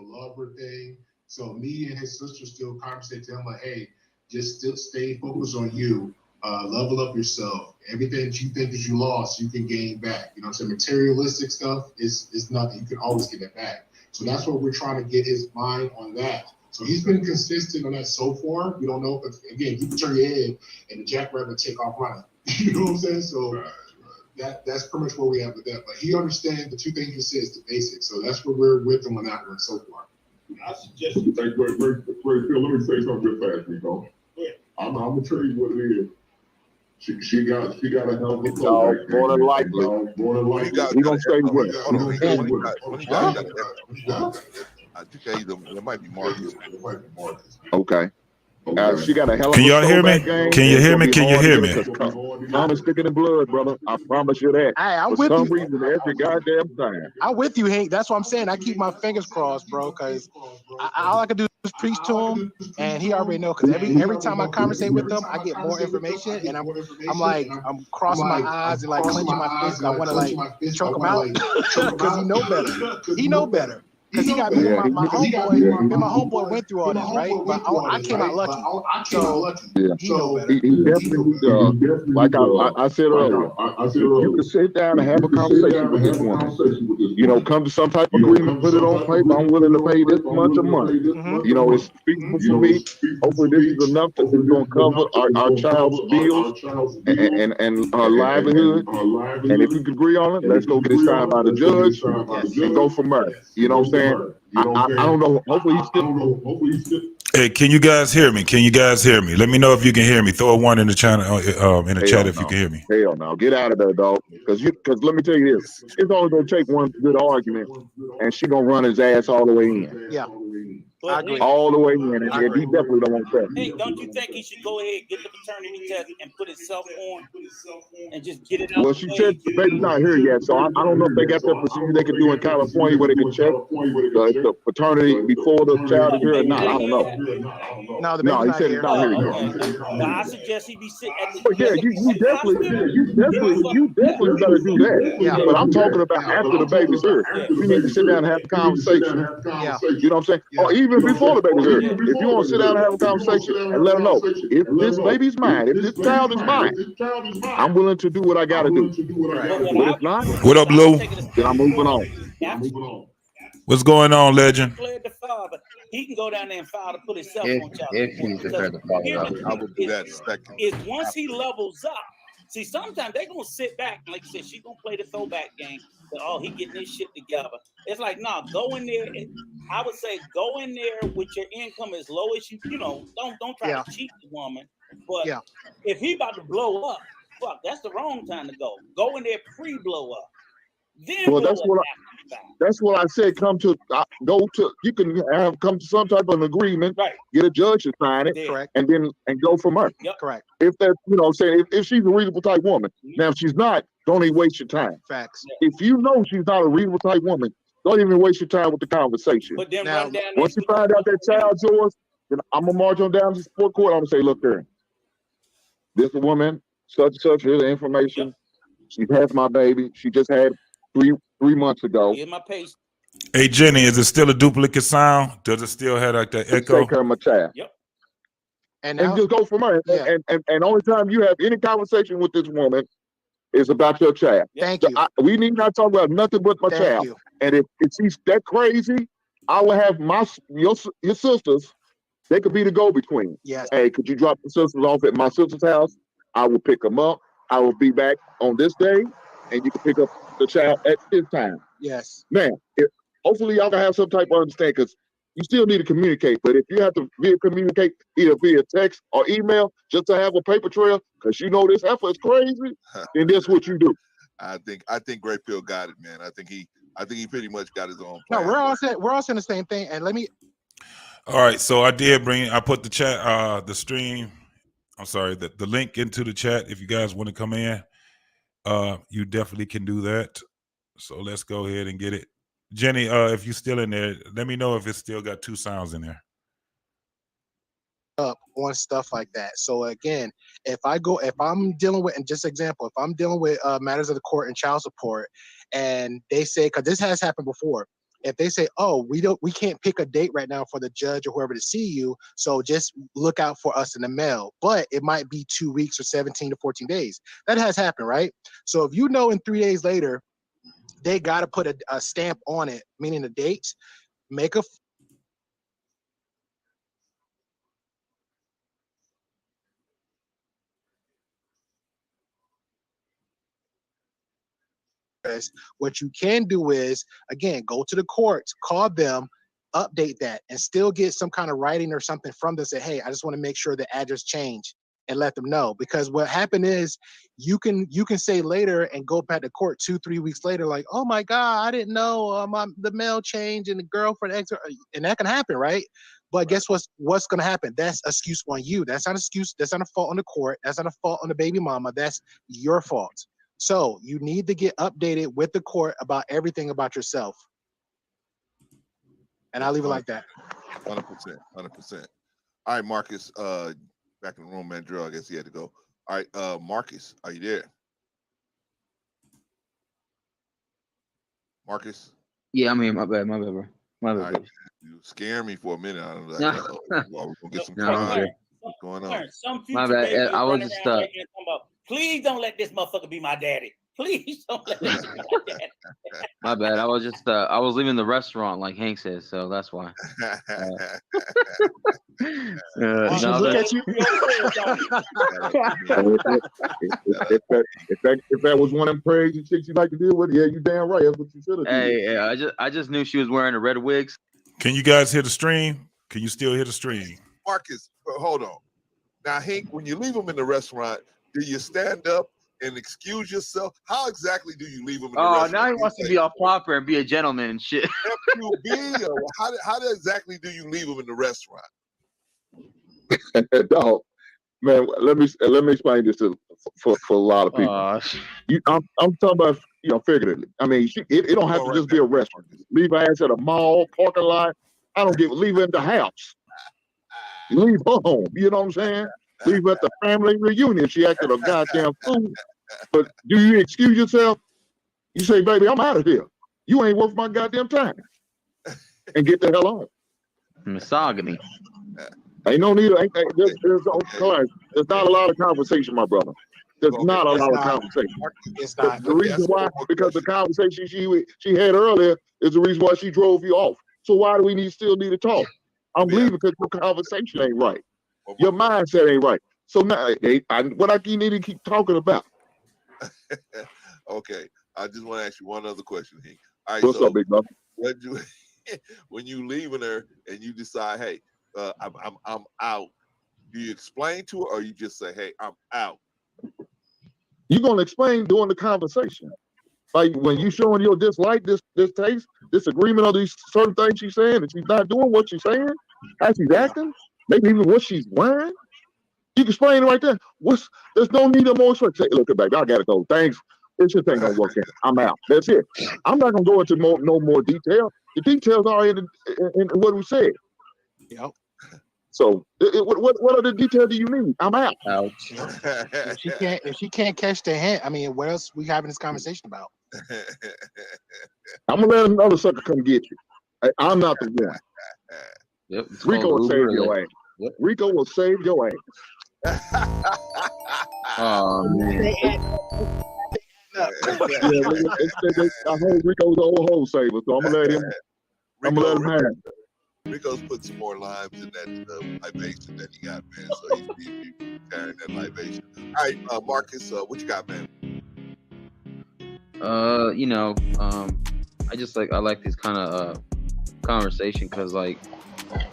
lover thing. So me and his sister still conversate to him like, hey, just still stay focused on you. Level up yourself. Everything that you think that you lost, you can gain back. You know what I'm saying? Materialistic stuff is nothing. You can always get it back. So that's what we're trying to get his mind on that. So he's been consistent on that so far. We don't know if, again, you can turn your head and the jackrabbit take off running. You know what I'm saying? So that's pretty much where we have with that. But he understands the two things you said is the basics. So that's where we're with him on that one so far. I suggest you take wait, Phil, let me say something real fast, Nico. I'm gonna tell you what it is. She got a hell of a coach. More than likely. We gonna stay with I think it might be Marcus. Okay. She got a hell of a Can y'all hear me? game. Can you hear me? Can you hear me? Tom is sticking in blood, brother. I promise you that. Hey, I'm For with some you. reason, every goddamn time. I'm with you, Hank. That's what I'm saying. I keep my fingers crossed, bro, because all I can do is preach to him, and he already know. Because every time I conversate with him, I get more information, and I'm crossing my eyes and like clenching my fists. I want to like choke him out because he know better. He know better. Because he got me, my homeboy went through all this, right? But I came out lucky. So he know better. He definitely, like I said earlier, you can sit down and have a conversation with this woman. You know, come to some type of agreement, put it on paper. I'm willing to pay this much a month. You know, it's feasible for me. Hopefully, this is enough that it's going to cover our child's bills and her livelihood. And if you can agree on it, let's go get it signed by the judge and go from there. You know what I'm saying? I don't know. Hopefully he's still. Hey, can you guys hear me? Can you guys hear me? Let me know if you can hear me. Throw a one in the channel in the chat if you can hear me. Hell no, get out of there, dog. Because let me tell you this: it's only gonna take one good argument, and she gonna run his ass all the way in. Yeah. I agree. All the way in, and he definitely don't want that. Hey, don't you think he should go ahead, get the paternity test, and put himself on, and just get it out? Well, she said the baby's not here yet, so I don't know if they got that procedure they can do in California where they can check the paternity before the child is here or not. I don't know. No, he said it's not here yet. I suggest he be sitting at the. But yeah, you definitely got to do that. Yeah. But I'm talking about after the baby's here. We need to sit down and have a conversation. Yeah. You know what I'm saying? Or even before the baby's here. If you want to sit down and have a conversation and let them know, if this baby's mine, if this child is mine, I'm willing to do what I got to do. But if not, What up, Lou? then I'm moving on. What's going on, legend? The father, he can go down there and file to put himself on child. If he's declared the father, I would do that second. Is once he levels up. See, sometimes they're gonna sit back, like you said, she's gonna play the throwback game. Oh, he getting his shit together. It's like, nah, go in there. I would say go in there with your income as low as you know, don't try to cheat the woman. But if he about to blow up, fuck, that's the wrong time to go. Go in there pre-blow up. Then well, that's what I said. You can come to some type of an agreement, right? Get a judge to sign it, correct, and go from there. Yep, correct. If that, I'm saying, if she's a reasonable type woman. Now, if she's not, don't even waste your time. Facts. If you know she's not a reasonable type woman, don't even waste your time with the conversation. But then now, once you find out that child's yours, then I'm gonna march on down to the sport court. I'm gonna say, look there, this woman, such and such. Here's the information. She has my baby. She just had 3 months ago. Here's my pace. Hey, Jenny, is it still a duplicate sound? Does it still have like that echo? Take care of my child. Yep. And just go from there. Yeah. And only time you have any conversation with this woman is about your child. Thank you. We need not talk about nothing but my child. You. And if she's that crazy, I will have your sisters. They could be the go-between. Yes. Hey, could you drop the sisters off at my sister's house? I will pick them up. I will be back on this day, and you can pick up the child at this time. Yes. Man, hopefully y'all can have some type of understanding, because you still need to communicate. But if you have to communicate either via text or email just to have a paper trail, because this effort is crazy, then that's what you do. I think Great Pill got it, man. I think he pretty much got his own No, plan. we're all saying the same thing. And let me. All right, so I put the chat, the stream. I'm sorry, the link into the chat. If you guys want to come in, you definitely can do that. So let's go ahead and get it. Jenny, if you're still in there, let me know if it's still got 2 sounds in there. Up on stuff like that. So again, if I'm dealing with, and just example, if I'm dealing with matters of the court and child support, and they say, because this has happened before, if they say, oh, we can't pick a date right now for the judge or whoever to see you, so just look out for us in the mail. But it might be 2 weeks or 17 to 14 days. That has happened, right? So if you know in 3 days later, they got to put a stamp on it, meaning the date, make a what you can do is, again, go to the courts, call them, update that, and still get some kind of writing or something from them. Say, hey, I just want to make sure the address changed, and let them know. Because what happened is you can say later and go back to court 2-3 weeks later, like, oh my God, I didn't know the mail changed and the girlfriend ex, and that can happen, right? But guess what's gonna happen? That's excuse on you. That's not an excuse. That's not a fault on the court. That's not a fault on the baby mama. That's your fault. So you need to get updated with the court about everything about yourself. And I'll leave it like that. 100%. All right, Marcus, back in the room, man. Drew, I guess he had to go. All right, Marcus, are you there? Marcus? Yeah, I'm here. My bad, bro. My bad. Right. You scared me for a minute. I was like, we're gonna get some what's going on? My bad. I was just please don't let this motherfucker be my daddy. Please don't let this be my daddy. My bad. I was just I was leaving the restaurant like Hank says, so that's why. Look at you. If that was one of them crazy chicks you like to deal with, yeah, you damn right. That's what you should have done. Hey, I just knew she was wearing the red wigs. Can you guys hear the stream? Can you still hear the stream? Marcus, hold on. Now, Hank, when you leave them in the restaurant, do you stand up and excuse yourself? How exactly do you leave them in the restaurant? Now he wants to be all proper and be a gentleman and shit. FQB, or how exactly do you leave them in the restaurant? Dog, man, let me explain this for a lot of people. I'm talking about, figuratively. I mean, it don't have to just be a restaurant. Leave her ass at a mall, parking lot. I don't give. Leave her in the house. Leave her home. You know what I'm saying? Leave her at the family reunion. She acted a goddamn fool. But do you excuse yourself? You say, baby, I'm out of here. You ain't worth my goddamn time. And get the hell on. Misogyny. Ain't no need. There's not a lot of conversation, my brother. There's not a lot of conversation. It's not. The reason why, because the conversation she had earlier is the reason why she drove you off. So why do we still need to talk? I'm leaving because your conversation ain't right. Your mindset ain't right. So now, what I need to keep talking about? Okay, I just want to ask you one other question, Hank. All right, what's up, big brother? When you leaving her and you decide, hey, I'm out, do you explain to her or you just say, hey, I'm out? You're gonna explain during the conversation. Like when you showing your dislike, this taste, disagreement of these certain things she's saying, and she's not doing what she's saying, how she's acting, maybe even what she's wearing. You can explain it right there. There's no need of more explanation. Say, look, baby, I gotta go. Thanks. This shit ain't gonna work out. I'm out. That's it. I'm not gonna go into no more detail. The details are in what we said. Yep. So what other detail do you need? I'm out. Ouch. If she can't catch the hint, I mean, what else we having this conversation about? I'm gonna let another sucker come get you. I'm not the one. Yep. Rico will save your ass. Yep. Rico will save your ass. Oh man. I heard Rico's an old hole saver, so I'm gonna let him. I'm gonna let him have it. Rico's put some more limes in that libation that he got, man. So he's carrying that libation. All right, Marcus, what you got, man? I like this kind of conversation because, like,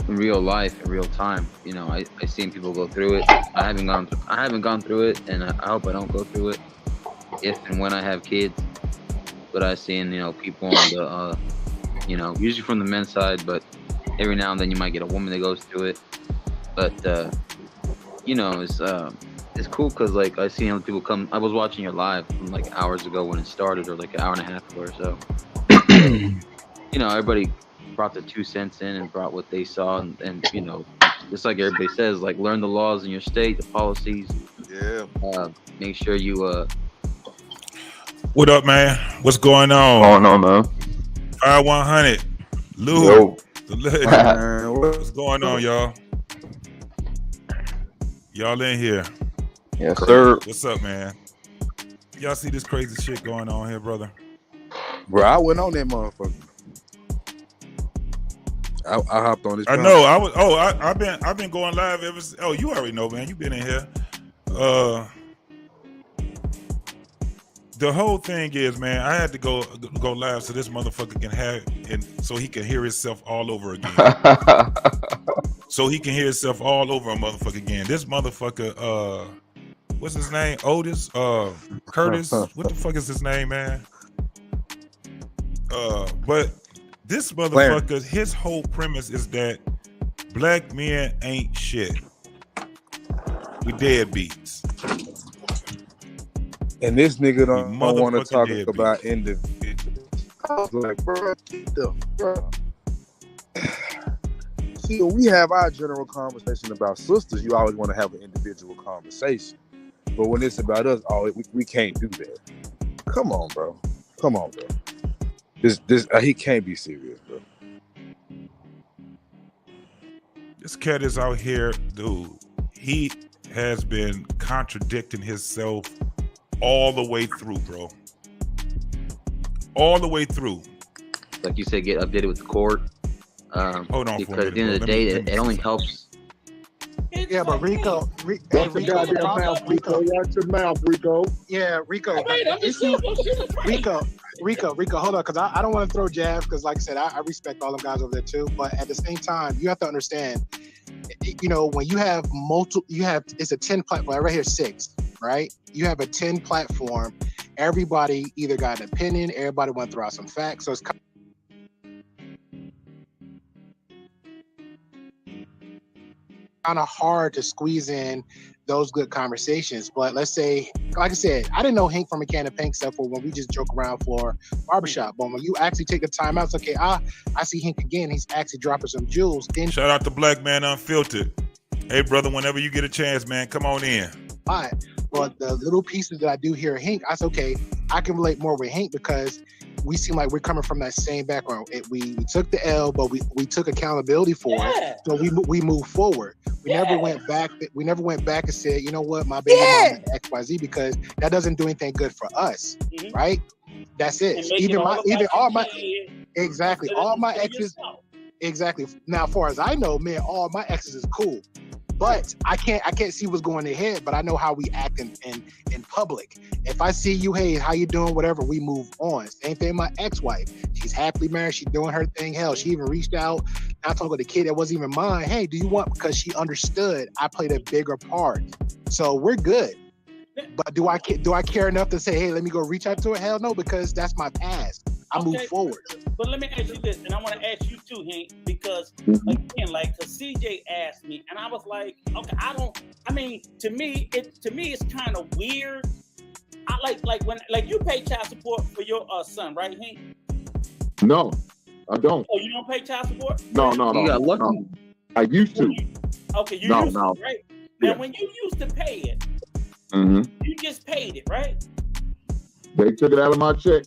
in real life, in real time, I seen people go through it. I haven't gone through it, and I hope I don't go through it if and when I have kids. But I seen, people on the, usually from the men's side, but every now and then you might get a woman that goes through it. But it's cool because, like, I see people come. I was watching your live from like hours ago when it started, or like an hour and a half ago or so. Everybody brought their 2 cents in and brought what they saw, and just like everybody says, like, learn the laws in your state, the policies. Yeah. Make sure you. What up, man? What's going on? Oh no, man. 5100. Lou, Yo. the legend. Man, What's going on, y'all? Y'all in here? Yes, sir. What's up, man? Y'all see this crazy shit going on here, brother? bro, I went on that motherfucker. I hopped on this. I know. I was. Oh, I've been going live ever. Oh, you already know, man. You've been in here. The whole thing is, man, I had to go live so this motherfucker can have, and so he can hear himself all over again. So he can hear himself all over a motherfucker again. This motherfucker, what's his name? Otis, Curtis. What the fuck is his name, man? But this motherfucker, his whole premise is that black men ain't shit. We deadbeats. And this nigga don't want to talk deadbeats. about individuals. I was like, bro, get the bro. See, when we have our general conversation about sisters, you always want to have an individual conversation. But when it's about us, we can't do that. Come on, bro. Come on, bro. He can't be serious, bro. This cat is out here, dude. He has been contradicting himself all the way through, bro. All the way through. Like you said, get updated with the court. Hold on, because at the end of the day, it only helps. Yeah, but Rico, Watch your goddamn mouth, Rico. Watch your mouth, Rico. Yeah, Rico. Wait, I'm just Rico, hold on, because I don't want to throw jabs, because like I said, I respect all them guys over there too. But at the same time, you have to understand, you know, when you have it's a 10 platform, right here 6, right? You have a 10 platform. Everybody either got an opinion, everybody want to throw out some facts, so it's kind of hard to squeeze in those good conversations. But let's say, like I said, I didn't know Hank from a Can of Paint except for when we just joke around for barbershop. But when you actually take the time out, it's okay, I see Hank again, he's actually dropping some jewels. Then shout out to Black Man Unfiltered. Hey, brother, whenever you get a chance, man, come on in. All right. But the little pieces that I do hear Hank, I said, okay, I can relate more with Hank because we seem like we're coming from that same background. We took the L, but we took accountability for it. So we moved forward. We never went back. We never went back and said, you know what, my baby mama XYZ, because that doesn't do anything good for us, right? That's it. All my exes. Exactly. Now, as far as I know, man, all my exes is cool. But I can't see what's going in their head, but I know how we act in public. If I see you, hey, how you doing, whatever, we move on. Same thing with my ex-wife. She's happily married. She's doing her thing. Hell, she even reached out. Not talking to the kid that wasn't even mine. Hey, do you want, because she understood I played a bigger part. So we're good. But do I care enough to say, hey, let me go reach out to her? Hell no, because that's my past. I move forward. But let me ask you this, and I want to ask you too, Hank, because again, like, cause CJ asked me, and I was like, okay, to me, it's kind of weird. I like when you pay child support for your son, right, Hank? No, I don't. Oh, you don't pay child support? No. You got lucky. No. I used to. Okay, you used to, right? Yeah. Now, when you used to pay it, you just paid it, right? They took it out of my check.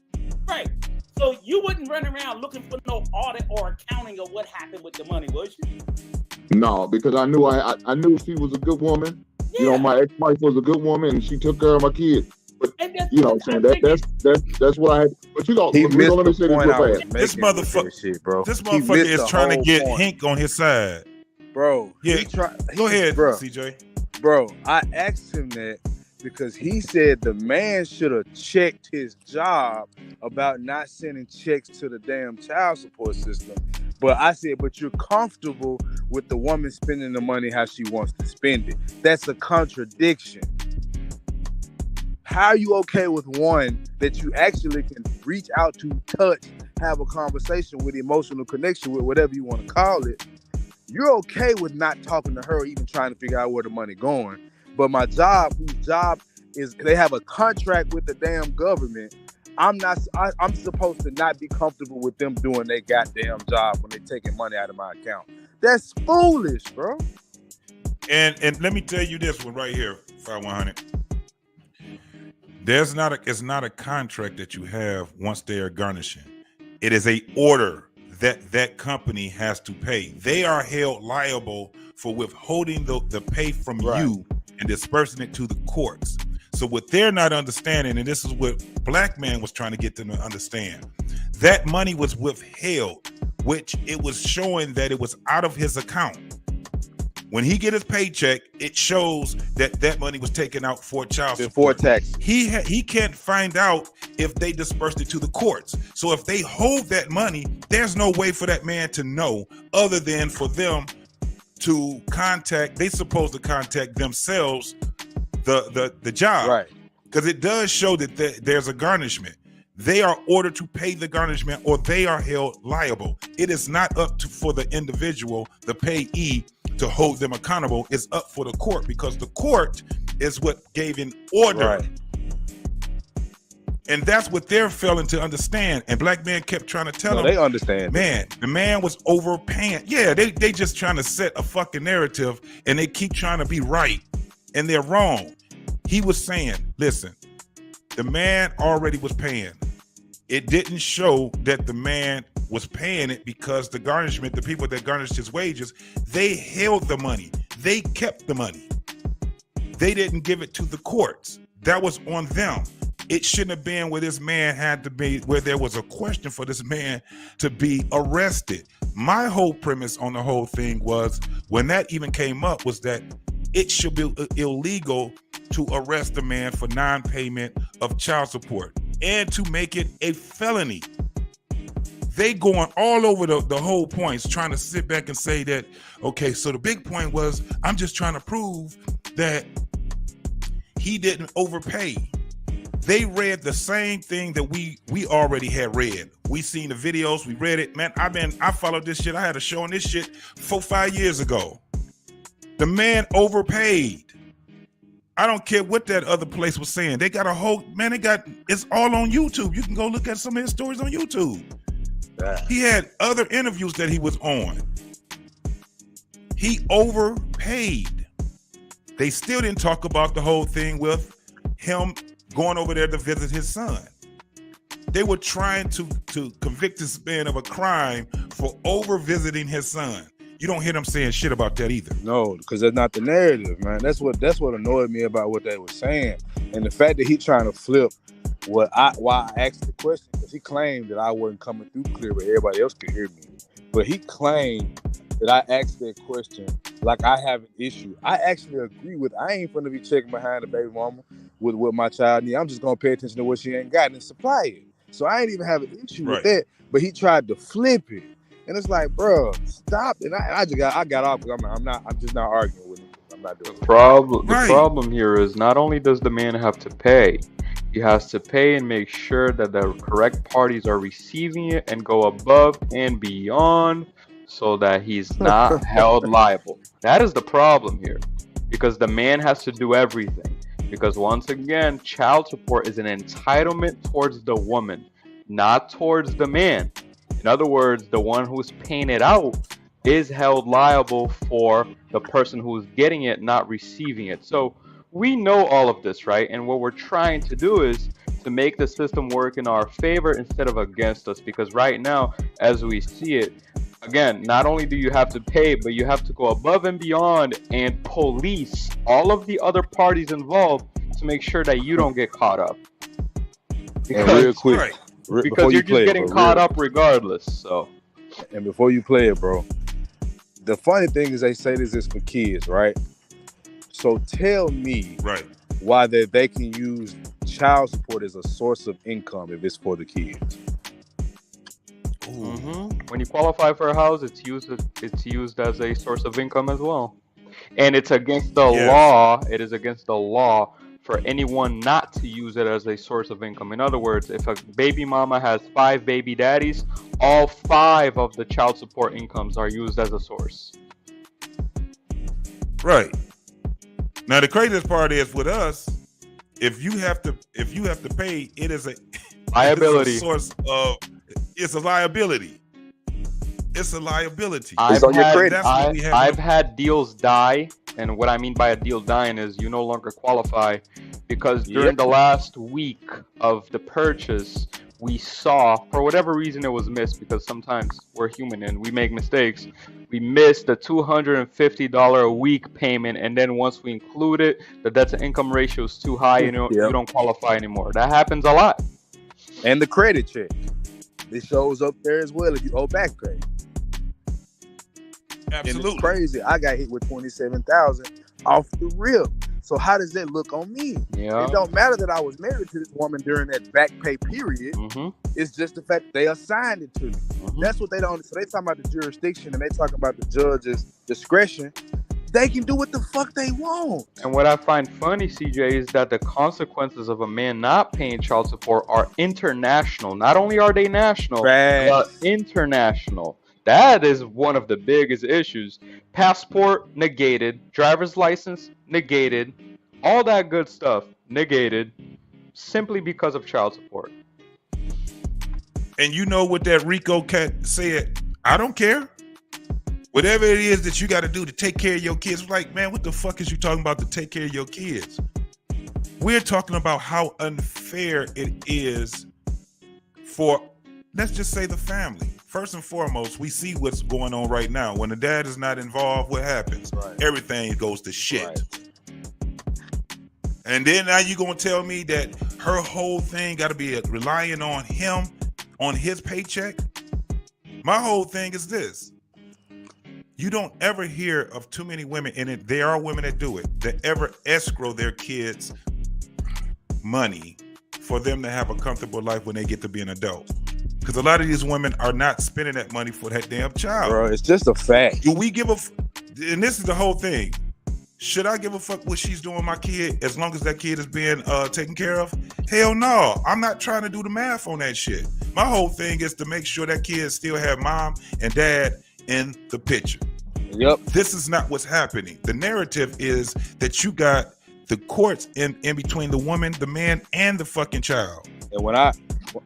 Right. So you wouldn't run around looking for no audit or accounting of what happened with the money, was you? No, because I knew I knew she was a good woman. Yeah. You know, my ex-wife was a good woman, and she took care of my kids. But you know, what I'm saying that's what I had. But you know, let me say this real fast. This motherfucker is trying to get Hank on his side, bro. Yeah, go ahead, bro. CJ. Bro, I asked him that because he said the man should have checked his job about not sending checks to the damn child support system. But I said, but you're comfortable with the woman spending the money how she wants to spend it. That's a contradiction. How are you okay with one that you actually can reach out to, touch, have a conversation with, emotional connection with, whatever you want to call it? You're okay with not talking to her or even trying to figure out where the money going. But my job, whose job is they have a contract with the damn government, I'm supposed to not be comfortable with them doing their goddamn job when they're taking money out of my account. That's foolish, bro. And let me tell you this one right here, 5100. It's not a contract that you have once they are garnishing. It is a order that company has to pay. They are held liable for withholding the pay from you and dispersing it to the courts. So what they're not understanding, and this is what Black Man was trying to get them to understand, that money was withheld, which it was showing that it was out of his account. When he get his paycheck, it shows that money was taken out for child support. Before tax. He can't find out if they dispersed it to the courts. So if they hold that money, there's no way for that man to know other than for them to contact. They supposed to contact themselves the job, Right? Because it does show that there's a garnishment. They are ordered to pay the garnishment, or they are held liable. It is not up to for the individual, the payee, to hold them accountable. It's up for the court, because the court is what gave an order. Right. And that's what they're failing to understand. And Black Man kept trying to tell them, they understand. man, the man was overpaying. Yeah, they just trying to set a fucking narrative, and they keep trying to be right, and they're wrong. He was saying, listen, the man already was paying. It didn't show that the man was paying it because the garnishment, the people that garnished his wages, they held the money. They kept the money. They didn't give it to the courts. That was on them. It shouldn't have been where this man had to be, where there was a question for this man to be arrested. My whole premise on the whole thing was, when that even came up, was that it should be illegal to arrest a man for non-payment of child support and to make it a felony. They going all over the whole points, trying to sit back and say that, okay, so the big point was, I'm just trying to prove that he didn't overpay. They read the same thing that we already had read. We seen the videos, we read it. Man, I followed this shit. I had a show on this shit 4-5 years ago. The man overpaid. I don't care what that other place was saying. They got a whole, man, it's all on YouTube. You can go look at some of his stories on YouTube. He had other interviews that he was on. He overpaid. They still didn't talk about the whole thing with him going over there to visit his son. They were trying to convict this man of a crime for over visiting his son. You don't hear them saying shit about that either. No, because that's not the narrative, man. That's what annoyed me about what they were saying, and the fact that he trying to flip why I asked the question, because he claimed that I wasn't coming through clear, but everybody else could hear me. But he claimed that I asked that question like I have an issue. I actually agree with. I ain't gonna be checking behind the baby mama with what my child needs. I'm just gonna pay attention to what she ain't got and supply it. So I ain't even have an issue with that. But he tried to flip it. And it's like, bro, stop. And I got off because I'm just not arguing with him. I'm not doing the problem. The problem here is not only does the man have to pay, he has to pay and make sure that the correct parties are receiving it and go above and beyond so that he's not held liable. That is the problem here, because the man has to do everything. Because once again, child support is an entitlement towards the woman, not towards the man. In other words, the one who's paying it out is held liable for the person who's getting it not receiving it. So we know all of this, right? And what we're trying to do is to make the system work in our favor instead of against us. Because right now, as we see it, again, not only do you have to pay, but you have to go above and beyond and police all of the other parties involved to make sure that you don't get caught up. And real quick. Because you're just getting caught up regardless. So, and before you play it, bro, the funny thing is they say this is for kids, right? So tell me why they can use child support as a source of income if it's for the kids. When you qualify for a house, it's used as a source of income as well, and it's against the law. It is against the law for anyone not to use it as a source of income. In other words, if a baby mama has 5 baby daddies, all 5 of the child support incomes are used as a source. Right. Now the craziest part is with us, if you have to pay, it is a liability. It is a source of, it's a liability. It's a liability. I've had deals die, and what I mean by a deal dying is you no longer qualify because during the last week of the purchase, we saw, for whatever reason it was missed, because sometimes we're human and we make mistakes, we missed the $250 a week payment, and then once we include it, the debt to income ratio is too high, you don't qualify anymore. That happens a lot. And the credit check, it shows up there as well if you owe back pay. Absolutely. And it's crazy. I got hit with $27,000 off the rip. So how does that look on me? Yeah. It don't matter that I was married to this woman during that back pay period. It's just the fact that they assigned it to me. That's what they don't. So they talking about the jurisdiction and they talking about the judge's discretion. They can do what the fuck they want. And what I find funny, CJ, is that the consequences of a man not paying child support are international. Not only are they national, but international. That is one of the biggest issues. Passport negated, driver's license negated, all that good stuff negated simply because of child support. And you know what that Rico cat said? I don't care. Whatever it is that you got to do to take care of your kids. Like, man, what the fuck is you talking about to take care of your kids? We're talking about how unfair it is for, let's just say, the family. First and foremost, we see what's going on right now. When the dad is not involved, what happens? Everything goes to shit. And then now you're going to tell me that her whole thing got to be relying on him, on his paycheck? My whole thing is this. You don't ever hear of too many women, and there are women that do it, that ever escrow their kids' money for them to have a comfortable life when they get to be an adult. Because a lot of these women are not spending that money for that damn child. Bro, it's just a fact. Do we give a and this is the whole thing. Should I give a fuck what she's doing with my kid as long as that kid is being taken care of? Hell no. I'm not trying to do the math on that shit. My whole thing is to make sure that kid still have mom and dad in the picture. Yep. This is not what's happening. The narrative is that you got the courts in between the woman, the man, and the fucking child. And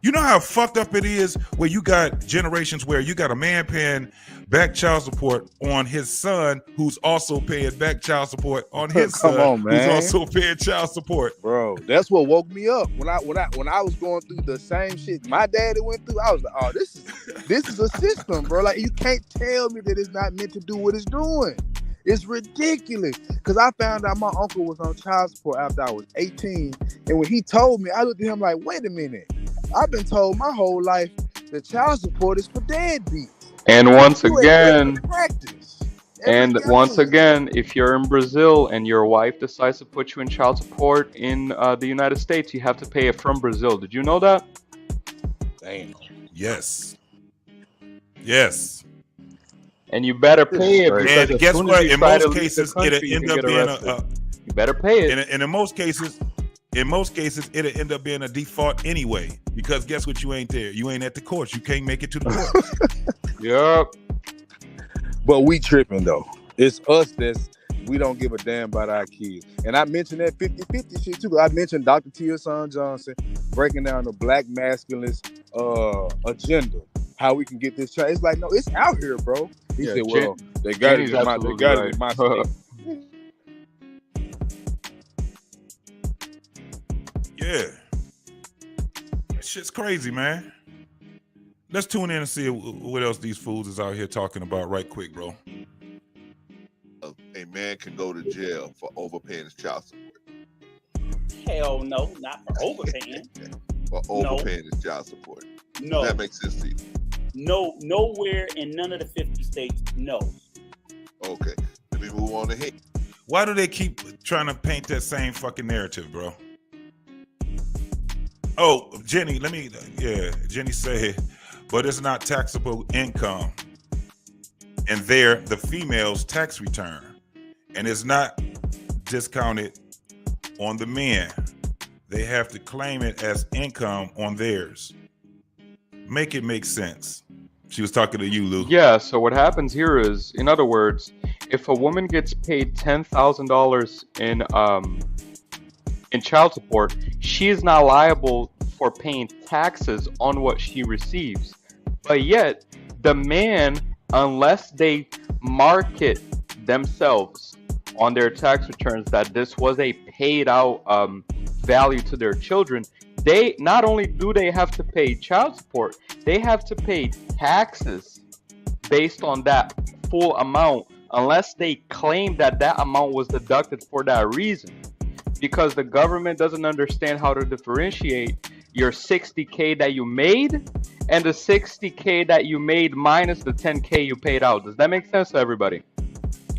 you know how fucked up it is where you got generations where you got a man paying back child support on his son who's also paying back child support on his son who's also paying child support. Bro, that's what woke me up. When I was going through the same shit my daddy went through, I was like, oh, this is a system, bro. Like, you can't tell me that it's not meant to do what it's doing. It's ridiculous. Because I found out my uncle was on child support after I was 18. And when he told me, I looked at him like, wait a minute. I've been told my whole life that child support is for deadbeats. And once again, if you're in Brazil and your wife decides to put you in child support in the United States, you have to pay it from Brazil. Did you know that? Damn. Yes. And you better pay it. Because and guess what? In most cases, it'll end up being you better pay it. And in most cases, it'll end up being a default anyway. Because guess what? You ain't there. You ain't at the courts. You can't make it to the courts. Yep. But we tripping though. It's us we don't give a damn about our kids. And I mentioned that 50-50 shit too. I mentioned Dr. Tia Son Johnson breaking down the black masculinist agenda. How we can get this child. It's like, no, it's out here, bro. He said, well, they got it in my state. Yeah. That shit's crazy, man. Let's tune in and see what else these fools is out here talking about right quick, bro. A man can go to jail for overpaying his child support. Hell no, not for overpaying. For overpaying his child support. No. That makes sense to you. No, nowhere in none of the 50 states, no. Okay, let me move on to hate. Why do they keep trying to paint that same fucking narrative, bro? Oh, Jenny, Jenny said, but it's not taxable income. And there, the female's tax return. And it's not discounted on the men. They have to claim it as income on theirs. Make it make sense. She was talking to you, Lou. Yeah, so what happens here is, in other words, if a woman gets paid $10,000 in child support, she is not liable for paying taxes on what she receives. But yet, the man, unless they market themselves on their tax returns that this was a paid out value to their children, they not only do they have to pay child support, they have to pay taxes based on that full amount, unless they claim that that amount was deducted for that reason. Because the government doesn't understand how to differentiate your 60K that you made and the 60K that you made minus the 10K you paid out. Does that make sense to everybody?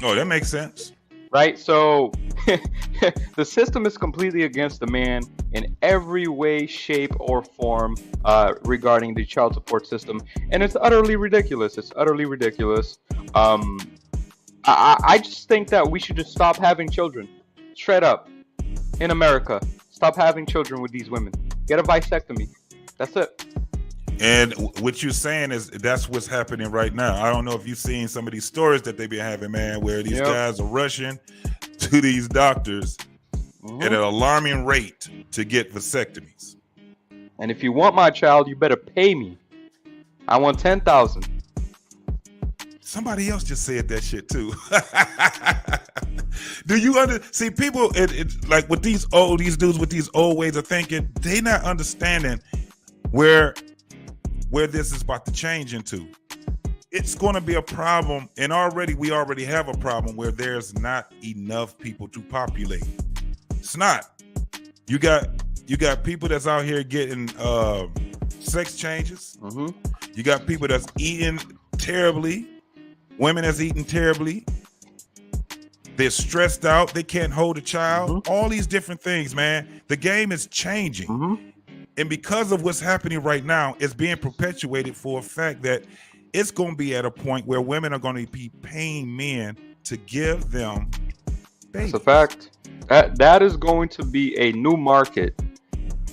Oh, that makes sense. Right? So the system is completely against the man in every way, shape, or form regarding the child support system. And it's utterly ridiculous. It's utterly ridiculous. I just think that we should just stop having children. Straight up. In America. Stop having children with these women. Get a vasectomy. That's it. And what you're saying is that's what's happening right now. I don't know if you've seen some of these stories that they've been having, man, where these guys are rushing to these doctors at an alarming rate to get vasectomies. And if you want my child, you better pay me. I want $10,000. Somebody else just said that shit too. Do you see people? Like with these dudes with these old ways of thinking, they not understanding where this is about to change into. It's going to be a problem, and we already have a problem where there's not enough people to populate. It's not. You got people that's out here getting sex changes. You got people that's eating terribly. Women that's eating terribly. They're stressed out. They can't hold a child. All these different things, man. The game is changing. And because of what's happening right now, it's being perpetuated for a fact that it's going to be at a point where women are going to be paying men to give them babies. That's a fact. That is going to be a new market.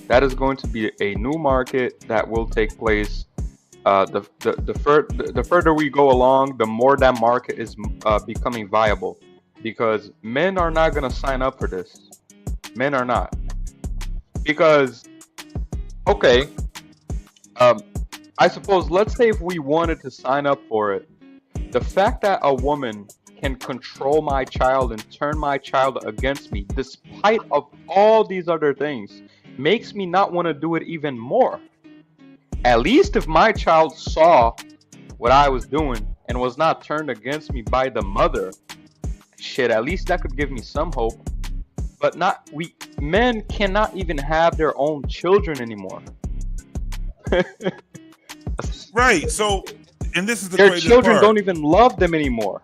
That is going to be a new market that will take place. The further we go along, the more that market is becoming viable, because men are not going to sign up for this. Men are not, because okay, I suppose let's say if we wanted to sign up for it, the fact that a woman can control my child and turn my child against me, despite of all these other things, makes me not want to do it even more. At least if my child saw what I was doing and was not turned against me by the mother, shit, at least that could give me some hope. But men cannot even have their own children anymore. Right. So, and this is the their children don't even love them anymore.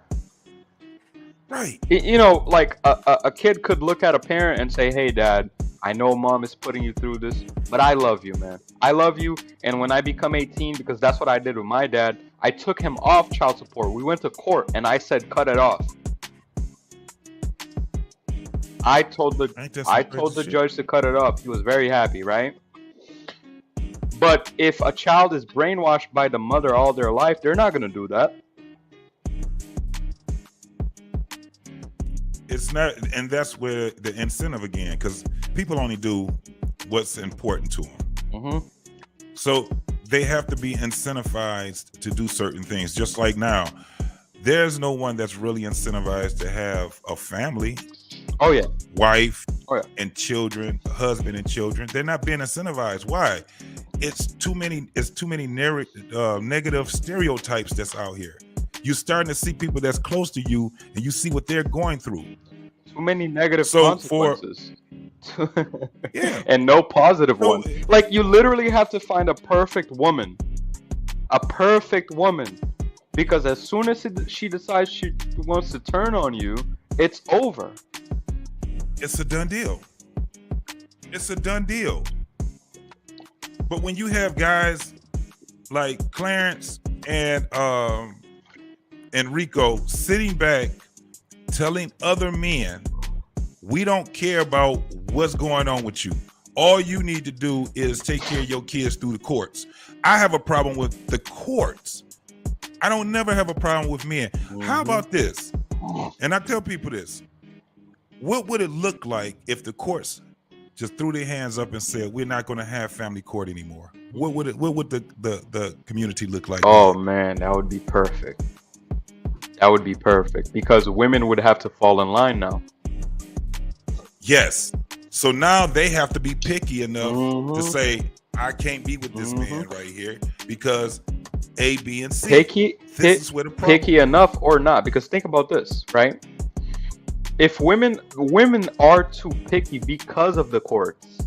Right. You know, like a kid could look at a parent and say, "Hey, Dad, I know Mom is putting you through this, but I love you, man. I love you." And when I become 18, because that's what I did with my dad, I took him off child support. We went to court, and I said, "Cut it off." I told the judge to cut it off. He was very happy, right? But if a child is brainwashed by the mother all their life, they're not going to do that. It's not, and that's where the incentive again, because people only do what's important to them. So they have to be incentivized to do certain things. Just like now, there's no one that's really incentivized to have a family. Oh yeah, wife and children, husband and children. They're not being incentivized. Why? It's too many negative stereotypes that's out here. You're starting to see people that's close to you, and you see what they're going through. Too many negative consequences. Yeah, and no positive one. Like, you literally have to find a perfect woman, because as soon as she decides she wants to turn on you, it's over. It's a done deal. It's a done deal. But when you have guys like Clarence and Rico sitting back telling other men, we don't care about what's going on with you. All you need to do is take care of your kids through the courts. I have a problem with the courts. I don't never have a problem with men. How about this? And I tell people this. What would it look like if the courts just threw their hands up and said, we're not going to have family court anymore? What would the community look like? Oh man, that would be perfect. That would be perfect, because women would have to fall in line now. Yes. So now they have to be picky enough to say, I can't be with this man right here because A, B, and C. This is where the problem. Picky enough or not? Because think about this, right? If women are too picky because of the courts,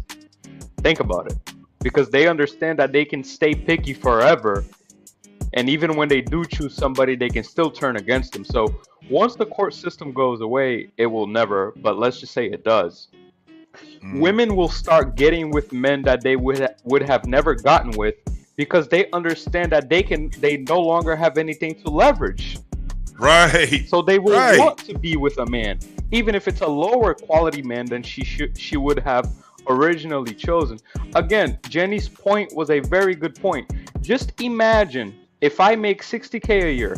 think about it. Because they understand that they can stay picky forever, and even when they do choose somebody, they can still turn against them. So once the court system goes away, it will never, but let's just say it does. Women will start getting with men that they would have never gotten with because they understand that they no longer have anything to leverage. Right. So they will want to be with a man, even if it's a lower quality man than she would have originally chosen. Again, Jenny's point was a very good point. Just imagine if I make $60K a year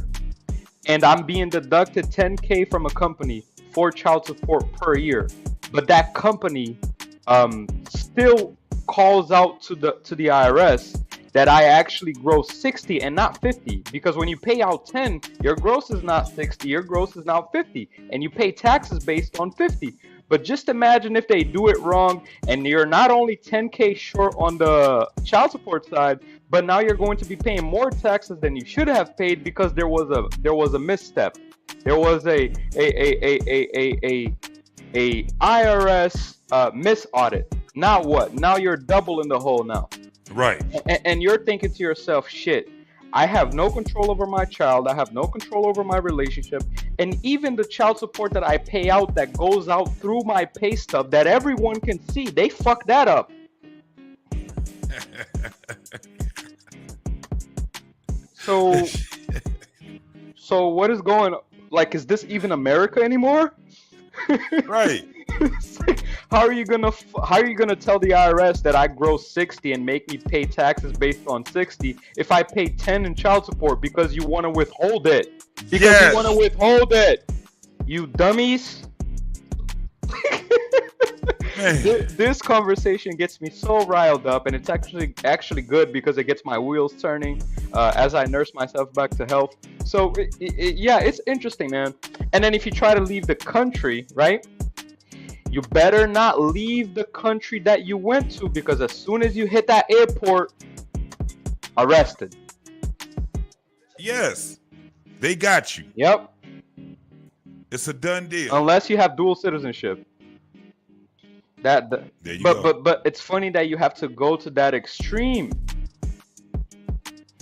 and I'm being deducted $10K from a company for child support per year, but that company still calls out to the IRS that I actually gross 60 and not 50, because when you pay out 10, your gross is not 60, your gross is now 50, and you pay taxes based on 50. But just imagine if they do it wrong and you're not only 10K short on the child support side, but now you're going to be paying more taxes than you should have paid because there was a misstep. There was a IRS miss audit. Now what? Now you're double in the hole now. Right. And you're thinking to yourself, shit, I have no control over my child. I have no control over my relationship. And even the child support that I pay out that goes out through my pay stub that everyone can see, they fuck that up. So what is going on? Like, is this even America anymore? Right. Like, how are you gonna tell the IRS that I gross 60 and make me pay taxes based on 60 if I pay 10 in child support because you want to withhold it? Because you want to withhold it, you dummies. This conversation gets me so riled up, and it's actually good because it gets my wheels turning as I nurse myself back to health. So yeah, it's interesting, man. And then if you try to leave the country, right? You better not leave the country that you went to, because as soon as you hit that airport, arrested. Yes, they got you. Yep. It's a done deal. Unless you have dual citizenship. There you go. But it's funny that you have to go to that extreme.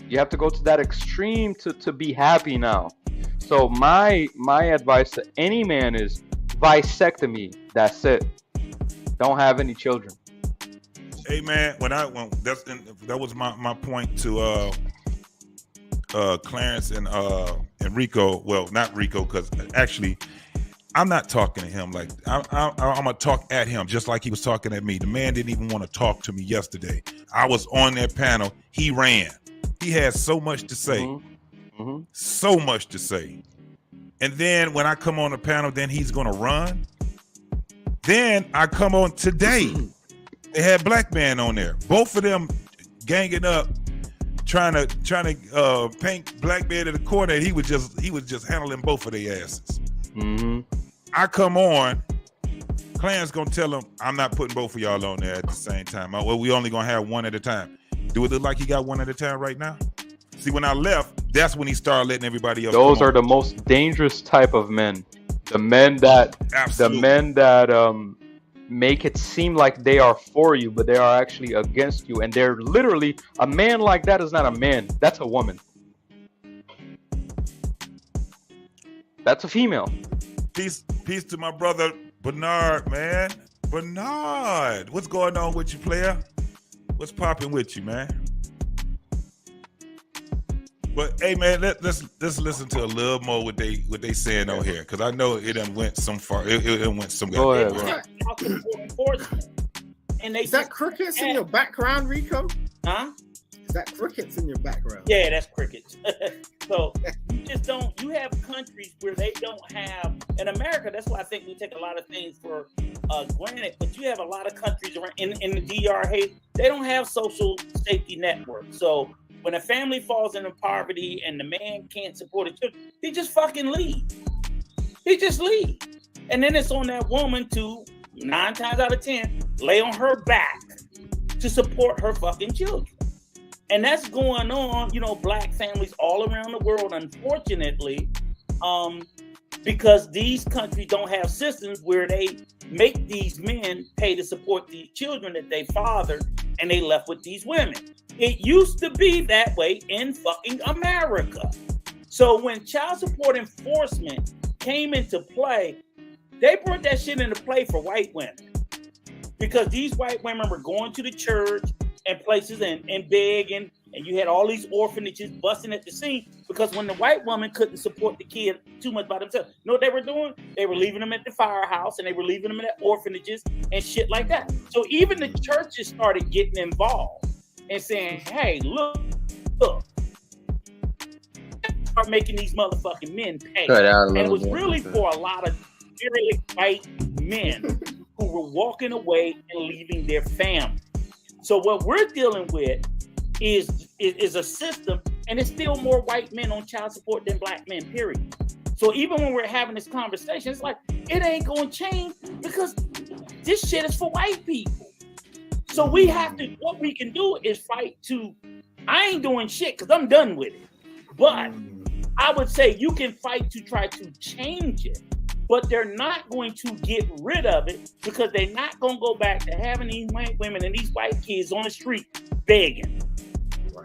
You have to go to that extreme to be happy now. So my advice to any man is vasectomy. That's it. Don't have any children. Hey man, that was my point to Clarence and Rico. Well, not Rico, because actually I'm not talking to him like I'm gonna talk at him just like he was talking at me. The man didn't even want to talk to me yesterday. I was on that panel. He ran. He had so much to say. So much to say. And then when I come on the panel, then he's gonna run. Then I come on today. They had Black Man on there. Both of them ganging up, trying to paint Black Man in the corner. And he was just handling both of their asses. I come on. Clarence gonna tell him I'm not putting both of y'all on there at the same time. Well, we only gonna have one at a time. Do it look like he got one at a time right now? See, when I left, that's when he started letting everybody else. Those are the most dangerous type of men. The men that make it seem like they are for you, but they are actually against you. And they're literally, a man like that is not a man. That's a woman. That's a female. Peace to my brother Bernard, man. Bernard, what's going on with you, player? What's popping with you, man? But hey, man, let's listen to a little more what they saying on here, because I know it done went some far. It went some. Go ahead, bro. And is that crickets in your background, Rico? Huh? Is that crickets in your background? Yeah, that's crickets. So you have countries where they don't have, in America, that's why I think we take a lot of things for granted, but you have a lot of countries around in the DR, they don't have social safety networks. So when a family falls into poverty and the man can't support the children, he just fucking leave. He just leave. And then it's on that woman to 9 times out of 10 lay on her back to support her fucking children. And that's going on, black families all around the world, unfortunately, because these countries don't have systems where they make these men pay to support these children that they fathered and they left with these women. It used to be that way in fucking America. So when child support enforcement came into play, they brought that shit into play for white women, because these white women were going to the church and places and begging, and you had all these orphanages busting at the seams, because when the white woman couldn't support the kid too much by themselves, you know what they were doing? They were leaving them at the firehouse, and they were leaving them in the orphanages and shit like that. So even the churches started getting involved and saying, hey, look, start making these motherfucking men pay. And it was really for a lot of very white men who were walking away and leaving their family. So what we're dealing with is a system, and it's still more white men on child support than black men, period. So even when we're having this conversation, it's like, it ain't gonna change, because this shit is for white people. So we have to, what we can do is fight to, I ain't doing shit because I'm done with it. But I would say you can fight to try to change it, but they're not going to get rid of it, because they're not going to go back to having these white women and these white kids on the street begging,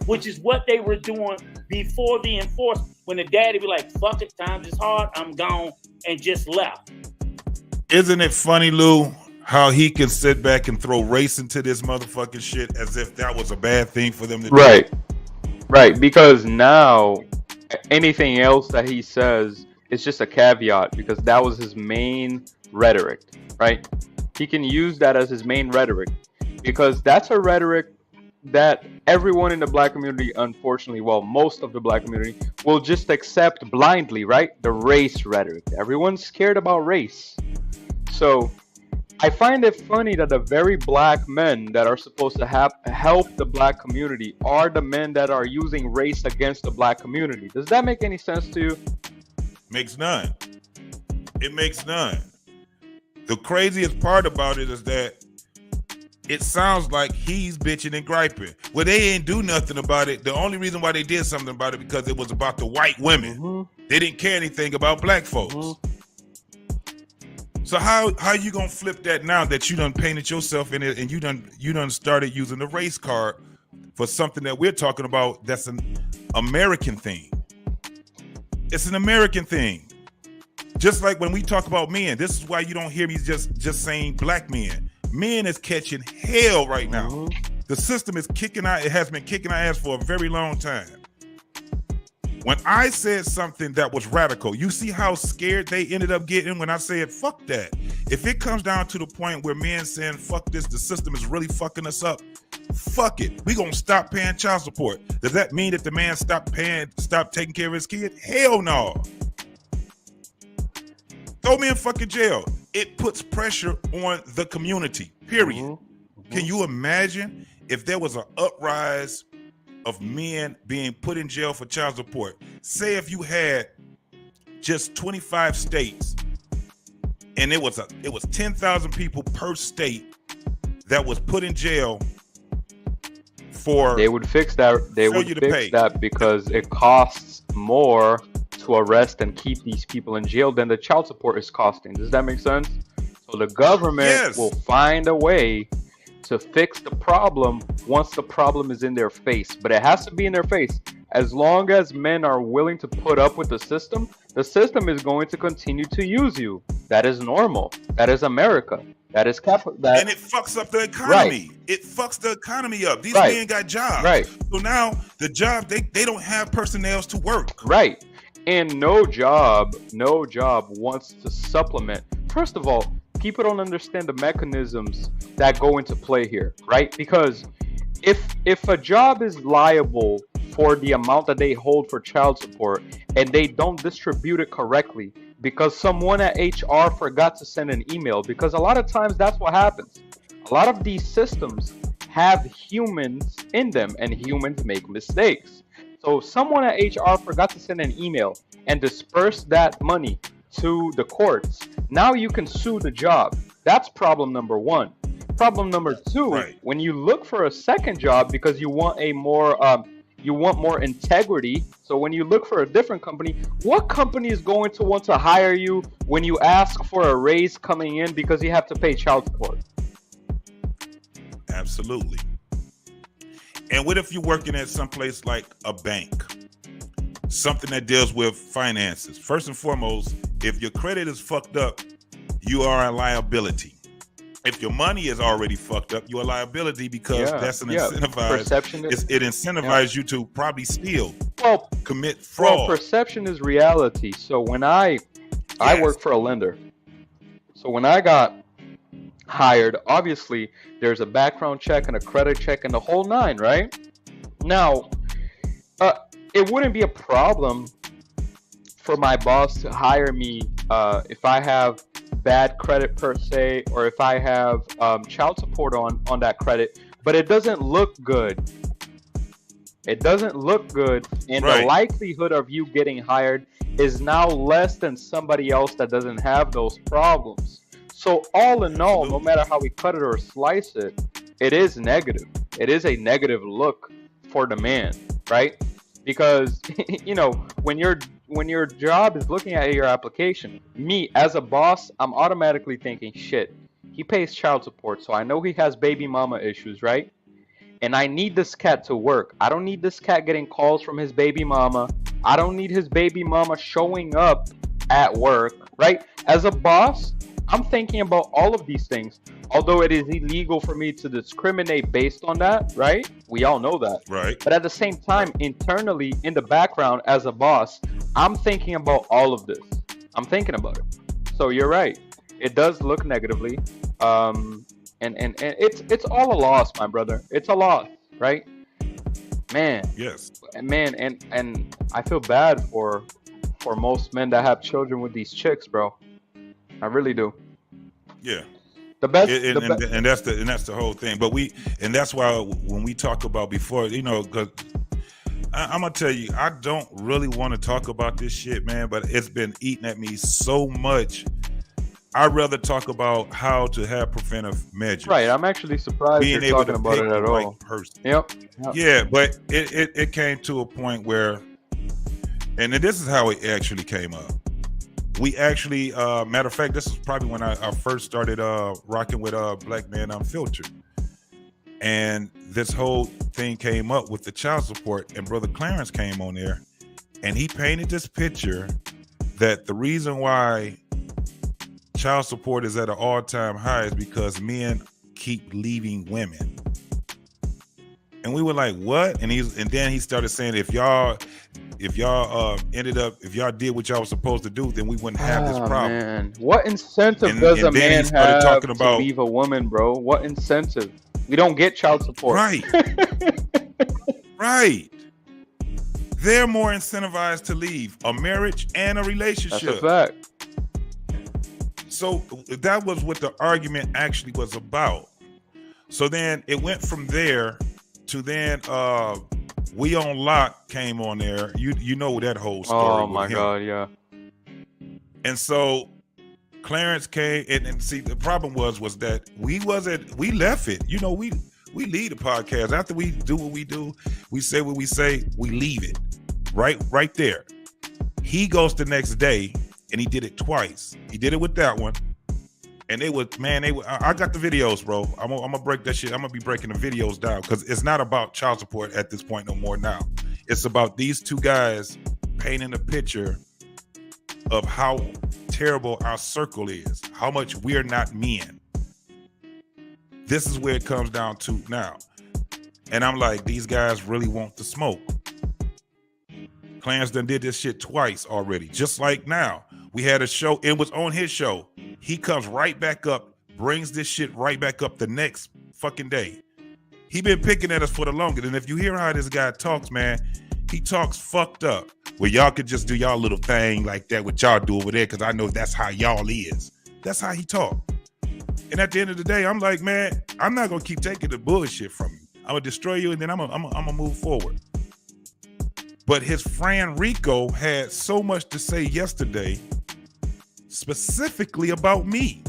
which is what they were doing before the enforcement, when the daddy be like, fuck it, times is hard, I'm gone, and just left. Isn't it funny, Lou, how he can sit back and throw race into this motherfucking shit as if that was a bad thing for them to do? Right, because now anything else that he says, it's just a caveat, because that was his main rhetoric, right? He can use that as his main rhetoric, because that's a rhetoric that everyone in the black community, unfortunately, well, most of the black community will just accept blindly, right? The race rhetoric. Everyone's scared about race. So I find it funny that the very black men that are supposed to help the black community are the men that are using race against the black community. Does that make any sense to you? Makes none. It makes none. The craziest part about it is that it sounds like he's bitching and griping. Well, they ain't do nothing about it. The only reason why they did something about it because it was about the white women. They didn't care anything about black folks. So how you gonna flip that now that you done painted yourself in it and you done started using the race card for something that we're talking about that's an American thing? It's an American thing. Just like when we talk about men, this is why you don't hear me just saying black men. Men is catching hell right now. The system is kicking out. It has been kicking our ass for a very long time. When I said something that was radical, you see how scared they ended up getting when I said, fuck that. If it comes down to the point where men saying, fuck this, the system is really fucking us up, fuck it. We gonna stop paying child support. Does that mean that the man stop taking care of his kid? Hell no. Throw me in fucking jail. It puts pressure on the community, period. Can you imagine if there was an uprise of men being put in jail for child support? Say if you had just 25 states and it was 10,000 people per state that was put in jail for they would fix that. They would fix that because it costs more to arrest and keep these people in jail than the child support is costing. Does that make sense? So the government will find a way to fix the problem once the problem is in their face, but it has to be in their face. As long as men are willing to put up with the system is going to continue to use you. That is normal. That is America. That is capital. And it fucks up the economy. Right. It fucks the economy up. These men got jobs. Right. So now the job, they don't have personnel to work. Right. And no job wants to supplement. First of all, people don't understand the mechanisms that go into play here, right? Because if a job is liable for the amount that they hold for child support and they don't distribute it correctly because someone at HR forgot to send an email, because a lot of times that's what happens. A lot of these systems have humans in them and humans make mistakes. So someone at HR forgot to send an email and disperse that money to the courts. Now you can sue the job. That's problem number one. Problem number two, Right. when you look for a second job because you want more integrity. So when you look for a different company, what company is going to want to hire you when you ask for a raise coming in because you have to pay child support? Absolutely. And what if you're working at someplace like a bank? Something that deals with finances. First and foremost, if your credit is fucked up, you are a liability. If your money is already fucked up, you're a liability because that's an incentivized. Perception It incentivizes you to probably steal, commit Well, fraud. perception is reality. So when I work for a lender. So when I got hired, obviously there's a background check and a credit check and the whole nine, right? Now, it wouldn't be a problem for my boss to hire me if I have bad credit per se, or if I have child support on that credit, but it doesn't look good. It doesn't look good, and the likelihood of you getting hired is now less than somebody else that doesn't have those problems. So all in all, no matter how we cut it or slice it, it is negative. It is a negative look for the man, right? Because when your job is looking at your application, me as a boss, I'm automatically thinking, shit, he pays child support, so I know he has baby mama issues, right? And I need this cat to work. I don't need this cat getting calls from his baby mama. I don't need his baby mama showing up at work, right? As a boss, I'm thinking about all of these things. Although it is illegal for me to discriminate based on that, right? We all know that. Right. But at the same time, internally, in the background, as a boss, I'm thinking about all of this. I'm thinking about it. So you're right. It does look negatively. And it's all a loss, my brother. It's a loss, right? Man. Yes. Man, and I feel bad for most men that have children with these chicks, bro. I really do. Yeah. The best, and that's the whole thing. But that's why when we talk about before, because I'm gonna tell you, I don't really want to talk about this shit, man. But it's been eating at me so much. I'd rather talk about how to have preventive measures. Right. I'm actually surprised Being you're able talking to about pick it the at right all. person. Yep. Yeah, but it came to a point where, and this is how it actually came up. We actually, matter of fact, this is probably when I first started rocking with Black Men Unfiltered. And this whole thing came up with the child support, and Brother Clarence came on there, and he painted this picture that the reason why child support is at an all-time high is because men keep leaving women. And we were like, what? And then he started saying, if y'all did what y'all was supposed to do, then we wouldn't have this problem. Man. What incentive does a man have to leave a woman, bro? What incentive? We don't get child support. Right. Right. They're more incentivized to leave a marriage and a relationship. That's a fact. So that was what the argument actually was about. So then it went from there to then We on Lock came on there. You know that whole story. Oh my God, yeah. And so Clarence came and see the problem was that we left it. You know, we leave the podcast. After we do what we do, we say what we say, we leave it. Right there. He goes the next day and he did it twice. He did it with that one. And I got the videos, bro. I'm gonna break that shit. I'm gonna be breaking the videos down because it's not about child support at this point no more now. It's about these two guys painting a picture of how terrible our circle is, how much we're not men. This is where it comes down to now. And I'm like, these guys really want the smoke. Clarence done did this shit twice already. Just like now, we had a show. It was on his show. He comes right back up, brings this shit right back up the next fucking day. He been picking at us for the longest. And if you hear how this guy talks, man, he talks fucked up. Well, y'all could just do y'all little thing like that, what y'all do over there, because I know that's how y'all is. That's how he talk. And at the end of the day, I'm like, man, I'm not gonna keep taking the bullshit from you. I'm gonna destroy you, and then I'm gonna move forward. But his friend Rico had so much to say yesterday, specifically about me.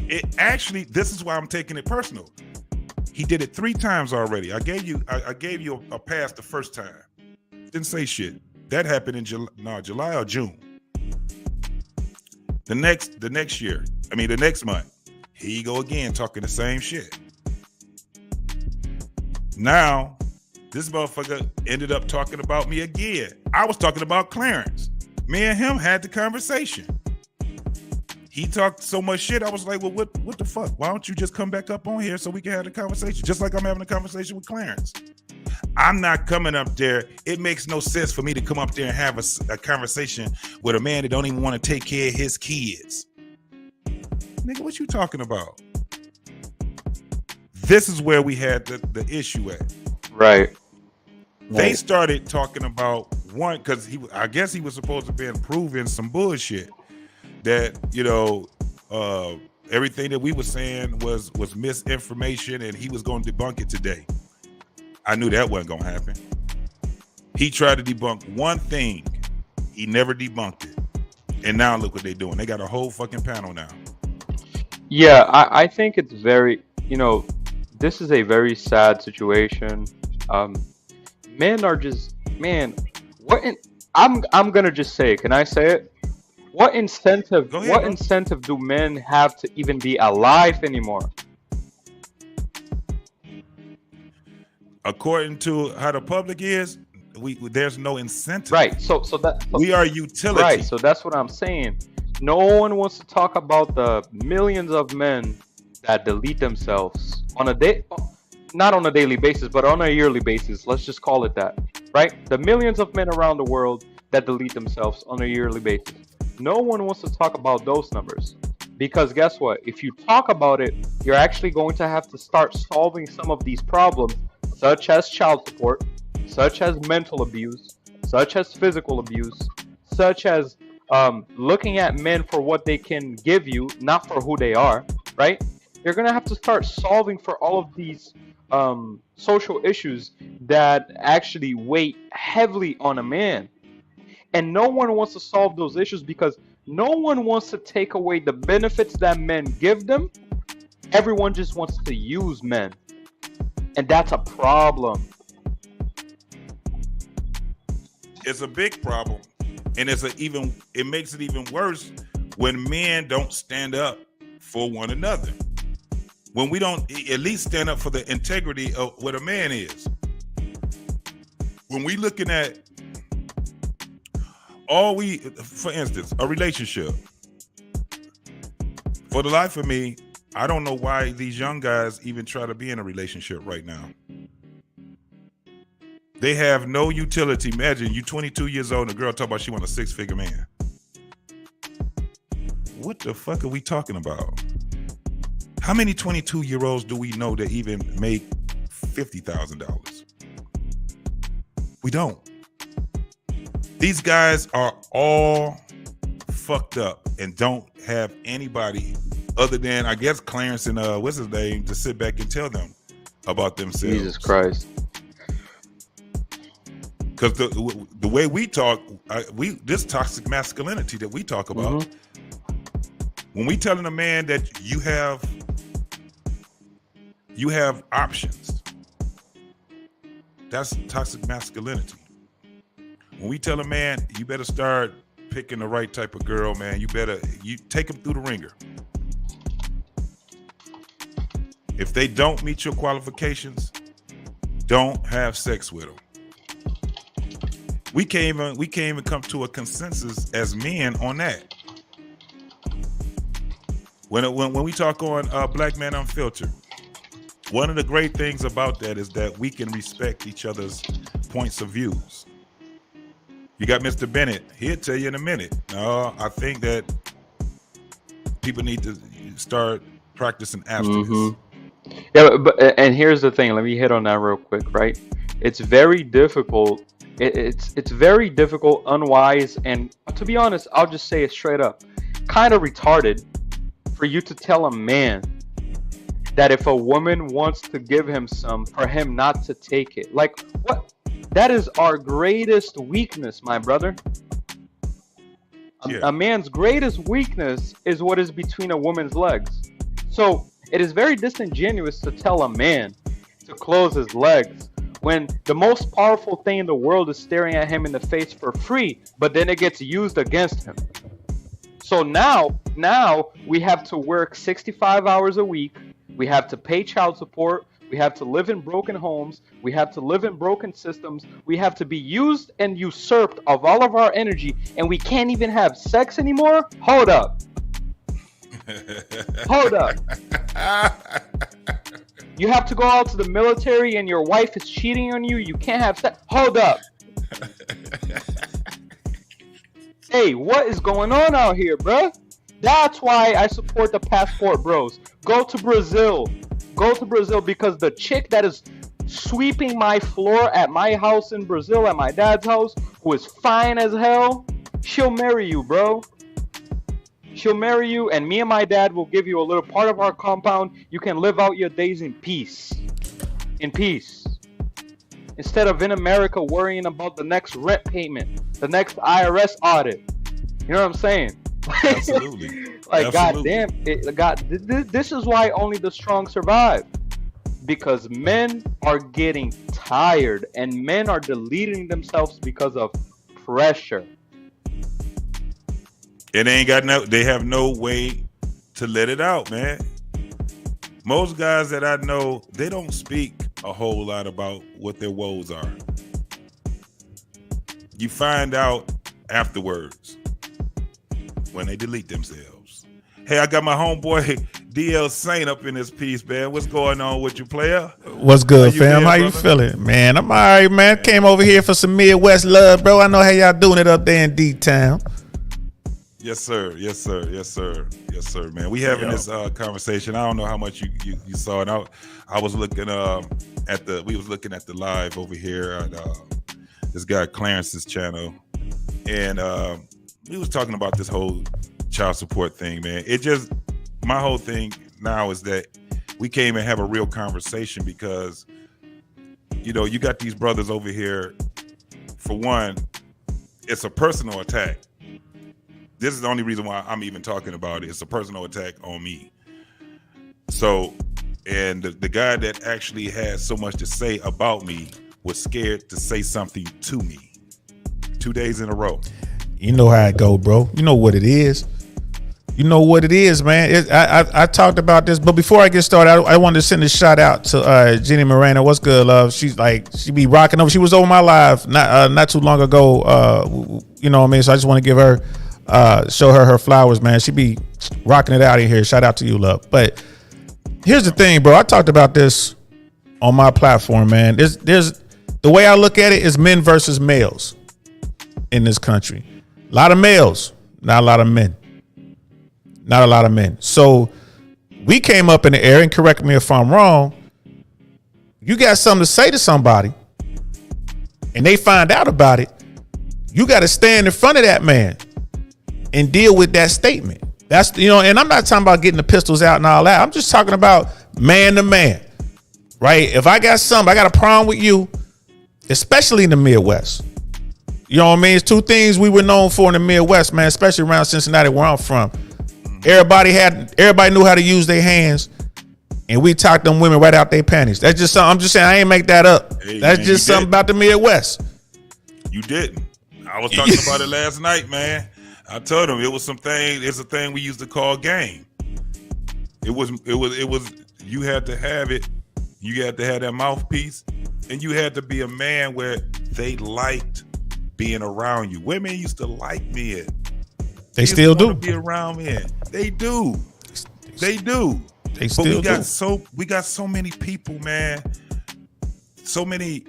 it actually, this is why I'm taking it personal. He did it 3 times already. I gave you a pass the first time. Didn't say shit. That happened in July or June. The next month, here you go again talking the same shit. Now, this motherfucker ended up talking about me again. I was talking about Clarence. Me and him had the conversation. He talked so much shit, I was like, well, what the fuck? Why don't you just come back up on here so we can have the conversation? Just like I'm having a conversation with Clarence. I'm not coming up there. It makes no sense for me to come up there and have a conversation with a man that don't even want to take care of his kids. Nigga, what you talking about? This is where we had the issue at. Right. They started talking about one, because I guess he was supposed to be improving some bullshit that, everything that we were saying was misinformation, and he was going to debunk it today. I knew that wasn't going to happen. He tried to debunk one thing. He never debunked it. And now look what they're doing. They got a whole fucking panel now. Yeah, I think it's very, this is a very sad situation. Men are just, I'm gonna just say it. Can I say it? What incentive do men have to even be alive anymore? According to how the public is, there's no incentive. Right. So we are utility. Right. So that's what I'm saying. No one wants to talk about the millions of men that delete themselves on not on a daily basis, but on a yearly basis. Let's just call it that. Right? The millions of men around the world that delete themselves on a yearly basis. No one wants to talk about those numbers, because guess what? If you talk about it, you're actually going to have to start solving some of these problems, such as child support, such as mental abuse, such as physical abuse, such as looking at men for what they can give you, not for who they are, right? You're going to have to start solving for all of these social issues that actually weigh heavily on a man. And no one wants to solve those issues because no one wants to take away the benefits that men give them. Everyone just wants to use men. And that's a problem. It's a big problem. And it makes it even worse when men don't stand up for one another. When we don't at least stand up for the integrity of what a man is. When we looking at for instance, a relationship. For the life of me, I don't know why these young guys even try to be in a relationship right now. They have no utility. Imagine you 22 years old and a girl talk about she want a 6-figure man. What the fuck are we talking about? How many 22-year-olds do we know that even make $50,000? We don't. These guys are all fucked up and don't have anybody other than, I guess, Clarence and what's his name, to sit back and tell them about themselves. Jesus Christ. Because the way we talk, this toxic masculinity that we talk about, when we telling a man that you have options, that's toxic masculinity. When we tell a man, you better start picking the right type of girl, man, you take them through the ringer. If they don't meet your qualifications, don't have sex with them. We can't even come to a consensus as men on that. When we talk on Black Man Unfiltered, one of the great things about that is that we can respect each other's points of views. You got Mr. Bennett. He'll tell you in a minute. No, I think that people need to start practicing abstinence. Yeah, and here's the thing. Let me hit on that real quick, right? It's very difficult. It's very difficult, unwise, and to be honest, I'll just say it straight up, kind of retarded for you to tell a man that if a woman wants to give him some, for him not to take it. Like, what? That is our greatest weakness, my brother. A man's greatest weakness is what is between a woman's legs. So it is very disingenuous to tell a man to close his legs when the most powerful thing in the world is staring at him in the face for free, but then it gets used against him. So now we have to work 65 hours a week. We have to pay child support. We have to live in broken homes. We have to live in broken systems. We have to be used and usurped of all of our energy, and we can't even have sex anymore? Hold up. Hold up. You have to go out to the military and your wife is cheating on you. You can't have sex. Hold up. Hey, what is going on out here, bruh? That's why I support the Passport Bros. Go to Brazil. Go to Brazil because the chick that is sweeping my floor at my house in Brazil, at my dad's house, who is fine as hell, she'll marry you, bro. She'll marry you, and me and my dad will give you a little part of our compound. You can live out your days in peace. In peace. Instead of in America worrying about the next rent payment, the next IRS audit. You know what I'm saying? Absolutely. Like, Absolutely. goddamn, this is why only the strong survive. Because men are getting tired, and men are deleting themselves because of pressure. And they have no way to let it out, man. Most guys that I know, they don't speak a whole lot about what their woes are. You find out afterwards when they delete themselves. Hey, I got my homeboy DL Saint up in this piece, man. What's going on with you, player? What's good, fam? How you brother? feeling? Man, I'm all right, man. Came over here for some Midwest love, bro. I know how y'all doing it up there in D-Town. Yes, sir. Yes, sir. Yes, sir. Yes, sir, man. We having this conversation. I don't know how much you saw it. I was looking we was looking at the live over here at this guy Clarence's channel, and we was talking about this whole child support thing, man. My whole thing now is that we came and have a real conversation because, you know, you got these brothers over here. For one, it's a personal attack. This is the only reason why I'm even talking about it. It's a personal attack on me. So, and the guy that actually has so much to say about me was scared to say something to me 2 days in a row. You know how it go, bro. You know what it is. You know what it is, man. I talked about this, but before I get started, I wanted to send a shout out to Jenny Miranda. What's good, love? She be rocking over. She was over my live not too long ago. You know what I mean? So I just want to give her show her flowers, man. She be rocking it out in here. Shout out to you, love. But here's the thing, bro. I talked about this on my platform, man. There's the way I look at it is men versus males in this country. A lot of males, not a lot of men. Not a lot of men. So we came up in the air, and correct me if I'm wrong, you got something to say to somebody and they find out about it, you got to stand in front of that man and deal with that statement. That's, you know, and I'm not talking about getting the pistols out and all that. I'm just talking about man to man, right? If I got I got a problem with you, especially in the Midwest. You know what I mean? It's two things we were known for in the Midwest, man, especially around Cincinnati, where I'm from. Everybody knew how to use their hands, and we talked them women right out their panties. That's just something. I'm just saying, I ain't make that up. Hey, that's man, just something about the Midwest. You didn't. I was talking about it last night, man. I told him it's a thing we used to call game. It was you had to have it. You had to have that mouthpiece, and you had to be a man where they liked being around you. Women used to like men. They still do. Be around men. They do. They do. They still do. We got so many people, man. So many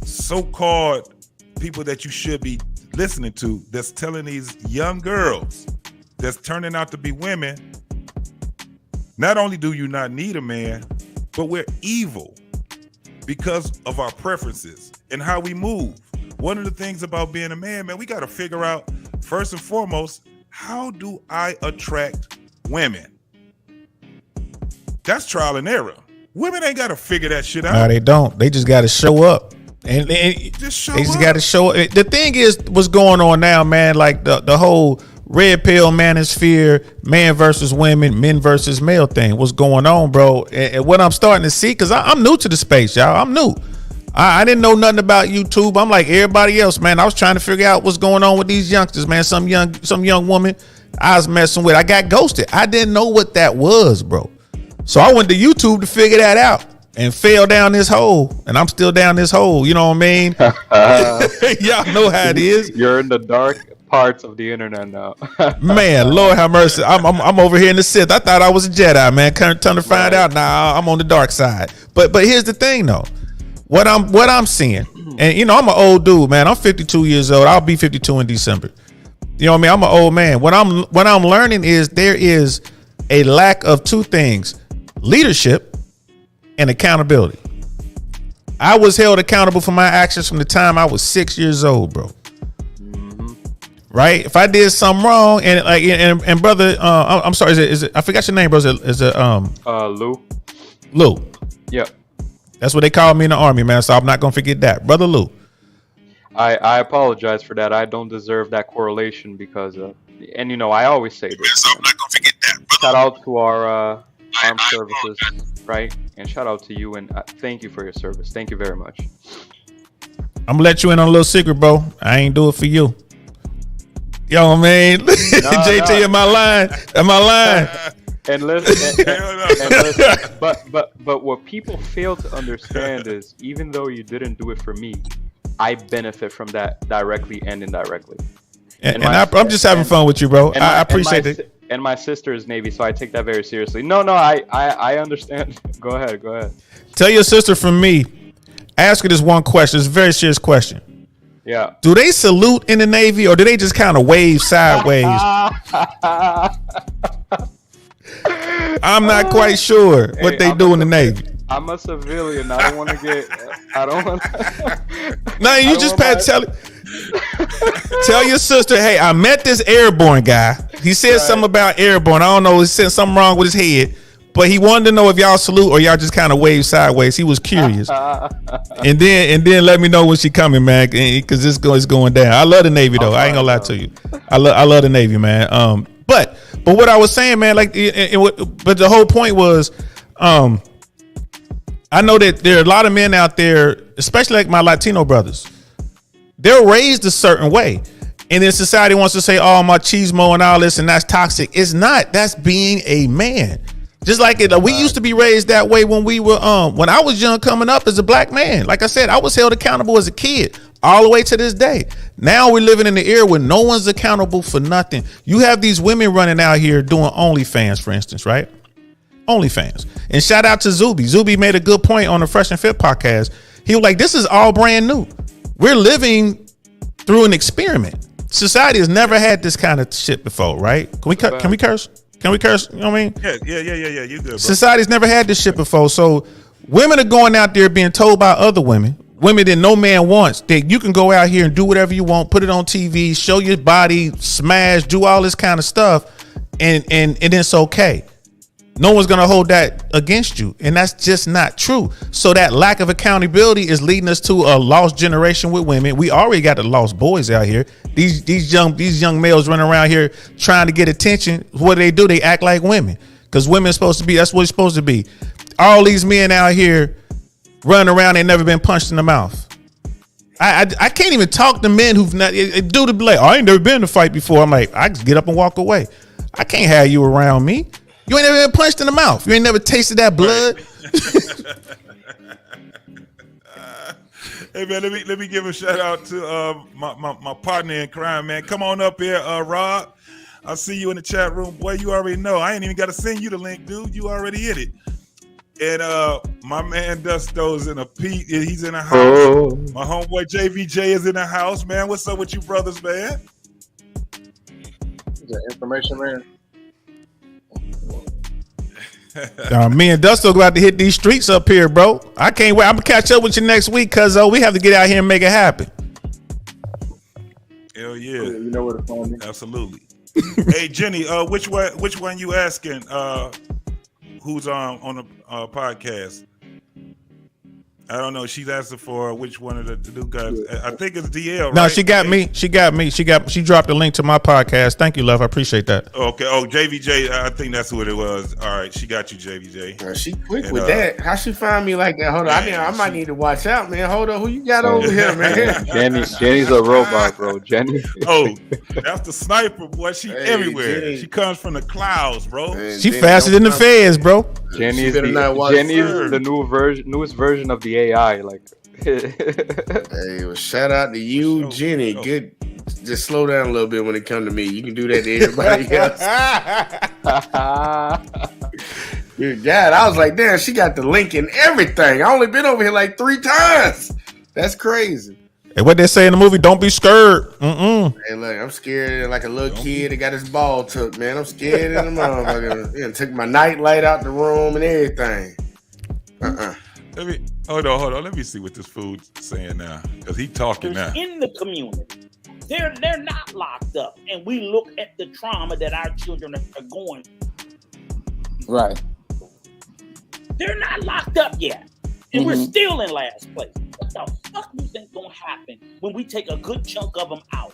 so-called people that you should be listening to that's telling these young girls that's turning out to be women, not only do you not need a man, but we're evil because of our preferences and how we move. One of the things about being a man, we got to figure out, first and foremost, how do I attract women? That's trial and error. Women ain't got to figure that shit out. No, they don't. They just got to show up. And they just got to show up. The thing is, what's going on now, man, like the whole red pill manosphere, man versus women, men versus male thing. What's going on, bro? And what I'm starting to see, because I'm new to the space, y'all. I'm new. I didn't know nothing about YouTube. I'm like everybody else, man. I was trying to figure out what's going on with these youngsters, man. Some young woman I was messing with. I got ghosted. I didn't know what that was, bro. So I went to YouTube to figure that out and fell down this hole. And I'm still down this hole. You know what I mean? Y'all know how it is. You're in the dark parts of the internet now. Man, Lord have mercy. I'm over here in the Sith. I thought I was a Jedi, man. Come to find out now I'm on the dark side. But here's the thing though. What I'm seeing, and you know, I'm an old dude, man. I'm 52 years old. I'll be 52 in December. You know what I mean? I'm an old man. What I'm learning is there is a lack of two things: leadership and accountability. I was held accountable for my actions from the time I was 6 years old, bro. Right? If I did something wrong, and like, and brother, I'm sorry, is it? I forgot your name, bro. Is it Lou? Lou. Yep. That's what they call me in the army, man. So I'm not gonna forget that, brother Lou. I apologize for that. I don't deserve that correlation because, and you know, I always say this. So I'm not gonna forget that. Shout out to our armed services, right? And shout out to you, and thank you for your service. Thank you very much. I'm gonna let you in on a little secret, bro. I ain't do it for you. Yo, man. JT, am I lying? Am I lying? And listen, but what people fail to understand is, even though you didn't do it for me, I benefit from that directly and indirectly. And I'm just having fun with you, bro. I appreciate it. And my sister is Navy, so I take that very seriously. No, I understand. Go ahead. Tell your sister from me, ask her this one question. It's a very serious question. Yeah. Do they salute in the Navy, or do they just kind of wave sideways? I'm not quite sure what they do in the Navy. I'm a civilian. I don't want to get. I don't want. No, you just tell your sister, hey, I met this airborne guy. He said something about airborne. I don't know. He said something wrong with his head, but he wanted to know if y'all salute or y'all just kind of wave sideways. He was curious, and then let me know when she coming, man, because it's going down. I love the Navy though. I ain't gonna lie to you. I love the Navy, man. But what I was saying, man, like, but the whole point was, I know that there are a lot of men out there, especially like my Latino brothers. They're raised a certain way, and then society wants to say, "Oh, machismo and all this," and that's toxic. It's not. That's being a man. Just like it, we used to be raised that way when we were, when I was young, coming up as a black man. Like I said, I was held accountable as a kid, all the way to this day. Now we're living in the era where no one's accountable for nothing. You have these women running out here doing OnlyFans, for instance, right? OnlyFans. And shout out to Zuby. Zuby made a good point on the Fresh and Fit podcast. He was like, this is all brand new. We're living through an experiment. Society has never had this kind of shit before, right? Can we curse? Can we curse? You know what I mean? Yeah. You good, bro. Society's never had this shit before. So women are going out there being told by other women that no man wants, that you can go out here and do whatever you want, put it on TV, show your body, smash, do all this kind of stuff, and it's okay. No one's gonna hold that against you, and that's just not true. So that lack of accountability is leading us to a lost generation with women. We already got the lost boys out here. These young males running around here trying to get attention. What do? They act like women, because women are supposed to be. That's what it's supposed to be. All these men out here running around, they never been punched in the mouth. I can't even talk to men who've not do the like. Oh, I ain't never been in a fight before. I'm like, I just get up and walk away. I can't have you around me. You ain't never been punched in the mouth. You ain't never tasted that blood. Hey man, let me give a shout out to my partner in crime, man. Come on up here, Rob. I see you in the chat room, boy. You already know. I ain't even got to send you the link, dude. You already hit it. And my man Dusto's in a Pete. He's in the house. Oh. My homeboy JVJ is in the house, man. What's up with you brothers, man? Is that information, man? Me and Dusto about to hit these streets up here, bro. I can't wait. I'm gonna catch up with you next week, cuz we have to get out here and make it happen. Hell yeah. You know where to find me. Absolutely. Hey Jenny, which one you asking? Who's on the podcast? I don't know. She's asking for which one of the new guys. I think it's DL. Right? No, she got me. She dropped the link to my podcast. Thank you, love. I appreciate that. Okay. Oh, JVJ. I think that's what it was. All right. She got you, JVJ. She quick with that. How she find me like that? Hold on. I might need to watch out, man. Hold on. Who you got over here, man? Jenny's a robot, bro. Jenny. Oh, that's the sniper, boy. She everywhere. Jenny. She comes from the clouds, bro. Man, She Jenny, faster than the feds, bro. Jenny's better not watch the newest version of the AI. Like, Hey, well, shout out to you, Jenny. Good. Just slow down a little bit when it comes to me. You can do that to everybody else. Good God, I was like, damn, she got the link and everything. I only been over here like 3 times. That's crazy. Hey, what they say in the movie? Don't be scared. Hey, look, I'm scared like a little kid that got his ball took, man. I'm scared in the motherfucker. Yeah, took my night light out the room and everything. Let me hold on. Let me see what this fool's saying now, because he talking now. In the community, they're not locked up, and we look at the trauma that our children are going. Right. They're not locked up yet, and we're still in last place. What the fuck do you think gonna happen when we take a good chunk of them out?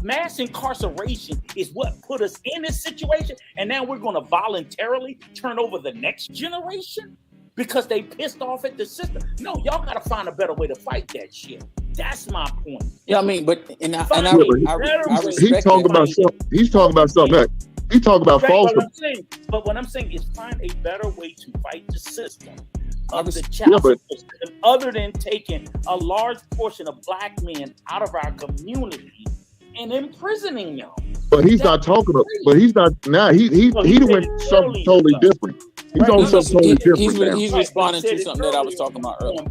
Mass incarceration is what put us in this situation, and now we're gonna voluntarily turn over the next generation because they pissed off at the system. No, y'all gotta find a better way to fight that shit. That's my point. Yeah, I mean, but I he's talking about something. He's talking about something else. He's talking about false. But what I'm saying is find a better way to fight the system of the child support system, other than taking a large portion of black men out of our community and imprisoning them. But he's not talking about. But he's not now. He went something totally different. He's on something totally different. He's responding to something that I was talking about earlier.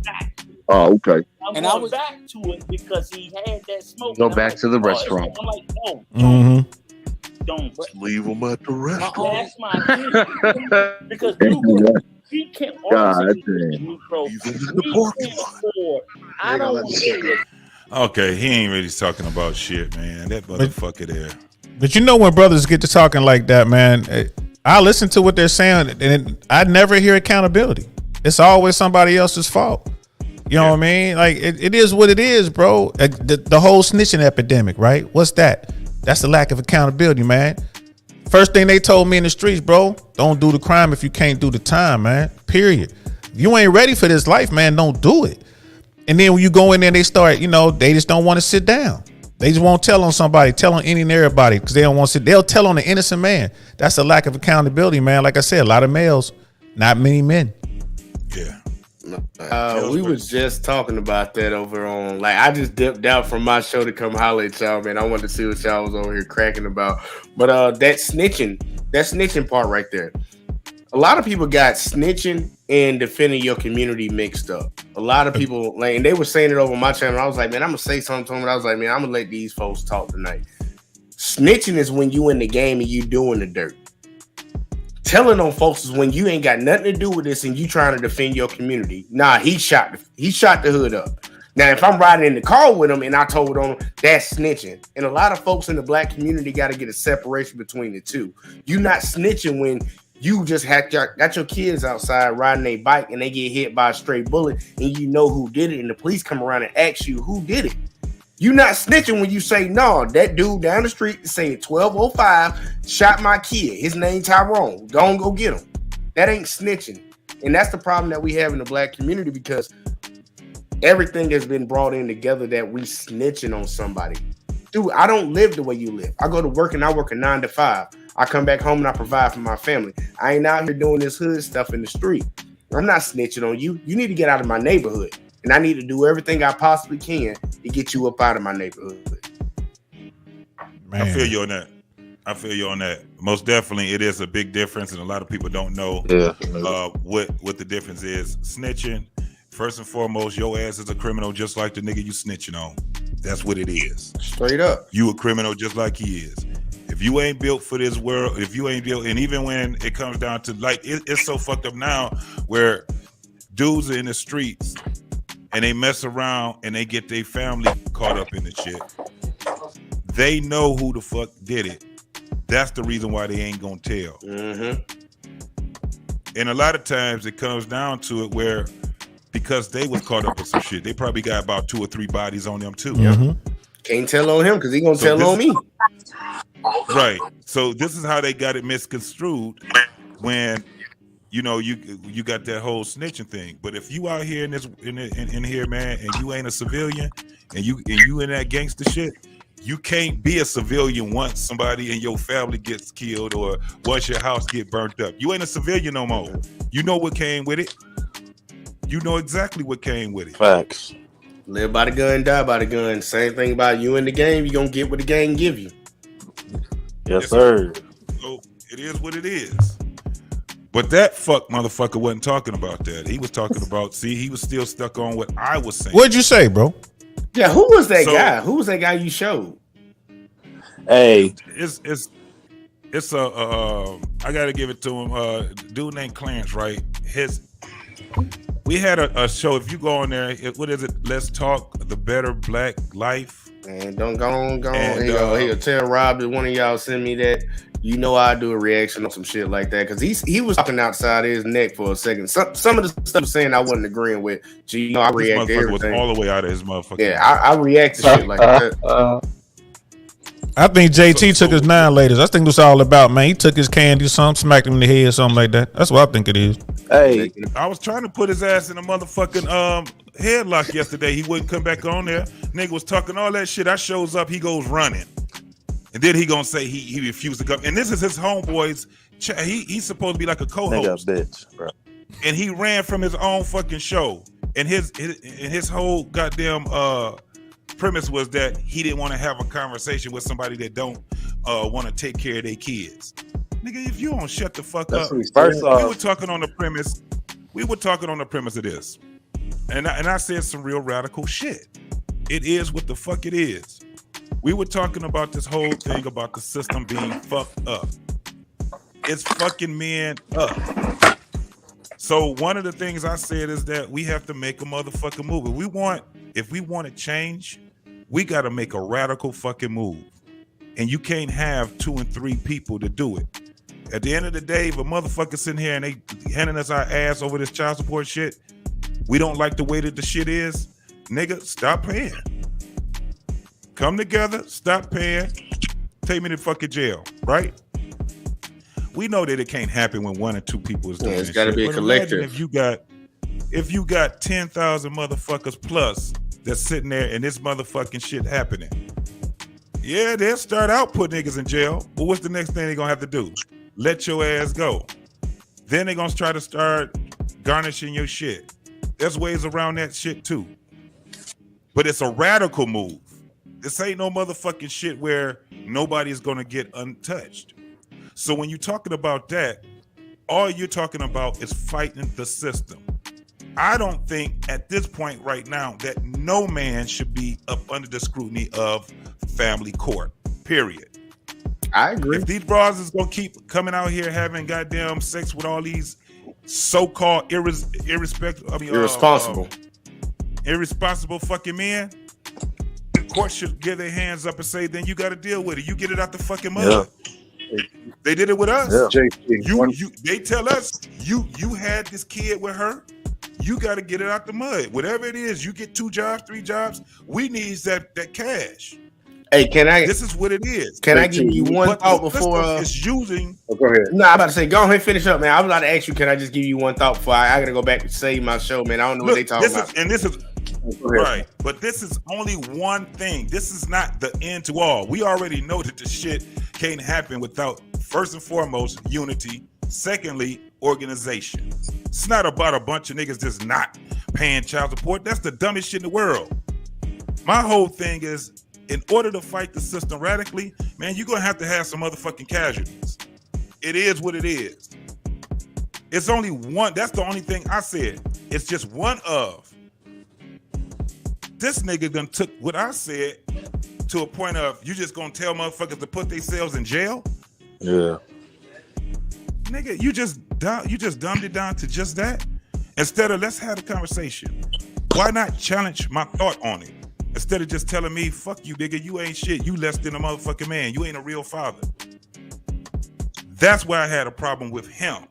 Oh, okay. I'm going back to it because he had that smoke. Go back to the restaurant. I'm like, no, don't leave him at the restaurant. That's my thing. Because we can't I don't want to. Okay, he ain't really talking about shit, man. That motherfucker there. But you know when brothers get to talking like that, man, I listen to what they're saying, and I never hear accountability. It's always somebody else's fault. You know what I mean? Like it is what it is, bro. The whole snitching epidemic, right? What's that? That's the lack of accountability, man. First thing they told me in the streets, bro, don't do the crime if you can't do the time, man. Period. If you ain't ready for this life, man, don't do it. And then when you go in there, they start, they just don't want to sit down. They just won't tell on somebody, tell on any and everybody because they don't want to sit. They'll tell on the innocent man. That's the lack of accountability, man. Like I said, a lot of males, not many men. Yeah. We was just talking about that over on, like, I just dipped out from my show to come holler at y'all, man. I wanted to see what y'all was over here cracking about. But that snitching part right there. A lot of people got snitching and defending your community mixed up. A lot of people, like, and they were saying it over my channel. I was like, man, I'm gonna say something to them. And I was like, man, I'm gonna let these folks talk tonight. Snitching is when you in the game and you doing the dirt. Telling on folks is when you ain't got nothing to do with this and you trying to defend your community. Nah, he shot the hood up. Now, if I'm riding in the car with him and I told on him, that's snitching. And a lot of folks in the black community got to get a separation between the two. You not snitching when you just got your kids outside riding a bike and they get hit by a stray bullet and you know who did it and the police come around and ask you who did it. You not snitching when you say, no, that dude down the street saying 1205 shot my kid. His name Tyrone. Go get him. That ain't snitching. And that's the problem that we have in the black community because everything has been brought in together that we snitching on somebody. Dude, I don't live the way you live. I go to work and I work a 9 to 5. I come back home and I provide for my family. I ain't out here doing this hood stuff in the street. I'm not snitching on you. You need to get out of my neighborhood. And I need to do everything I possibly can to get you up out of my neighborhood. Man. I feel you on that. Most definitely, it is a big difference, and a lot of people don't know what the difference is. Snitching, first and foremost, your ass is a criminal just like the nigga you snitching on. That's what it is. Straight up. You a criminal just like he is. If you ain't built for this world, if you ain't built, and even when it comes down to, like, it's so fucked up now where dudes are in the streets and they mess around and they get their family caught up in the shit. They know who the fuck did it. That's the reason why they ain't gonna tell. Mm-hmm. And a lot of times it comes down to it where because they was caught up in some shit. They probably got about 2 or 3 bodies on them too. Mhm. Can't tell on him because he gonna So tell on me. Right. So this is how they got it misconstrued when you got that whole snitching thing. But if you out here in here, man, and you ain't a civilian and you in that gangster shit, you can't be a civilian once somebody in your family gets killed or once your house get burnt up. You ain't a civilian no more. You know what came with it. You know exactly what came with it. Facts. Live by the gun, die by the gun. Same thing about you in the game. You gonna get what the game give you. Yes, sir. So it is what it is. But that fuck motherfucker wasn't talking about that. He was talking about, he was still stuck on what I was saying. What'd you say, bro? Yeah, who was that guy? Who was that guy you showed? Hey, it's a I gotta give it to him. Dude named Clarence, right? We had a show. If you go on there, what is it? Let's Talk the Better Black Life. Man, don't go on. And, Here, tell Rob that one of y'all send me that. You know I do a reaction on some shit like that because he was talking outside his neck for a second. Some of the stuff he was saying I wasn't agreeing with. Gee, I react to everything. Was all the way out of his motherfucker. Yeah, I react to shit like that. I think JT took his 9 laters. I think that's all about, man. He took his candy, smacked him in the head, something like that. That's what I think it is. Hey, I was trying to put his ass in a motherfucking headlock yesterday. He wouldn't come back on there. Nigga was talking all that shit. I shows up, he goes running. And then he gonna say he refused to come. And this is his homeboy's. He's supposed to be like a co-host. Nigga, bitch, bro. And he ran from his own fucking show. And his whole goddamn premise was that he didn't want to have a conversation with somebody that don't want to take care of their kids. Nigga, if you don't shut the fuck up. First off, we were talking on the premise. Of this. And I said some real radical shit. It is what the fuck it is. We were talking about this whole thing about the system being fucked up. It's fucking men up. So one of the things I said is that we have to make a motherfucking move. If we want to change, we got to make a radical fucking move. And you can't have 2 and 3 people to do it. At the end of the day, if a motherfucker sitting here and they handing us our ass over this child support shit, we don't like the way that the shit is, nigga, stop paying. Come together, stop paying, take me to fucking jail, right? We know that it can't happen when 1 or 2 people is doing it's this got to shit. be a But collective. imagine if you got 10,000 motherfuckers plus that's sitting there and this motherfucking shit happening. Yeah, they'll start out putting niggas in jail, but what's the next thing they're gonna have to do? Let your ass go. Then they're gonna try to start garnishing your shit. There's ways around that shit too. But it's a radical move. This ain't no motherfucking shit where nobody's gonna get untouched. So when you're talking about that, all you're talking about is fighting the system. I don't think at this point right now that no man should be up under the scrutiny of family court, period. I agree. If these bras is gonna keep coming out here having goddamn sex with all these so-called irresponsible fucking men, the court should give their hands up and say, then you got to deal with it. You get it out the fucking mud. Yeah. They did it with us. Yeah. They tell us you had this kid with her. You got to get it out the mud. Whatever it is, you get 2 jobs, 3 jobs. We need that cash. Hey, This is what it is. Can I give you one thought before? It's using. Oh, go ahead. No, I'm about to say, go ahead and finish up, man. I was about to ask you, can I just give you one thought before I got to go back and save my show, man? I don't know what they talking about. This is right, but this is only one thing. This is not the end to all. We already know that the shit can't happen without, first and foremost, unity. Secondly, organization. It's not about a bunch of niggas just not paying child support. That's the dumbest shit in the world. My whole thing is, in order to fight the system radically, man, you're gonna have to have some motherfucking casualties. It is what it is. It's only one. That's the only thing I said. It's just one of. This nigga done took what I said to a point of, you just gonna tell motherfuckers to put themselves in jail? Yeah. Nigga, you just dumbed it down to just that? Instead of, let's have a conversation. Why not challenge my thought on it? Instead of just telling me, fuck you, nigga, you ain't shit. You less than a motherfucking man. You ain't a real father. That's why I had a problem with him.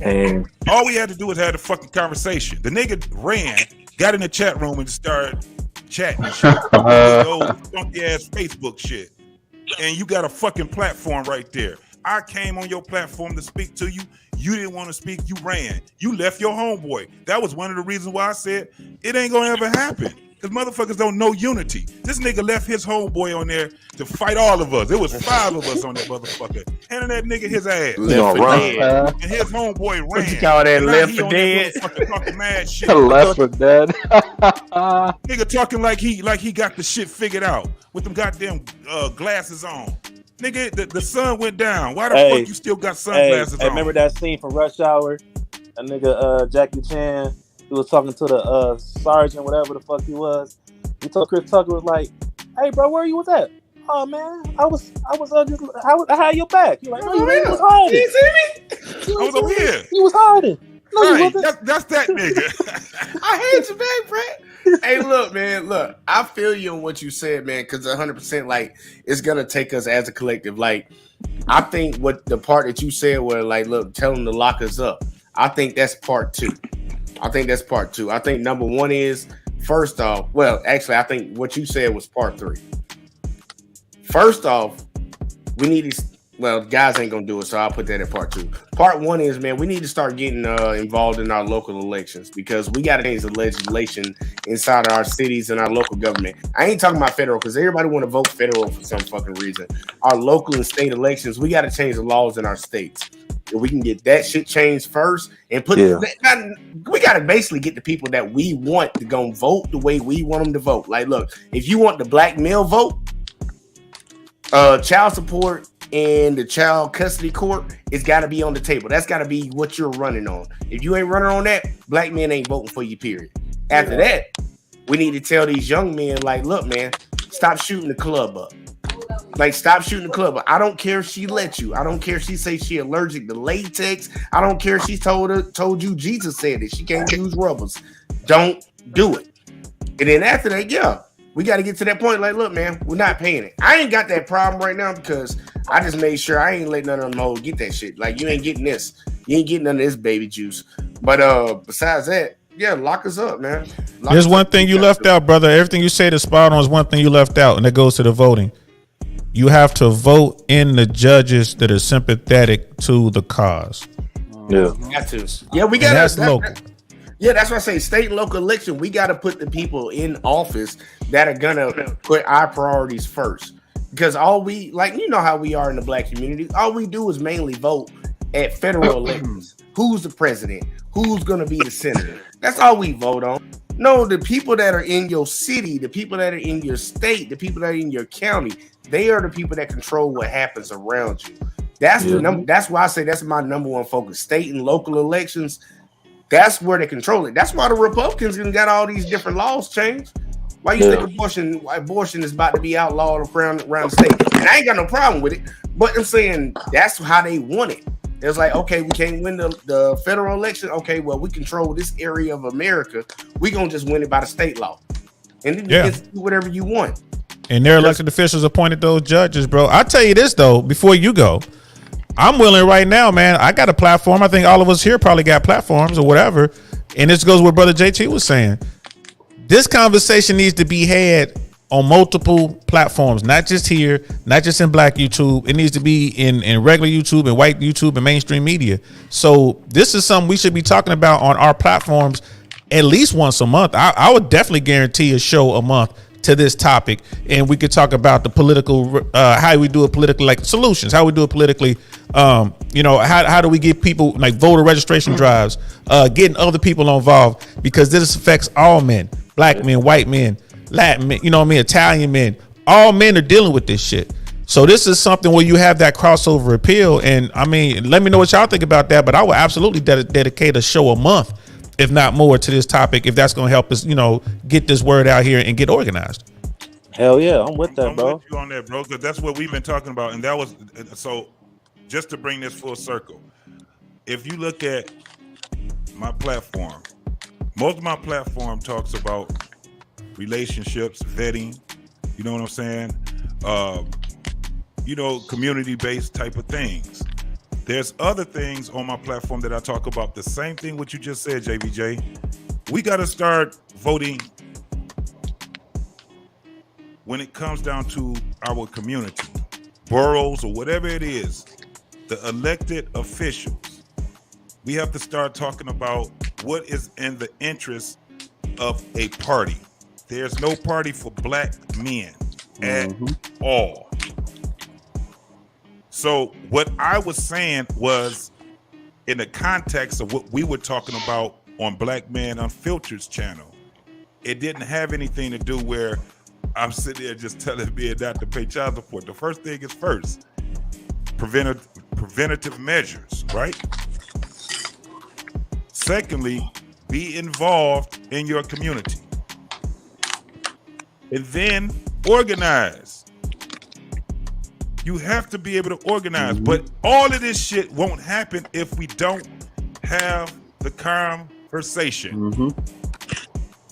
And all we had to do was have a fucking conversation. The nigga ran, got in the chat room and started chatting and shit. Those funky ass Facebook shit. And you got a fucking platform right there. I came on your platform to speak to you. You didn't want to speak. You ran. You left your homeboy. That was one of the reasons why I said it ain't gonna ever happen. Because motherfuckers don't know unity. This nigga left his homeboy on there to fight all of us. It was 5 of us on that motherfucker. Handing that nigga his ass. Left for dead. And his homeboy ran. What you call that? And now Left he for on that dead. motherfucker talking mad shit. Left for dead. Nigga talking like he got the shit figured out with them goddamn glasses on. Nigga, the sun went down. Why the fuck you still got sunglasses on? Remember that scene from Rush Hour? That nigga Jackie Chan, he was talking to the sergeant, whatever the fuck he was. He told Chris Tucker was like, "Hey, bro, where you was at?" "Oh man, I was just I had your back." He like, "No, you was hiding." You see me? I was over here. You was hiding. No, you Right, wasn't. that's that nigga. I hate you, back, Brett. Hey, look, man, look. I feel you on what you said, man, because 100%, like, it's gonna take us as a collective. Like, I think what the part that you said where, like, look, tell them to lock us up. I think that's part 2. I think number 1 is, first off, well, actually, I think what you said was part 3. First off, we need to, well, guys ain't gonna do it, so I'll put that in part 2. Part 1 is, man, we need to start getting involved in our local elections because we got to change the legislation inside of our cities and our local government. I ain't talking about federal because everybody want to vote federal for some fucking reason. Our local and state elections, we got to change the laws in our states. If we can get that shit changed first and put, we got to basically get the people that we want to go vote the way we want them to vote. Like, look, if you want the black male vote, child support and the child custody court, it's got to be on the table. That's got to be what you're running on. If you ain't running on that, black men ain't voting for you, period. After that, we need to tell these young men, like, look, man, stop shooting the club up. Like, stop shooting the club up. I don't care if she let you. I don't care if she say she allergic to latex. I don't care if she told you Jesus said it. She can't use rubbers. Don't do it. And then after that, we got to get to that point. Like, look, man, we're not paying it. I ain't got that problem right now because I just made sure I ain't letting none of them hoes get that shit. Like, you ain't getting this. You ain't getting none of this baby juice. But besides that, lock us up, man. There's one thing you left out, brother. Everything you said is spot on. Is one thing you left out, and that goes to the voting. You have to vote in the judges that are sympathetic to the cause. Yeah. Got to. Yeah, we got that's local. Yeah, that's why I say state and local election. We got to put the people in office that are gonna put our priorities first. Because all we, like, you know how we are in the black community. All we do is mainly vote at federal elections. Who's the president? Who's gonna be the senator? That's all we vote on. No, the people that are in your city, the people that are in your state, the people that are in your county, they are the people that control what happens around you. That's the number. That's why I say that's my number 1 focus. State and local elections. That's where they control it. That's why the Republicans got all these different laws changed. Why you think abortion is about to be outlawed around the state? And I ain't got no problem with it. But I'm saying that's how they want it. It's like, okay, we can't win the federal election. Okay, well, we control this area of America. We gonna just win it by the state law. And then you get do whatever you want. And their elected officials appointed those judges, bro. I'll tell you this, though, before you go. I'm willing right now, man. I got a platform. I think all of us here probably got platforms or whatever. And this goes what Brother JT was saying. This conversation needs to be had on multiple platforms, not just here, not just in black YouTube. It needs to be in regular YouTube and white YouTube and mainstream media. So this is something we should be talking about on our platforms at least once a month. I would definitely guarantee a show a month to this topic, and we could talk about the political, how we do it politically, like solutions, how we do it politically. How do we get people, like voter registration drives, getting other people involved, because this affects all men, black men, white men, Latin men, Italian men. All men are dealing with this shit. So this is something where you have that crossover appeal. And I mean, let me know what y'all think about that. But I would absolutely dedicate a show a month, if not more, to this topic, if that's going to help us, get this word out here and get organized. Hell yeah, I'm with that, bro. With you on that, bro, because that's what we've been talking about. And that was, so just to bring this full circle, if you look at my platform, most of my platform talks about relationships, vetting, you know what I'm saying? Community-based type of things. There's other things on my platform that I talk about. The same thing what you just said, JVJ. We got to start voting when it comes down to our community, boroughs or whatever it is, the elected officials. We have to start talking about what is in the interest of a party. There's no party for black men at all. So what I was saying was in the context of what we were talking about on Black Man Unfiltered's channel. It didn't have anything to do where I'm sitting there just telling me not to pay child support. The first thing is first, preventative measures, right? Secondly, be involved in your community. And then organize. You have to be able to organize, but all of this shit won't happen if we don't have the conversation.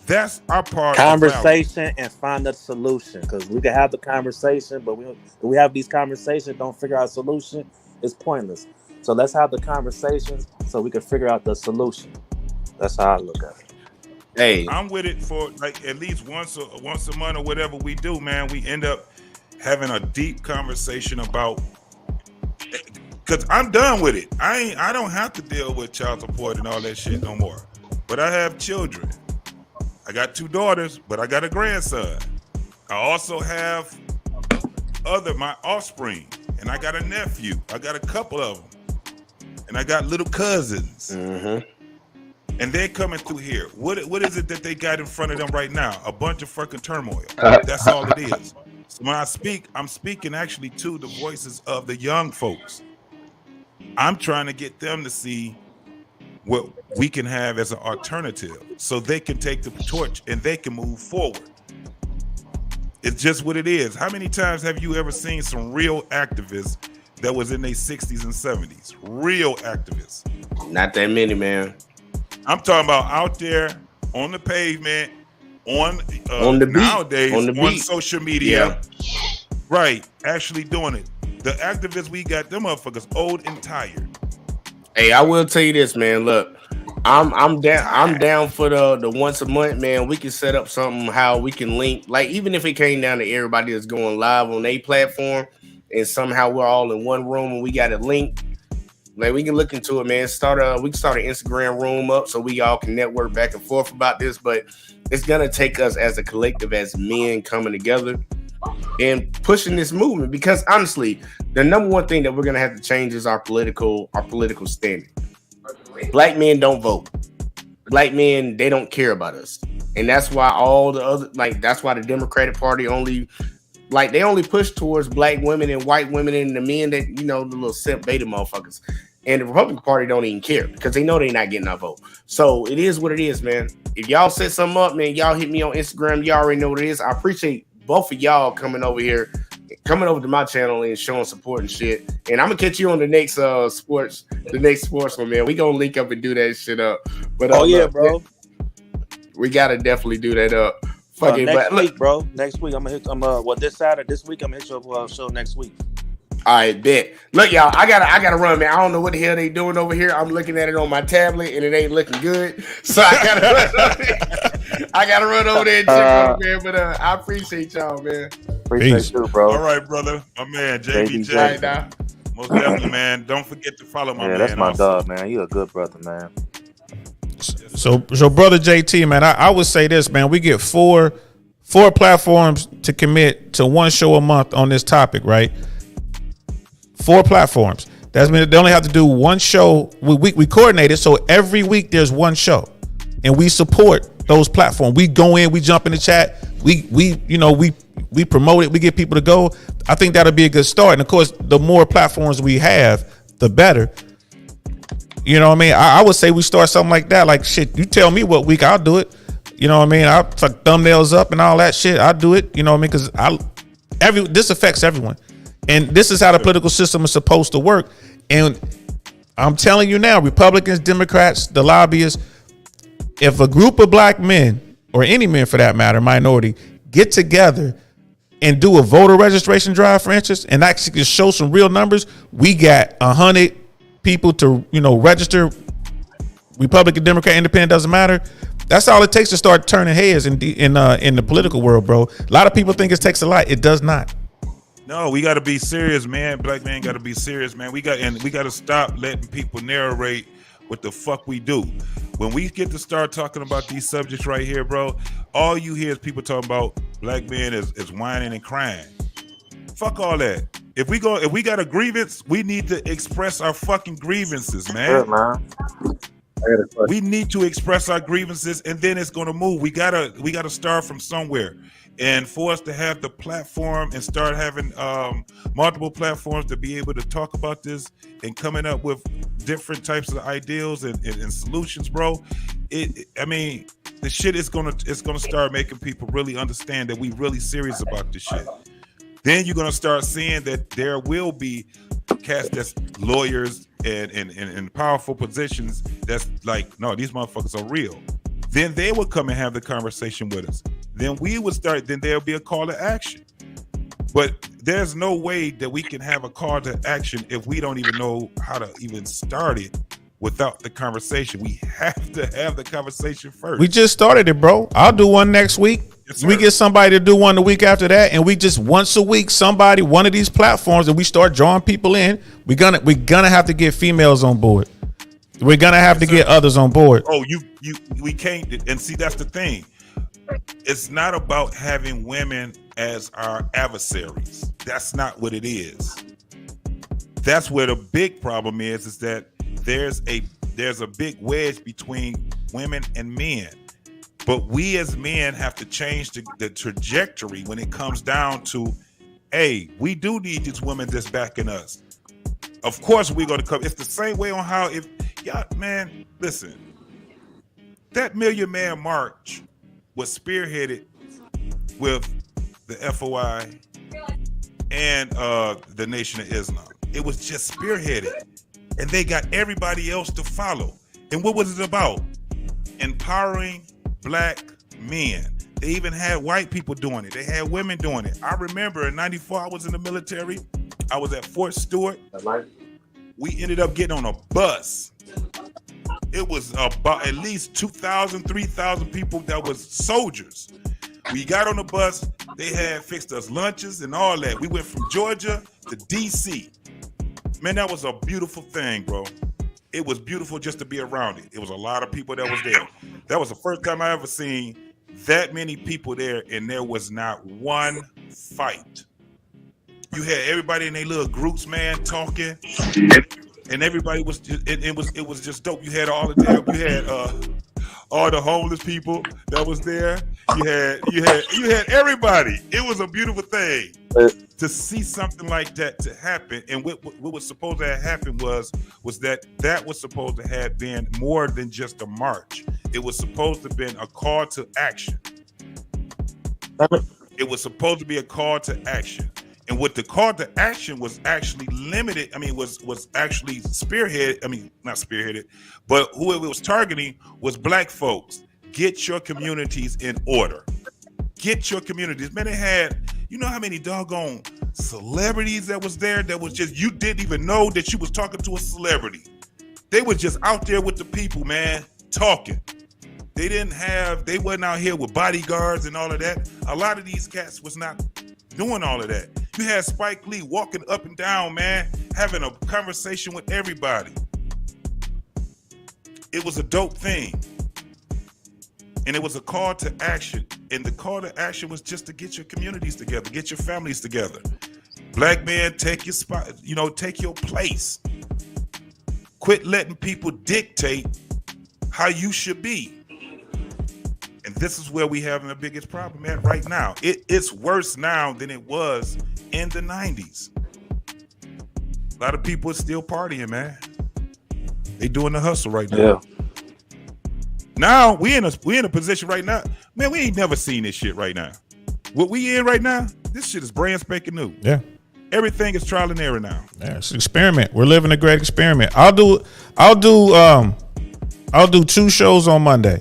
That's our part. Conversation and find a solution, because we can have the conversation, but we have these conversations, don't figure out a solution, it's pointless. So let's have the conversations so we can figure out the solution. That's how I look at it. Hey, I'm with it for like at least once a month or whatever we do, man. We end up having a deep conversation about, because I'm done with it. I don't have to deal with child support and all that shit no more. But I have children. I got 2 daughters, but I got a grandson. I also have my offspring, and I got a nephew. I got a couple of them, and I got little cousins. And they're coming through here. What is it that they got in front of them right now? A bunch of fucking turmoil. That's all it is. So when I speak, I'm speaking actually to the voices of the young folks. I'm trying to get them to see what we can have as an alternative so they can take the torch and they can move forward. It's just what it is. How many times have you ever seen some real activists that was in their 60s and 70s? Real activists. Not that many, man. I'm talking about out there on the pavement, on the beat, nowadays, on social media. Yeah. Right, actually doing it. The activists, we got them motherfuckers old and tired. Hey, I will tell you this, man. Look, I'm down for the once a month, man. We can set up something how we can link, like even if it came down to everybody that's going live on a platform, and somehow we're all in one room and we got a link. Like we can look into it, man. We can start an Instagram room up so we all can network back and forth about this. But it's gonna take us as a collective, as men, coming together and pushing this movement. Because honestly, the number one thing that we're gonna have to change is our political standing. Black men don't vote. Black men, they don't care about us, and that's why all the other that's why the Democratic Party only push towards black women and white women and the men that the little simp beta motherfuckers. And the Republican Party don't even care because they know they're not getting our vote. So it is what it is, man. If y'all set something up, man, y'all hit me on Instagram. Y'all already know what it is. I appreciate both of y'all coming over to my channel and showing support and shit. And I'm gonna catch you on the next sports one, man. We gonna link up and do that shit up. But bro, we gotta definitely do that up. Next week, bro. Next week, this Saturday. This week, I'm gonna hit you up show next week. All right, bet. Look, y'all, I gotta run, man. I don't know what the hell they doing over here. I'm looking at it on my tablet and it ain't looking good. So I gotta run over there and check on it, man. But I appreciate y'all, man. Appreciate you, bro. All right, brother. My man, JVJ. Right now. Most definitely, man. Don't forget to follow my man. Yeah, that's my also. dog, man. You a good brother, man. So brother JT, man, I would say this, man. We get four platforms to commit to one show a month on this topic, right? 4 platforms. That means they only have to do one show. We coordinate it, so every week there's one show, and we support those platforms. We go in, we jump in the chat, we promote it, we get people to go. I think that'll be a good start. And of course, the more platforms we have, the better. You know what I mean? I would say we start something like that. Like shit, you tell me what week, I'll do it. You know what I mean? I'll fuck thumbnails up and all that shit. I'll do it. You know what I mean? Because this affects everyone. And this is how the political system is supposed to work. And I'm telling you now, Republicans, Democrats, the lobbyists, if a group of black men, or any men for that matter, minority, get together and do a voter registration drive, for instance, and actually show some real numbers, we got 100 people to, register. Republican, Democrat, Independent, doesn't matter. That's all it takes to start turning heads in the political world, bro. A lot of people think it takes a lot. It does not. No, we got to be serious, man. Black man got to be serious, man. We got to stop letting people narrate what the fuck we do. When we get to start talking about these subjects right here, bro, all you hear is people talking about black men is whining and crying. Fuck all that. If we got a grievance, we need to express our fucking grievances, man. Good, man. We need to express our grievances, and then it's gonna move. We gotta start from somewhere. And for us to have the platform and start having multiple platforms to be able to talk about this and coming up with different types of ideals and solutions, bro. The shit is gonna start making people really understand that we really serious about this shit. Then you're gonna start seeing that there will be cats that's lawyers and powerful positions that's like, no, these motherfuckers are real. Then they would come and have the conversation with us. Then we would start, then there'll be a call to action. But there's no way that we can have a call to action if we don't even know how to even start it without the conversation. We have to have the conversation first. We just started it, bro. I'll do one next week. Yes, we get somebody to do one the week after that, and we just once a week, one of these platforms, and we start drawing people in. We're gonna have to get females on board. We're gonna have to get others on board. Oh, we can't. And see, that's the thing. It's not about having women as our adversaries. That's not what it is. That's where the big problem is that there's a big wedge between women and men. But we as men have to change the trajectory when it comes down to, hey, we do need these women that's backing us. Of course we're going to come. It's the same way on how man, listen, that Million Man March was spearheaded with the FOI and the Nation of Islam. It was just spearheaded, and they got everybody else to follow. And what was it about? Empowering black men. They even had white people doing it. They had women doing it. I remember in '94, I was in the military. I was at Fort Stewart. We ended up getting on a bus. It was about at least 2,000, 3,000 people that was soldiers. We got on the bus. They had fixed us lunches and all that. We went from Georgia to DC. Man, that was a beautiful thing, bro. It was beautiful just to be around it. It was a lot of people that was there. That was the first time I ever seen that many people there, and there was not one fight. You had everybody in their little groups, man, talking, and everybody was. It was just dope. You had all the homeless people that was there. You had everybody. It was a beautiful thing to see something like that to happen. And what was supposed to have happened was that was supposed to have been more than just a march. It was supposed to have been a call to action. It was supposed to be a call to action. And what the call to action was actually limited, was actually spearheaded, not spearheaded, but who it was targeting was black folks. Get your communities in order. Get your communities. Man, they had, you know how many doggone celebrities that was there that was just, you didn't even know that you was talking to a celebrity. They was just out there with the people, man, talking. They wasn't out here with bodyguards and all of that. A lot of these cats was not doing all of that. You had Spike Lee walking up and down, man, having a conversation with everybody. It was a dope thing. And it was a call to action. And the call to action was just to get your communities together, get your families together. Black men, take your spot, take your place. Quit letting people dictate how you should be. And this is where we having the biggest problem at right now. It's worse now than it was in the 90s. A lot of people are still partying, man. They doing the hustle right now. Yeah. Now we in a position right now, man. We ain't never seen this shit right now. What we in right now, this shit is brand spanking new. Yeah. Everything is trial and error now. Yeah, it's an experiment. We're living a great experiment. I'll do 2 shows on Monday,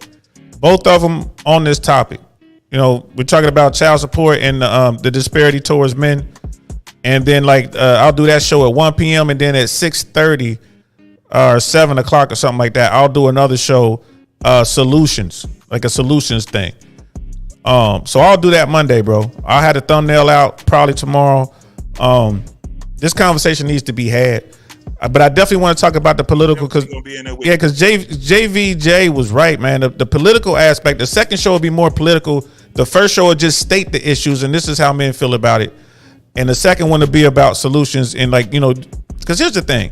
both of them on this topic. We're talking about child support and the disparity towards men, and then I'll do that show at 1 p.m. and then at 6:30 or 7 o'clock or something like that, I'll do another show, solutions, like a solutions thing. So I'll do that Monday, bro. I'll have the thumbnail out probably tomorrow. This conversation needs to be had, but I definitely want to talk about the political because JVJ was right, man. The political aspect. The second show will be more political. The first show will just state the issues, and this is how men feel about it. And the second one will be about solutions and because here's the thing.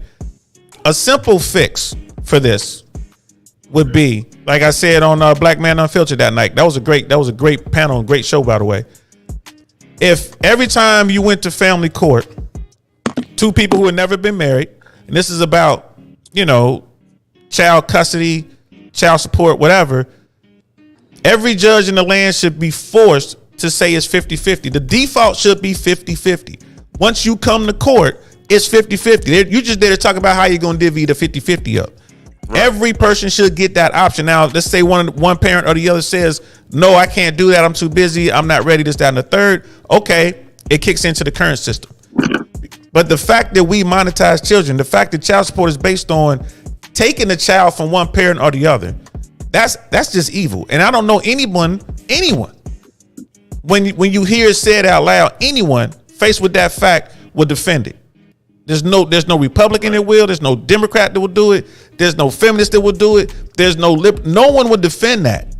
A simple fix for this would be, like I said on Black Man Unfiltered that night. That was a great panel, great show, by the way. If every time you went to family court, two people who had never been married, and this is about, child custody, child support, whatever, every judge in the land should be forced to say it's 50-50. The default should be 50-50. Once you come to court, it's 50-50. You just there to talk about how you're going to divvy the 50-50 up. Right. Every person should get that option. Now, let's say one parent or the other says, no, I can't do that. I'm too busy. I'm not ready. This, that, and the third. Okay, it kicks into the current system. But the fact that we monetize children, the fact that child support is based on taking the child from one parent or the other, that's just evil. And I don't know anyone, when you hear it said out loud, anyone faced with that fact will defend it. There's no Republican that will. There's no Democrat that will do it. There's no feminist that will do it. There's no one would defend that.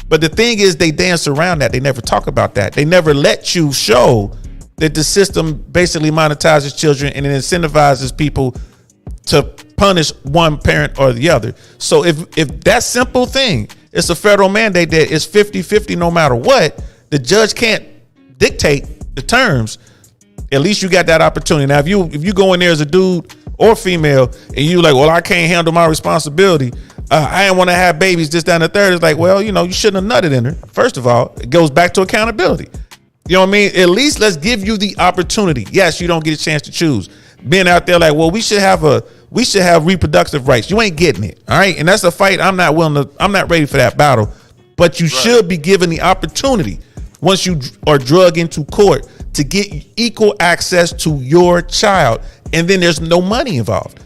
But the thing is, they dance around that. They never talk about that. They never let you show that the system basically monetizes children and it incentivizes people to punish one parent or the other. So if that simple thing, it's a federal mandate that it's 50-50 no matter what, the judge can't dictate the terms. At least you got that opportunity. Now, if you go in there as a dude or female and you like, well, I can't handle my responsibility. I didn't want to have babies, this, that, and the third. It's like, well, you shouldn't have nutted in her. First of all, it goes back to accountability. You know what I mean? At least let's give you the opportunity. Yes, you don't get a chance to choose. Being out there like, well, we should have reproductive rights. You ain't getting it. All right. And that's a fight I'm not ready for that battle. But you should be given the opportunity once you are drugged into court to get equal access to your child. And then there's no money involved.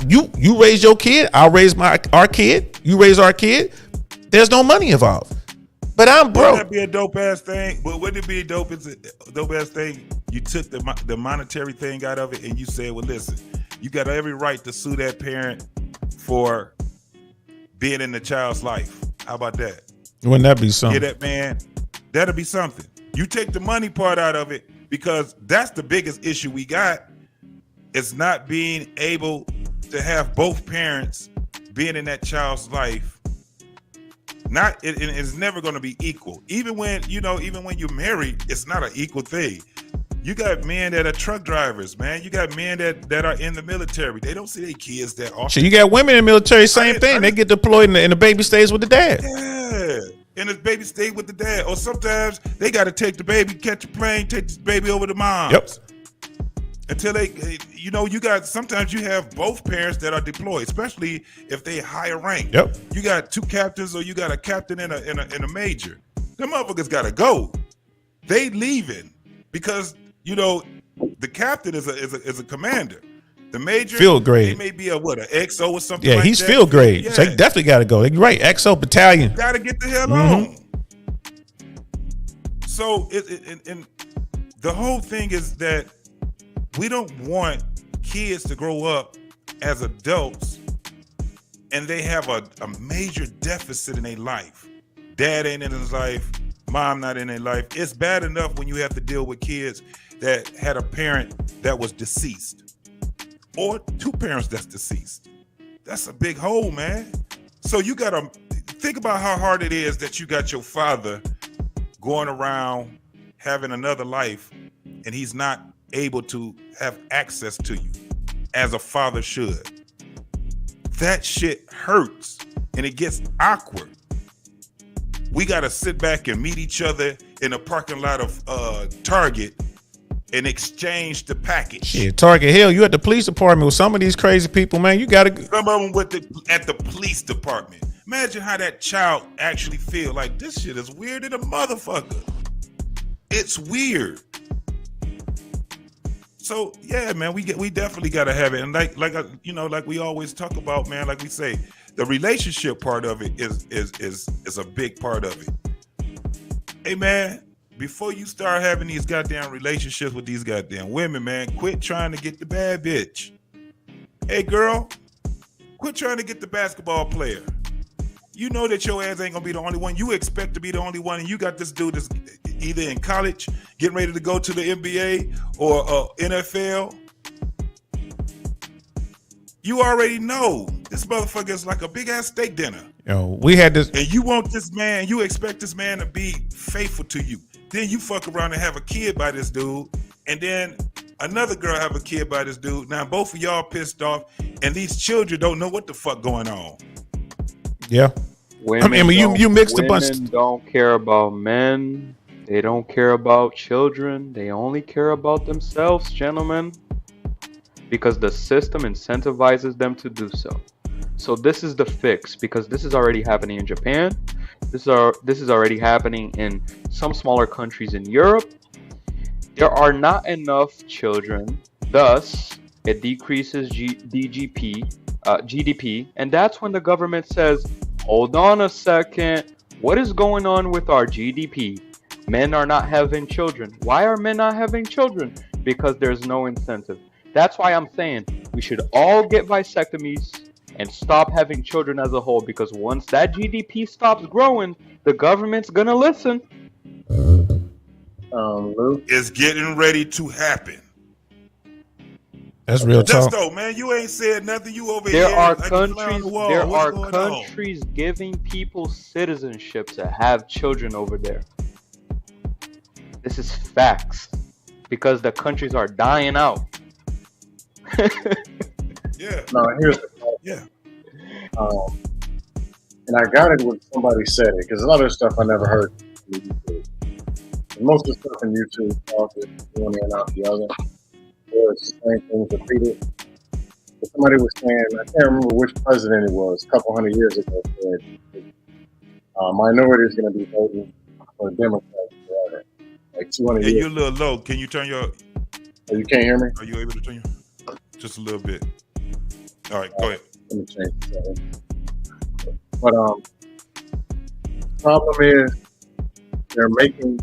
You raise your kid, I'll raise our kid, you raise our kid. There's no money involved. But I'm broke. Wouldn't that be a dope ass thing? But wouldn't it be a dope ass thing? You took the monetary thing out of it and you said, well, listen, you got every right to sue that parent for being in the child's life. How about that? Wouldn't that be something? Yeah, that man, that'll be something. You take the money part out of it because that's the biggest issue we got. It's not being able to have both parents being in that child's life. It's never going to be equal. Even when you're married, it's not an equal thing. You got men that are truck drivers, man. You got men that are in the military. They don't see their kids that often. So you got women in the military, same thing. They get deployed and the baby stays with the dad. Yeah. And the baby stay with the dad. Or sometimes they got to take the baby, catch a plane, take this baby over to mom's. Yep. Until sometimes you have both parents that are deployed, especially if they higher rank. Yep. You got two captains or you got a captain and a major. Them motherfuckers got to go. They leaving because, the captain is a commander. The major, field grade. They may be an XO or something. Yeah, like he's that. field grade. Yeah. So he definitely got to go. You're right, XO battalion. Got to get the hell on. So and the whole thing is that we don't want kids to grow up as adults and they have a major deficit in their life. Dad ain't in his life, mom not in their life. It's bad enough when you have to deal with kids that had a parent that was deceased or two parents that's deceased. That's a big hole, man. So you gotta think about how hard it is that you got your father going around having another life and he's not able to have access to you as a father should. That shit hurts and it gets awkward. We got to sit back and meet each other in a parking lot of Target and exchange the package. Yeah, Target, hell, you at the police department with some of these crazy people, man. You got to. Some of them at the police department. Imagine how that child actually feel. Like, this shit is weird than a motherfucker. It's weird. So yeah, man, we definitely got to have it, and like like we always talk about, man. Like we say, the relationship part of it is a big part of it. Hey, man, before you start having these goddamn relationships with these goddamn women, man, quit trying to get the bad bitch. Hey, girl, quit trying to get the basketball player. You know that your ass ain't gonna be the only one. You expect to be the only one, and you got this dude that's either in college, getting ready to go to the NBA or NFL. You already know this motherfucker is like a big ass steak dinner. We had this, and you want this man. You expect this man to be faithful to you. Then you fuck around and have a kid by this dude, and then another girl have a kid by this dude. Now both of y'all pissed off, and these children don't know what the fuck going on. Yeah. You mixed a bunch. Women don't care about men. They don't care about children. They only care about themselves, gentlemen. Because the system incentivizes them to do so. So this is the fix, because this is already happening in Japan. This is already happening in some smaller countries in Europe. There are not enough children, thus it decreases GDP, and that's when the government says, hold on a second, what is going on with our GDP? Men are not having children. Why are men not having children? Because there's no incentive. That's why I'm saying we should all get vasectomies and stop having children as a whole, because once that GDP stops growing, the government's gonna listen. It's getting ready to happen. That's real talk. Justo, man, you ain't said nothing. You over here. There are like a fly on the wall. there What's are going on? countries giving people citizenship to have children over there. This is facts, because the countries are dying out. Yeah. No, here's the problem. Yeah. And I got it when somebody said it, because a lot of this stuff I never heard on YouTube. And most of the stuff on YouTube is one and out the other. Or it's the same things repeated. But somebody was saying, I can't remember which president it was, a couple hundred years ago, said minority is going to be voting for Democrats forever. Like 200 Yeah, years. you're a little low. Can you turn your? Oh, you can't hear me? Are you able to turn your? Just a little bit. All right, go ahead. Let me change the setting. But problem is they're making,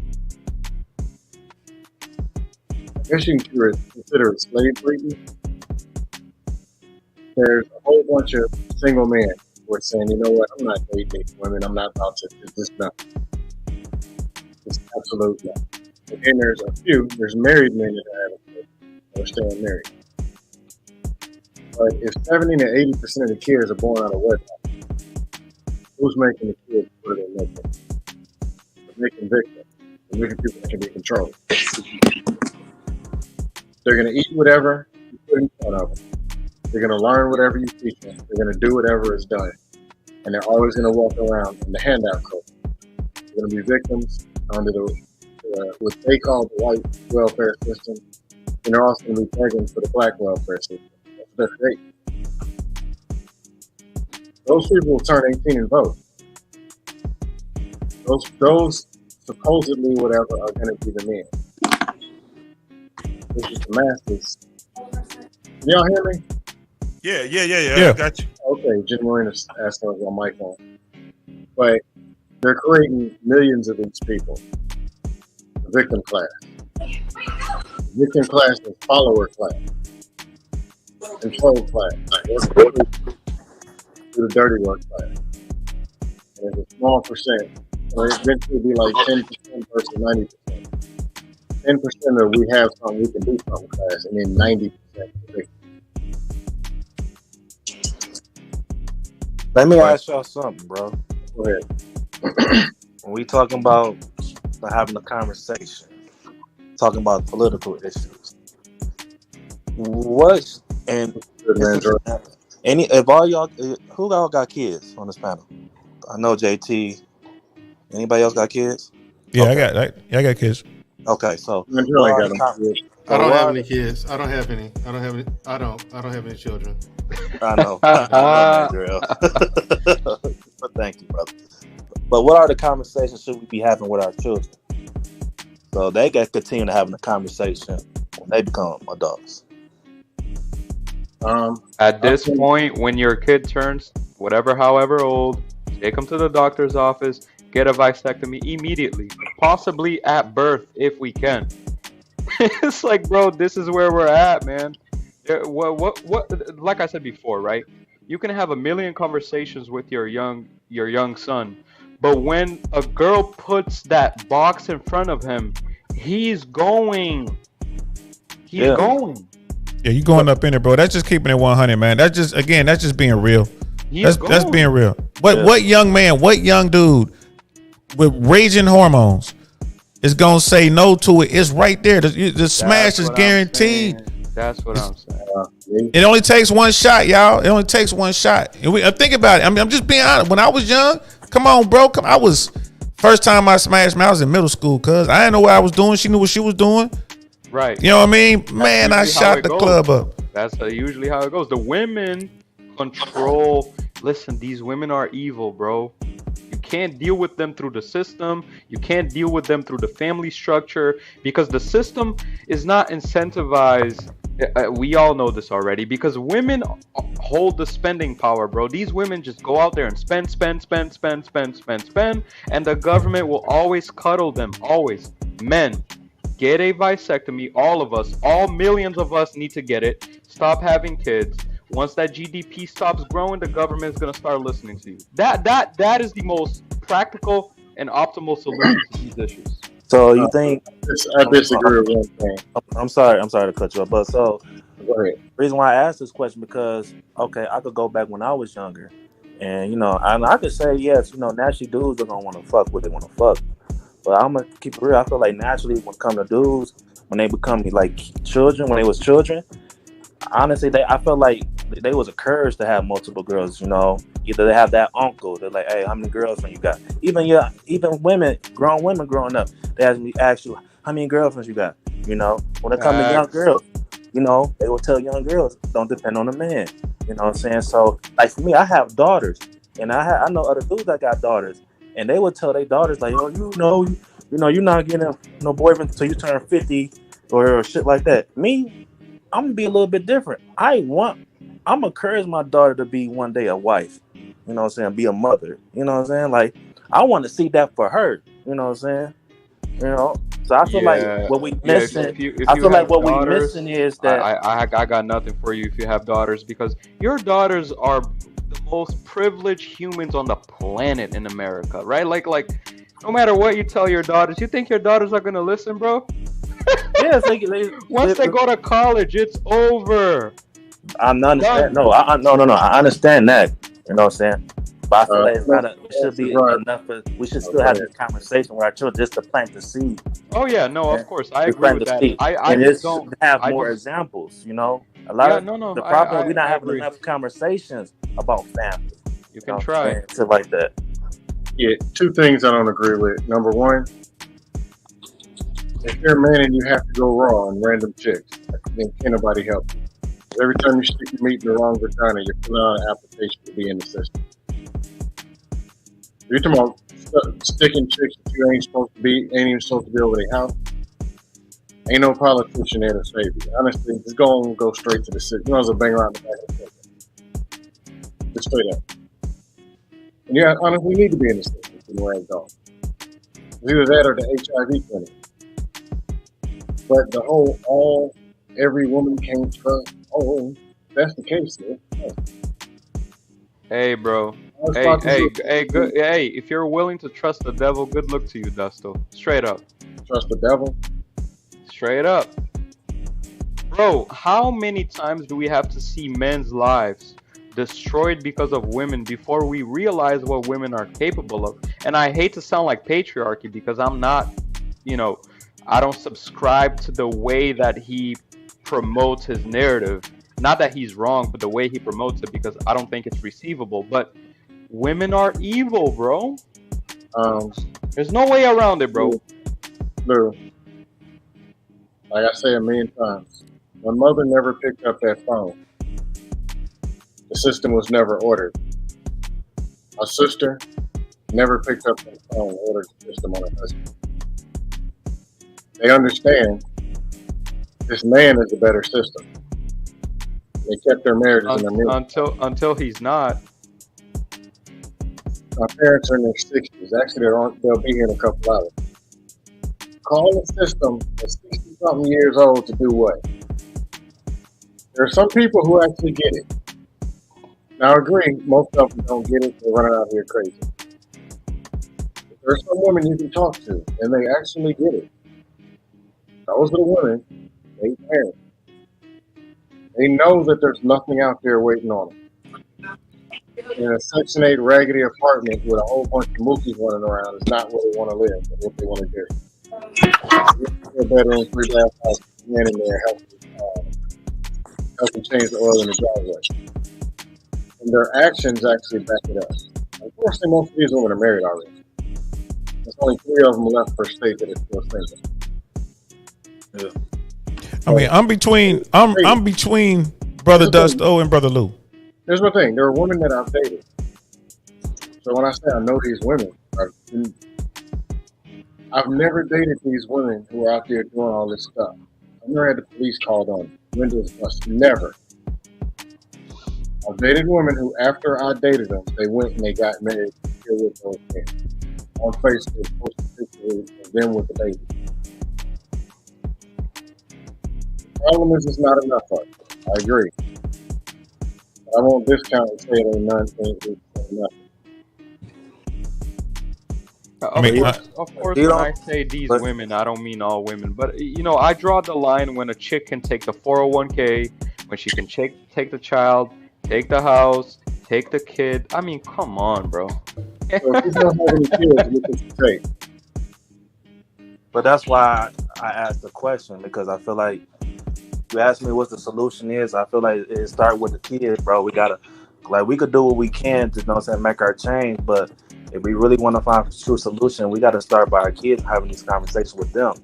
I guess you can consider it slave breeding. There's a whole bunch of single men who are saying, you know what, I'm not dating these women, I'm not about to, it's just not. It's absolute no. And then there's married men that are staying married. But if 70 to 80% of the kids are born out of wedlock, who's making the kids? What are they making? They're making victims. They're making people that can be controlled. They're going to eat whatever you put in front of them. They're going to learn whatever you teach them. They're going to do whatever is done. And they're always going to walk around in the handout culture. They're going to be victims under the what they call the white welfare system. And they're also going to be begging for the black welfare system. That's great. Those people will turn 18 and vote. Those supposedly whatever are going to be the men. This is the masses. Can y'all hear me? Yeah. I got you. Okay, Jim Marina asked us on my phone. But they're creating millions of these people. The victim class. The victim class is follower class. Control class. Do the dirty work class. And it's a small percent. So eventually it'll be like 10% versus 90%. 10% of we have something, we can do something class, and then 90% Let me ask y'all something, bro. Go ahead. When we talking about having a conversation, talking about political issues, what and if all y'all, who all got kids on this panel? I know JT. Anybody else got kids? Yeah, okay. I got kids. Okay, so I don't have any kids. I don't have any children. I know, Drill. But thank you, brother. But what are the conversations should we be having with our children? So they got to continue to having a conversation when they become adults? At this point, when your kid turns however old, take them to the doctor's office, get a vasectomy immediately, possibly at birth if we can. It's like, bro, this is where we're at, man. What? Like I said before, right? You can have a million conversations with your young son, but when a girl puts that box in front of him, he's going. He's going. Yeah, you going up in it, bro. That's just keeping it 100, man. That's just being real. That's being real. What young man, what young dude with raging hormones is gonna say no to it? It's right there. The smash is guaranteed. That's what I'm saying. It only takes one shot, y'all. It only takes one shot. And think about it. I mean, I'm just being honest. When I was young, come on, bro. I was first time I smashed, man, I was in middle school, cuz I didn't know what I was doing. She knew what she was doing. Right. You know what I mean? Man, I shot the club up. That's usually how it goes. The women control. Listen, these women are evil, bro. You can't deal with them through the system. You can't deal with them through the family structure because the system is not incentivized. We all know this already because women hold the spending power, bro. These women just go out there and spend, and the government will always cuddle them. Always. Men, get a vasectomy. All of us, all millions of us need to get it. Stop having kids. Once that GDP stops growing, the government is going to start listening to you. That is the most practical and optimal solution to these issues. So you think? I disagree with one thing. I'm sorry to cut you off, but so the reason why I asked this question because I could go back when I was younger, and I could say yes, naturally dudes are gonna want to fuck what they want to fuck, but I'm gonna keep it real. I feel like naturally when it comes to dudes, when they become like children, when they was children, honestly, I felt like they was encouraged to have multiple girls. Either they have that uncle, they're like, hey, how many girlfriends you got? Even women, grown women growing up, they ask you how many girlfriends you got. When it comes to young girls, they will tell young girls don't depend on a man. You know what I'm saying? So like for me, I have daughters, and I know other dudes that got daughters, and they would tell their daughters like, oh, you're not getting no boyfriend until you turn 50 or shit like that. Me, I'm gonna be a little bit different. I'm encourage my daughter to be one day a wife. You know what I'm saying? Be a mother. You know what I'm saying? Like I want to see that for her. You know what I'm saying? So I feel like what we missing. We missing is that I got nothing for you if you have daughters because your daughters are the most privileged humans on the planet in America, right? Like no matter what you tell your daughters, you think your daughters are gonna listen, bro? Yes, once they go to college, it's over. I understand. No, I understand that. You know what I'm saying? But I feel like it's not it should be enough. We should still have this conversation with our children just to plant the seed. Oh yeah, no, of course, I agree with that. I just don't have more examples. A lot of the problem we're not having enough conversations about family. You can try shit like that. Yeah, two things I don't agree with. Number one, if you're a man and you have to go raw on random chicks, then can't nobody help you. Every time you stick your meat in the wrong vagina, you're filling out an application to be in the system. You're talking about sticking chicks that you ain't even supposed to be over their house. Ain't no politician there to save you. Honestly, just go straight to the system. You might as well bang around the back of the system. Just straight up. And you honestly need to be in the system if you know where it's going. It's either that or the HIV clinic. But the whole every woman can't trust. Oh, that's the case, man. Hey, bro. Hey, good. Hey, if you're willing to trust the devil, good luck to you, Dusto. Straight up. Trust the devil? Straight up. Bro, how many times do we have to see men's lives destroyed because of women before we realize what women are capable of? And I hate to sound like patriarchy because I'm not, I don't subscribe to the way that he promotes his narrative. Not that he's wrong, but the way he promotes it because I don't think it's receivable. But women are evil, bro. There's no way around it, bro. Lou, like I say a million times, my mother never picked up that phone. The system was never ordered. My sister never picked up that phone and ordered the system on her husband. They understand This man is a better system. They kept their marriages in their marriage. Until he's not. My parents are in their 60s. Actually, they'll be here in a couple hours. Call the system at 60-something years old to do what? There are some people who actually get it. Now, I agree, most of them don't get it. They're running out here crazy. But there are some women you can talk to, and they actually get it. Those are the women, they parents. They know that there's nothing out there waiting on them. In a Section 8 raggedy apartment with a whole bunch of mookies running around is not where they want to live and what they want to do. Their bedroom, 3 bathhouses, man in there helping change the oil in the driveway. And their actions actually back it up. Unfortunately, most of these women are married already. There's only 3 of them left per state that are still single. Yeah. I mean, I'm between Brother Dusto and Brother Lou. Here's my thing. There are women that I've dated. So when I say I know these women, I've never dated these women who are out there doing all this stuff. I've never had the police called on them. Windows bust. Never. I've dated women who, after I dated them, they went and they got married here with those men. On Facebook, posted pictures of them with the baby. The problem is it's not enough of it. I agree. But I won't discount and say it ain't nothing. Nothing. Of course, when I say these women, I don't mean all women. But, I draw the line when a chick can take the 401k, when she can take the child, take the house, take the kid. I mean, come on, bro. So if you don't have any kids, you can take. But that's why I asked the question, because I feel like you asked me what the solution is. I feel like it start with the kids, bro. We gotta, we could do what we can to, make our change, but if we really want to find a true solution, we got to start by our kids having these conversations with them.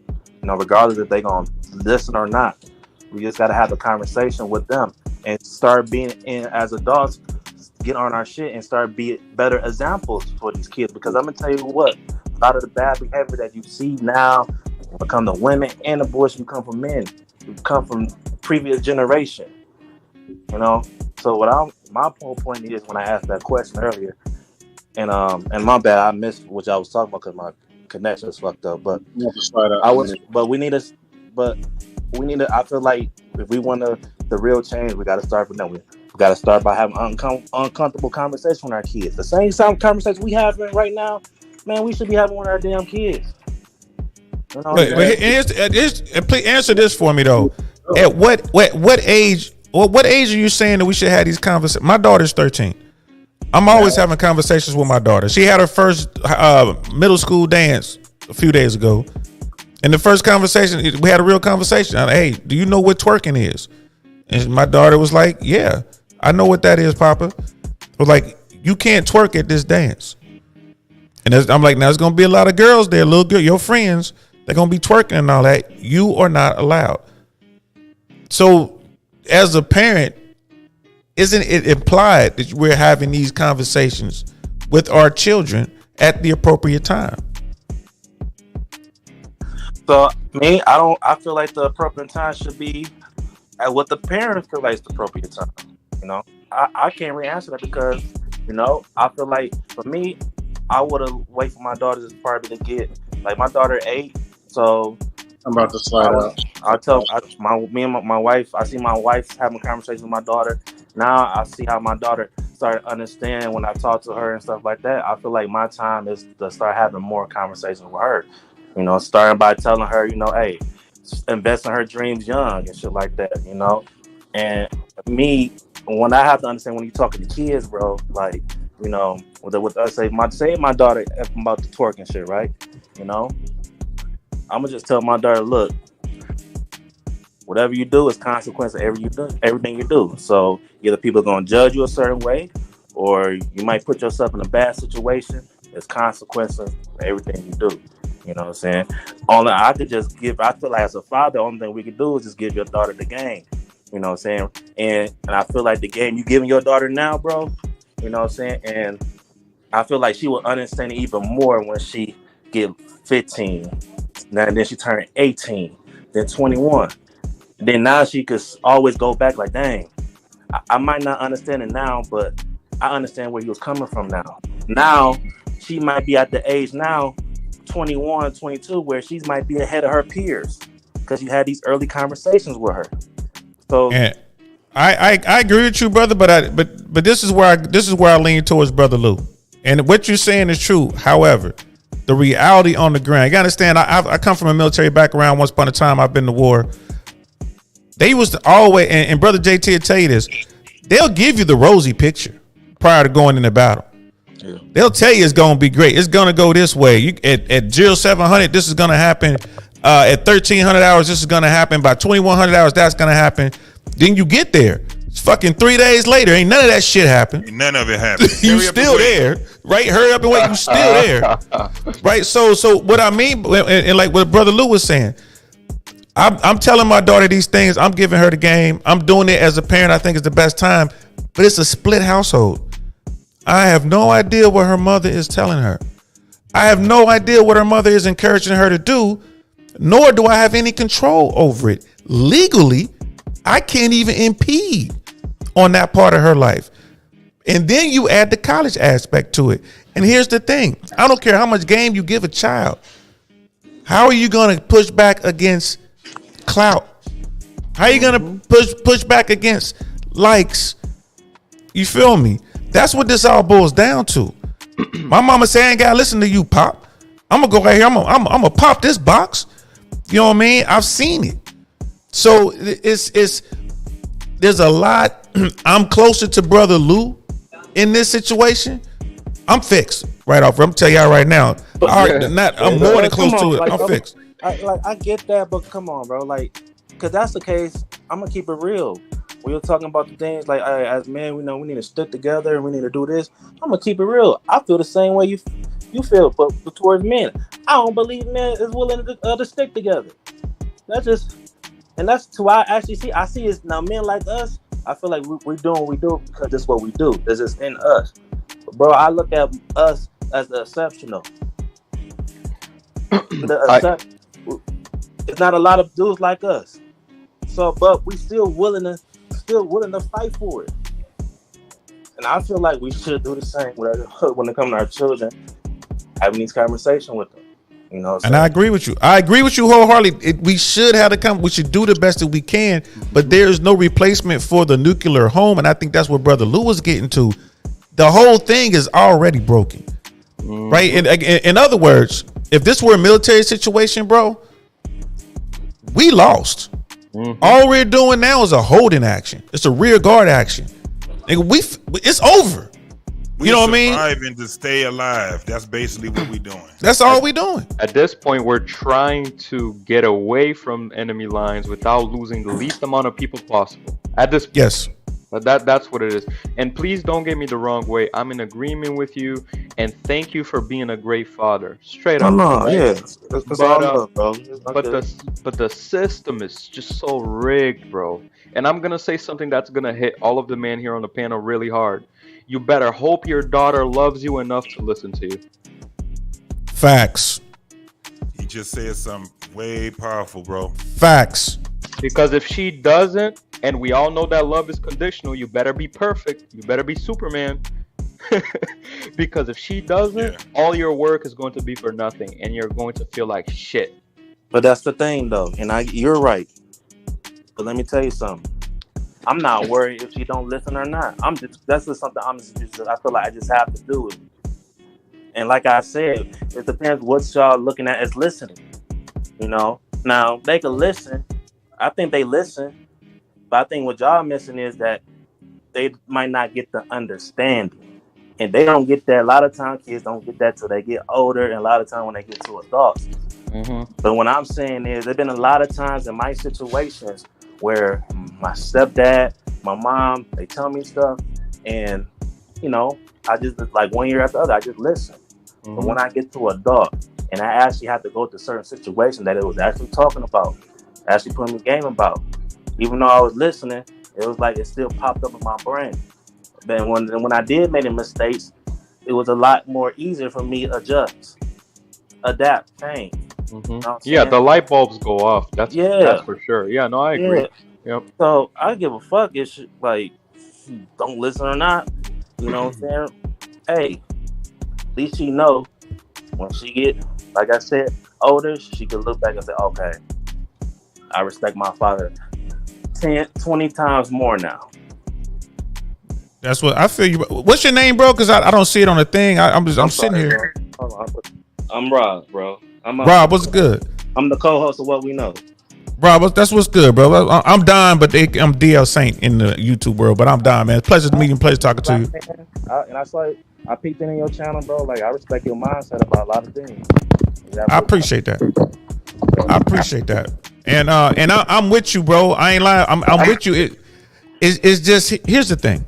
Regardless if they're going to listen or not. We just got to have a conversation with them and start being, as adults, get on our shit and start being better examples for these kids. Because I'm going to tell you what, a lot of the bad behavior that you see now become the women and the boys who come from men. Who come from previous generation. So my whole point is when I asked that question earlier, and my bad, I missed what y'all was talking about because my connection was fucked up. But we need to. I feel like if we want the real change, we got to start with them. We got to start by having uncomfortable conversation with our kids. The same conversation we having right now, man, we should be having with our damn kids. Please answer this for me though. At what age? What age are you saying that we should have these conversations? My daughter's 13. I'm always having conversations with my daughter. She had her first middle school dance a few days ago. And the first conversation, we had a real conversation. Hey, do you know what twerking is? And my daughter was like, yeah, I know what that is, Papa. I was like, you can't twerk at this dance. And I'm like, now there's going to be a lot of girls there, little girl, your friends, they're going to be twerking and all that. You are not allowed. So as a parent, isn't it implied that we're having these conversations with our children at the appropriate time? So I feel like the appropriate time should be at what the parents feel like is the appropriate time. I can't really answer that because, I feel like for me, I would have waited for my daughter to probably to get, my daughter 8, so I'm about to slide out. Me and my wife, I see my wife having a conversation with my daughter. Now I see how my daughter started understanding when I talk to her and stuff like that. I feel like my time is to start having more conversations with her. Starting by telling her, hey, invest in her dreams young and shit like that, And me, when I have to understand when you're talking to kids, bro, with us, say my daughter about the twerk and shit, right? I'm gonna just tell my daughter, look, whatever you do is consequence of everything you do. So either people are gonna judge you a certain way, or you might put yourself in a bad situation. There's consequences for everything you do. You know what I'm saying? I feel like as a father, the only thing we can do is just give your daughter the game. You know what I'm saying? And I feel like the game you giving your daughter now, bro, you know what I'm saying? And I feel like she will understand it even more when she get 15. Now then she turned 18, then 21. Then now she could always go back like, dang, I might not understand it now, but I understand where he was coming from now. Now she might be at the age now, 21, 22, where she might be ahead of her peers because you had these early conversations with her. So And I agree with you, brother, but this is where I lean towards Brother Lou. And what you're saying is true. However, the reality on the ground, you gotta understand, I come from a military background. Once upon a time, I've been to war. They was always, and Brother JT will tell you this, they'll give you the rosy picture prior to going into battle. Yeah. They'll tell you it's going to be great. It's going to go this way. You at 0700, this is going to happen. At 1300 hours, this is going to happen. By 2100 hours, that's going to happen. Then you get there. It's fucking 3 days later. Ain't none of that shit happened. None of it happened. You still there, right? Hurry up and wait. You still there, right? So what I mean, and like what Brother Lou was saying, I'm telling my daughter these things. I'm giving her the game. I'm doing it as a parent. I think it's the best time, but it's a split household. I have no idea what her mother is telling her. I have no idea what her mother is encouraging her to do, nor do I have any control over it. Legally, I can't even impede on that part of her life. And then you add the college aspect to it. And here's the thing. I don't care how much game you give a child. How are you going to push back against clout? How are you going to push back against likes? You feel me? That's what this all boils down to. My mama say I ain't gotta listen to you, Pop. I'm gonna go right here. I'm gonna pop this box. You know what I mean? I've seen it. So it's there's a lot. I'm closer to Brother Lou in this situation. I'm fixed right off. I'm telling y'all right now. I'm more than close to it. Like, I'm fixed. I get that, but come on, bro. Like, cause that's the case. I'm gonna keep it real. We were talking about the things like, as men, we know we need to stick together and we need to do this. I'm gonna keep it real. I feel the same way you feel, but towards men, I don't believe men is willing to stick together. That's who I actually see. I see is now men like us. I feel like we're doing what we do because it's what we do. It's just in us, but bro. I look at us as the exceptional. It's not a lot of dudes like us. So, but we still willing to fight for it. And I feel like we should do the same when it comes to our children, having these conversations with them. You know, and I agree with you. I agree with you wholeheartedly. We should have we should do the best that we can, but there is no replacement for the nuclear home. And I think that's what Brother Lou was getting to. The whole thing is already broken, right? And in other words, if this were a military situation, bro, we lost. All we're doing now is a holding action. It's a rear guard action. It's over. You know what I mean? Surviving to stay alive. That's basically what we're doing. That's all we're doing. At this point, we're trying to get away from enemy lines without losing the least amount of people possible. At this point. Yes. But that's what it is. And please don't get me the wrong way. I'm in agreement with you, and thank you for being a great father. Straight up. Yeah. But the system is just so rigged, bro. And I'm gonna say something that's gonna hit all of the men here on the panel really hard. You better hope your daughter loves you enough to listen to you. Facts. He just said something way powerful, bro. Facts. Because if she doesn't, and we all know that love is conditional, you better be perfect. You better be Superman. Because if she doesn't, all your work is going to be for nothing, and you're going to feel like shit. But that's the thing, though, and you're right. But let me tell you something. I'm not worried if she don't listen or not. That's just something I feel like I just have to do it. And like I said, it depends what y'all looking at as listening. You know, now they can listen. I think they listen, but I think what y'all missing is that they might not get the understanding, and they don't get that. A lot of times, kids don't get that till they get older, and a lot of times when they get to adults. But what I'm saying is, there've been a lot of times in my situations where my stepdad, my mom, they tell me stuff, and you know, I just like 1 year after the other, I just listen. But when I get to adult, and I actually have to go to certain situations that it was actually talking about, actually putting the game about, even though I was listening, it was like it still popped up in my brain. Then when I did make the mistakes, it was a lot more easier for me to adjust, adapt, change. Mhm. You know what I'm Yeah, saying? the light bulbs go off. That's Yeah, for sure. Yeah, no, I agree. yeah. Yep. So I give a fuck if she, like, she don't listen or not. You know what I'm saying? Hey, at least she know when she get, like I said, older, she can look back and say, okay, I respect my father 10, 20 times more now. That's what I feel you. What's your name, bro? Because I don't see it on the thing. I'm sitting sorry, here. bro. Hold on. I'm Rob, bro. Rob, what's good? I'm the co-host of What We Know. Rob, that's what's good, bro. I'm Don, but I'm DL Saint in the YouTube world. But I'm Don, man. Pleasure to meet you. Pleasure talking to you. And I saw it. I peeked in your channel, bro. Like, I respect your mindset about a lot of things. I appreciate that. I appreciate that. And I'm with you, bro. I ain't lying. I'm with you. It's just, here's the thing.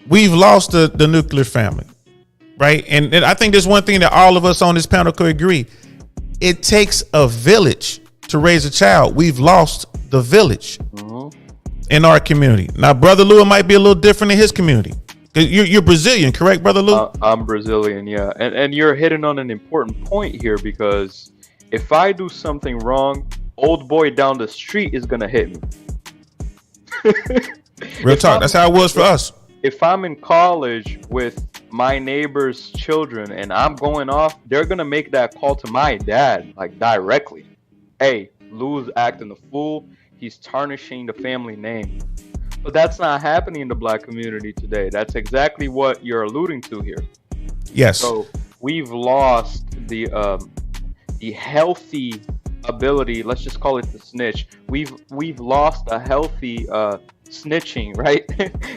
We've lost the nuclear family, right? And I think there's one thing that all of us on this panel could agree. It takes a village to raise a child. We've lost the village in our community. Now, Brother Lou, it might be a little different in his community. You're Brazilian, correct, Brother Lou? I'm Brazilian, yeah. And you're hitting on an important point here, because if I do something wrong, old boy down the street is going to hit me. Real talk. That's how it was for us. If I'm in college with my neighbor's children and I'm going off, they're going to make that call to my dad, like, directly. Hey, Lou's acting a fool. He's tarnishing the family name. But that's not happening in the black community today. That's exactly what you're alluding to here. Yes. So we've lost the healthy ability. Let's just call it the snitch. We've lost a healthy snitching, right?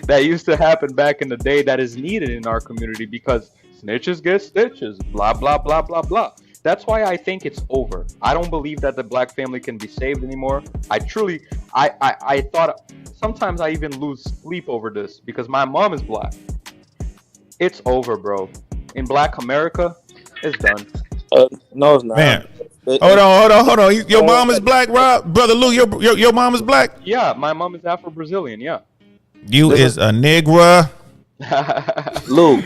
That used to happen back in the day. That is needed in our community, because snitches get stitches. Blah blah blah blah blah. That's why I think it's over. I don't believe that the black family can be saved anymore. I thought sometimes I even lose sleep over this, because my mom is black. It's over, bro. In Black America, it's done. No, it's not. Man, hold on. Your mom is black, Rob? Brother Lou, your mom is black? Yeah, my mom is Afro-Brazilian, yeah. You is a Negro. Lou.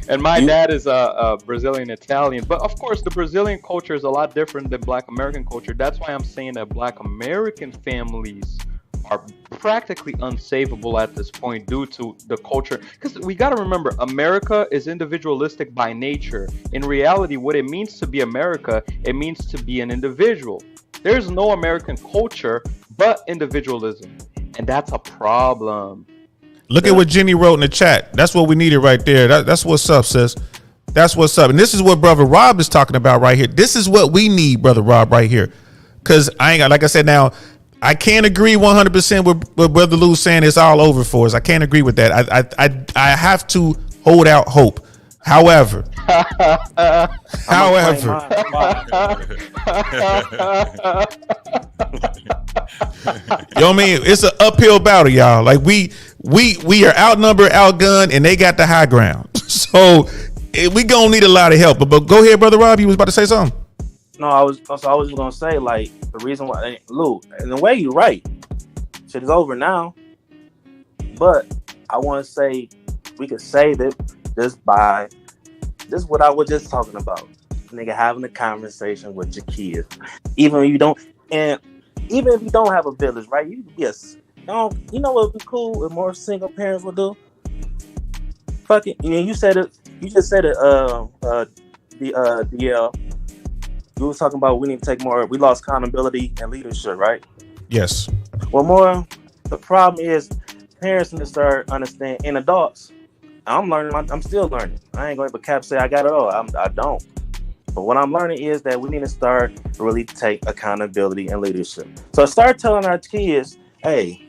And my dad is a Brazilian Italian. But of course, the Brazilian culture is a lot different than Black American culture. That's why I'm saying that Black American families are practically unsavable at this point due to the culture. Because we got to remember, America is individualistic by nature. In reality, what it means to be America, it means to be an individual. There's no American culture but individualism. And that's a problem. Look at what Jenny wrote in the chat. That's what we needed right there. That's what's up, sis. That's what's up. And this is what Brother Rob is talking about right here. This is what we need, Brother Rob, right here. Because I ain't got, like I said, now, I can't agree 100% with Brother Lou saying it's all over for us. I can't agree with that. I have to hold out hope. However, yo, I mean, it's an uphill battle, y'all. Like we are outnumbered, outgunned, and they got the high ground. So we gonna need a lot of help. But go ahead, Brother Rob. You was about to say something. No, I was just gonna say, like, the reason why, Lou, in a way, you're right. Shit is over now. But I want to say we could save it just by this is what I was just talking about. Nigga, having a conversation with your kids, even if you don't have a village, right? You can be you know what would be cool? What more single parents would do? Fucking, you said it. You just said it. DL. We was talking about we need to take more. We lost accountability and leadership, right? Yes. Well, more. The problem is parents need to start understanding, and adults. I'm learning. I'm still learning. I ain't going to cap say I got it all. I don't. But what I'm learning is that we need to start really take accountability and leadership. So start telling our kids, hey,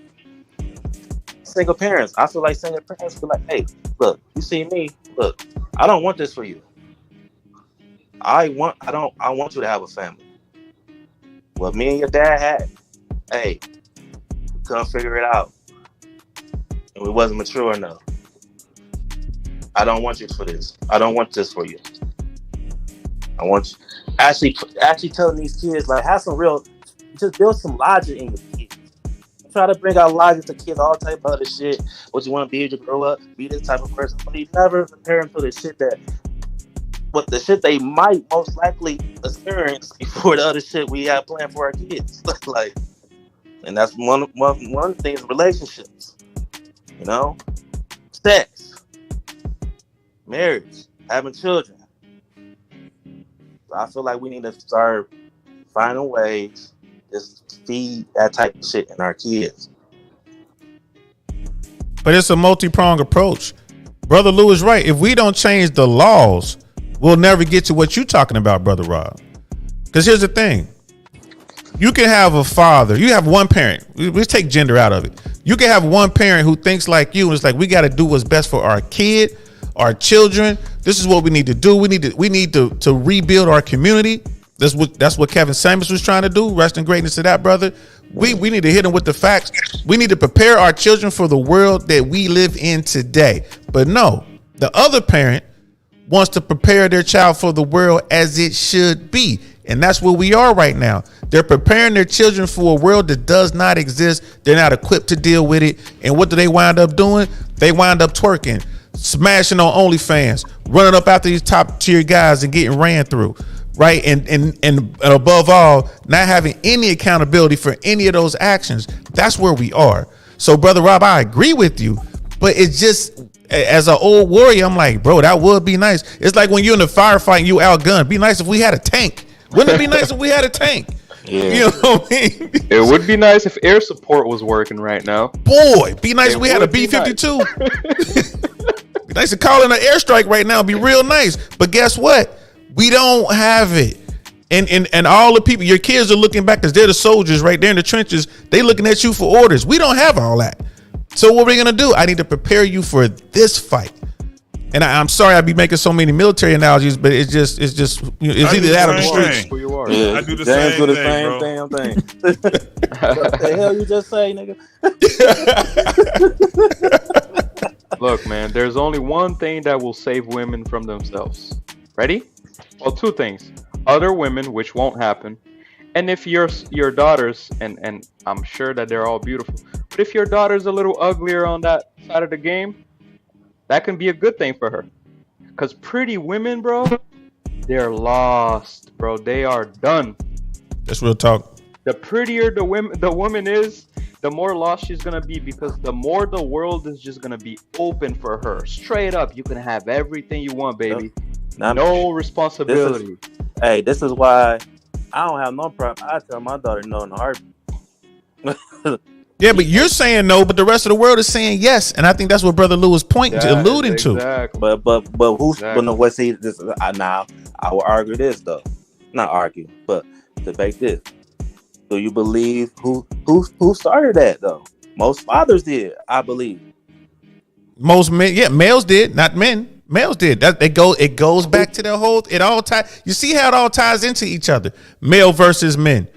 single parents. I feel like single parents be like, hey, look, you see me? Look, I don't want this for you. I want you to have a family. What me and your dad had, hey, we couldn't figure it out. And we wasn't mature enough. I don't want you for this. I don't want this for you. I want you actually telling these kids, like, have some real, just build some logic in your kids. Try to bring out logic to kids, all type of other shit. What you want to be as you grow up, be this type of person. But you never prepare them for the shit that what the shit they might most likely experience before the other shit we have planned for our kids. Like, and that's one of the things, relationships, you know, sex, marriage, having children. So I feel like we need to start finding ways to feed that type of shit in our kids. But it's a multi-pronged approach. Brother Lou is right. If we don't change the laws, we'll never get to what you're talking about, Brother Rob. Because here's the thing. You can have a father. You have one parent. Let's take gender out of it. You can have one parent who thinks like you and it's like, we got to do what's best for our kid, our children. This is what we need to do. We need to rebuild our community. That's what Kevin Samuels was trying to do. Rest in greatness to that brother. We need to hit them with the facts. We need to prepare our children for the world that we live in today. But no, the other parent wants to prepare their child for the world as it should be. And that's where we are right now. They're preparing their children for a world that does not exist. They're not equipped to deal with it. And what do they wind up doing? They wind up twerking, smashing on OnlyFans, running up after these top tier guys and getting ran through. Right. And above all, not having any accountability for any of those actions. That's where we are. So, Brother Rob, I agree with you. But it's just, as an old warrior, I'm like, bro, that would be nice. It's like when you're in the firefight and you outgunned. Be nice if we had a tank. Wouldn't it be nice if we had a tank? Yeah. You know what I mean? It would be nice if air support was working right now. Boy, be nice if we had a B-52. Be nice to call in an airstrike right now. Be real nice. But guess what? We don't have it. And all the people, your kids are looking back because they're the soldiers right there in the trenches. They looking at you for orders. We don't have all that. So what are we going to do? I need to prepare you for this fight. And I'm sorry I be making so many military analogies, but it's either that or the streets. Who you are. Yeah. I do the James same do the thing, same bro. damn thing. What the hell you just say, nigga? Look, man, there's only one thing that will save women from themselves. Ready? Well, two things. Other women, which won't happen. And if your daughters, and I'm sure that they're all beautiful, but if your daughter's a little uglier on that side of the game, that can be a good thing for her. Because pretty women, bro, they're lost, bro. They are done. That's real talk. The prettier the woman is, the more lost she's gonna be, because the more the world is just gonna be open for her. Straight up, you can have everything you want, baby. No responsibility. This is why I don't have no problem. I tell my daughter no in the heartbeat. Yeah, but you're saying no, but the rest of the world is saying yes, and I think that's what Brother Lou is alluding to. But who's gonna what? See, this now I will argue this though, not argue, but debate this. Do you believe who started that though? Most fathers did, I believe. Most men, yeah, males did, not men. Males did. It goes back to the whole. It all ties. You see how it all ties into each other. Male versus men.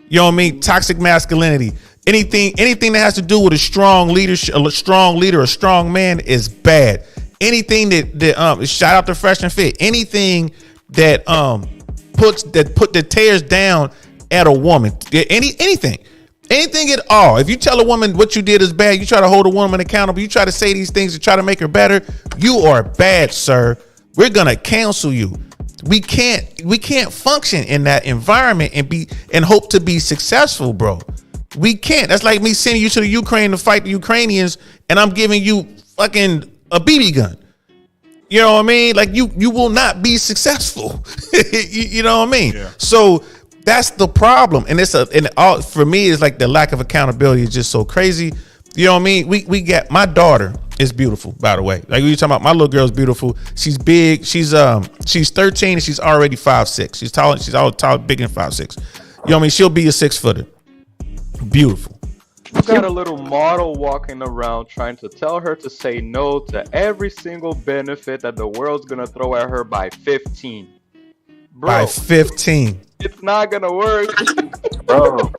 You know what I mean? Toxic masculinity. Anything that has to do with a strong leadership, a strong leader, a strong man is bad. Anything that shout out to Fresh and Fit. Anything that that tears down at a woman. Anything at all. If you tell a woman what you did is bad, you try to hold a woman accountable, you try to say these things to try to make her better, you are bad, sir. We're gonna cancel you. We can't function in that environment and hope to be successful, bro. We can't. That's like me sending you to the Ukraine to fight the Ukrainians, and I'm giving you fucking a BB gun. You know what I mean? Like you will not be successful. you know what I mean? Yeah. So that's the problem, and for me, it's like the lack of accountability is just so crazy. You know what I mean? We get, my daughter is beautiful, by the way. Like we talking about, my little girl's beautiful. She's big. She's 13 and she's already 5'6". She's tall. She's all tall, big and 5'6". You know what I mean? She'll be a 6-footer. Beautiful. You got a little model walking around trying to tell her to say no to every single benefit that the world's gonna throw at her by 15. Bro, by 15. It's not gonna work. Bro.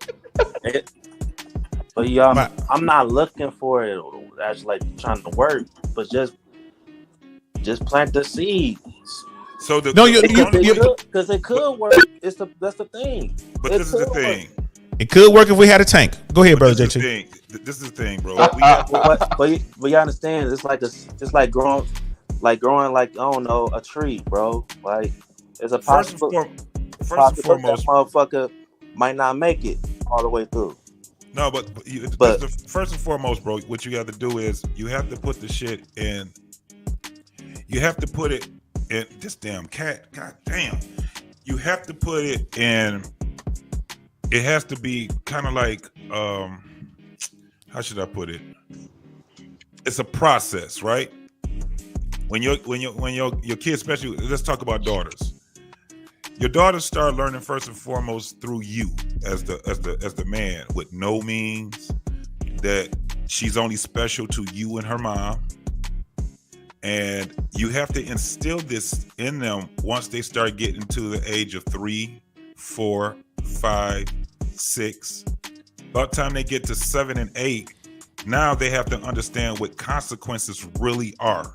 But y'all, I'm not looking for it. That's like trying to work, but just plant the seeds. So because it could work. That's the thing. But this is the thing. It could work if we had a tank. Go ahead, brother JT. This is the thing, bro. But you understand, it's like growing. like growing like I don't know a tree, bro. Like there's a First and possibility foremost, that motherfucker might not make it all the way through. no, but first and foremost, bro, what you got to do is you have to put the shit in. You have to put it in this damn cat. God damn. You have to put it in. It has to be kind of like, how should I put it? It's a process, right? When your kids, especially, let's talk about daughters. Your daughters start learning first and foremost through you as the man, with no means that she's only special to you and her mom. And you have to instill this in them once they start getting to the age of 3, 4, 5, 6. About the time they get to 7 and 8, now they have to understand what consequences really are.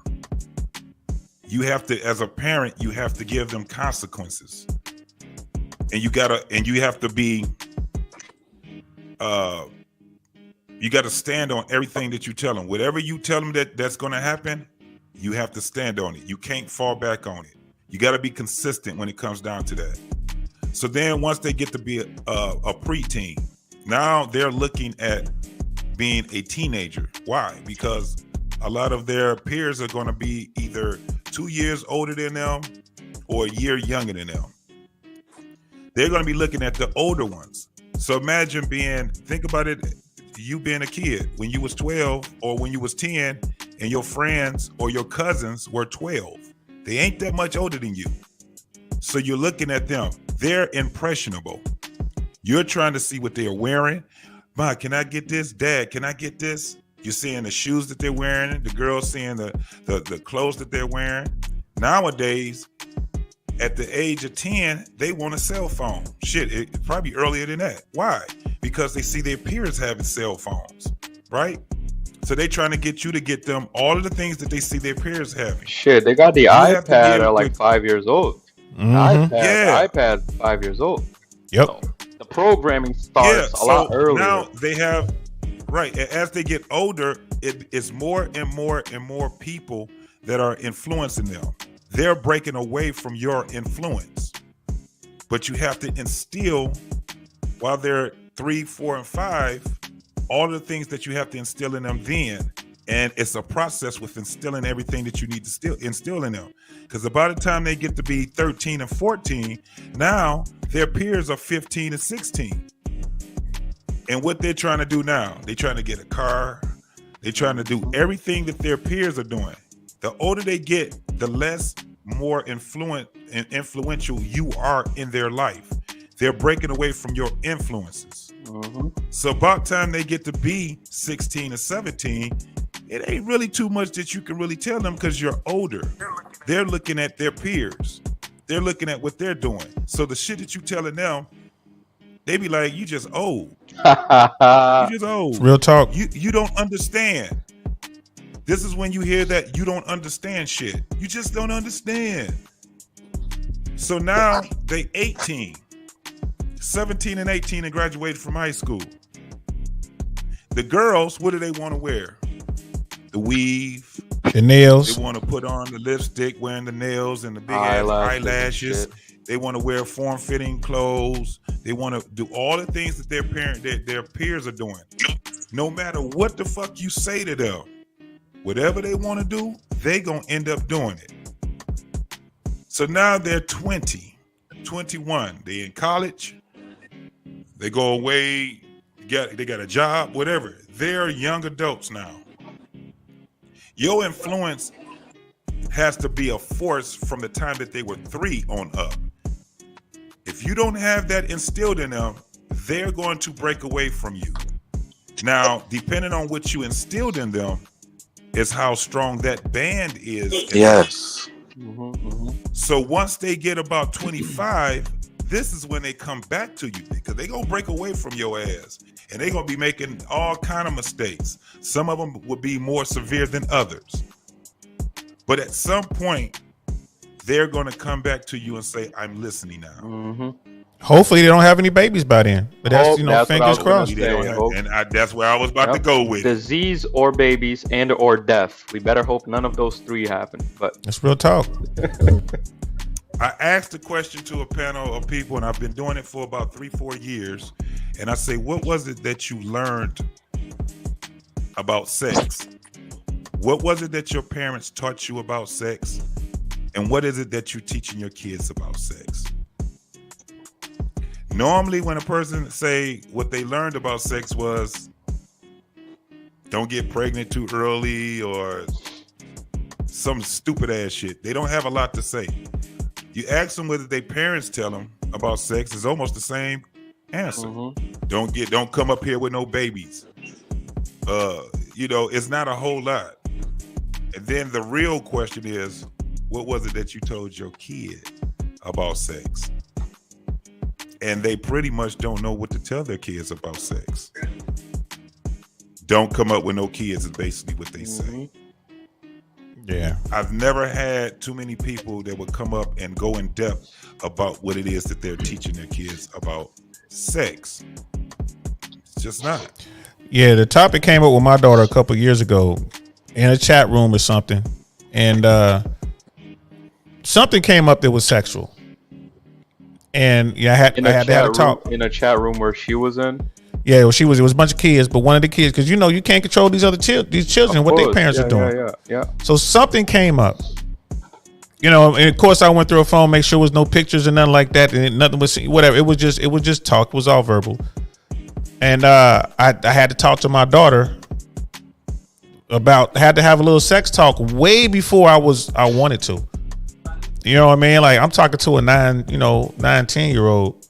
You have to, as a parent, you have to give them consequences. And you have to be, you got to stand on everything that you tell them. Whatever you tell them that's going to happen, you have to stand on it. You can't fall back on it. You got to be consistent when it comes down to that. So then once they get to be a preteen, now they're looking at being a teenager. Why? Because a lot of their peers are going to be either 2 years older than them or a year younger than them. They're going to be looking at the older ones. So imagine think about it, you being a kid when you was 12 or when you was 10 and your friends or your cousins were 12. They ain't that much older than you. So you're looking at them. They're impressionable. You're trying to see what they're wearing. Ma, can I get this? Dad, can I get this? You're seeing the shoes that they're wearing. The girls seeing the clothes that they're wearing. Nowadays, at the age of 10, they want a cell phone. Shit, probably earlier than that. Why? Because they see their peers having cell phones, right? So they trying to get you to get them all of the things that they see their peers having. Shit, they got the iPad at like 5 years old. Mhm. iPad 5 years old. Yep. So the programming starts a lot earlier. Now they have, right, as they get older, it's more and more and more people that are influencing them. They're breaking away from your influence. But you have to instill, while they're 3, 4, and 5, all the things that you have to instill in them then. And it's a process with instilling everything that you need to instill in them. Because by the time they get to be 13 and 14, now their peers are 15 and 16. And what they're trying to do now, they're trying to get a car. They're trying to do everything that their peers are doing. The older they get, the more influential you are in their life. They're breaking away from your influences. Mm-hmm. So about time they get to be 16 or 17, it ain't really too much that you can really tell them because you're older. They're looking at their peers. They're looking at what they're doing. So the shit that you telling them, they be like, you just old. You just old. Real talk. You don't understand. This is when you hear that you don't understand shit. You just don't understand. So now they 18, 17 and 18 and graduated from high school. The girls, what do they want to wear? The weave. The nails. They want to put on the lipstick, wearing the nails and the big ass eyelashes. They want to wear form-fitting clothes. They want to do all the things that their peers are doing. No matter what the fuck you say to them, whatever they want to do, they gonna end up doing it. So now they're 20, 21. They in college. They go away. They got a job, whatever. They're young adults now. Your influence has to be a force from the time that they were 3 on up. If you don't have that instilled in them, they're going to break away from you. Now, depending on what you instilled in them, is how strong that band is. Yes. So once they get about 25, this is when they come back to you, because they gonna break away from your ass and they gonna be making all kind of mistakes. Some of them will be more severe than others. But at some point, they're gonna come back to you and say, I'm listening now. Hopefully they don't have any babies by then. But that's, That's what I fingers was gonna crossed. say. That's where I was about to go with. Disease or babies and or death. We better hope none of those three happen. But that's real talk. I asked a question to a panel of people, and I've been doing it for about 3-4 years. And I say, what was it that you learned about sex? What was it that your parents taught you about sex? And what is it that you're teaching your kids about sex? Normally, when a person say what they learned about sex was don't get pregnant too early or some stupid ass shit, they don't have a lot to say. You ask them whether their parents tell them about sex, it's almost the same answer. Don't come up here with no babies. It's not a whole lot. And then the real question is, what was it that you told your kid about sex? And they pretty much don't know what to tell their kids about sex. Don't come up with no kids is basically what they say. Yeah. I've never had too many people that would come up and go in depth about what it is that they're teaching their kids about sex. It's just not. Yeah, the topic came up with my daughter a couple years ago in a chat room or something. And something came up that was sexual. And I had to have a talk. In a chat room where she was in? Yeah, well, it was a bunch of kids, but one of the kids, because you can't control these other children, what their parents are doing. Yeah. So something came up. And of course I went through her phone, make sure there was no pictures and nothing like that, and nothing was whatever. It was just talk. It was all verbal. And I had to talk to my daughter had to have a little sex talk way before I wanted to. You know what I mean? Like I'm talking to a 10-year-old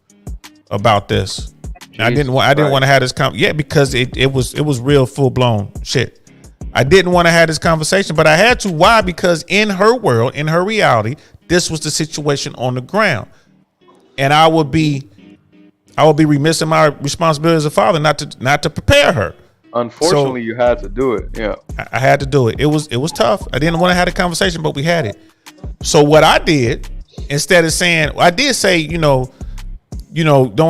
about this. I didn't want to have this because it was real full blown shit. I didn't want to have this conversation, but I had to. Why? Because in her world, in her reality, this was the situation on the ground, and I would be remiss in my responsibility as a father not to prepare her. Unfortunately, you had to do it. Yeah, I had to do it. It was tough. I didn't want to have a conversation, but we had it. So what I did, instead of saying, I did say, don't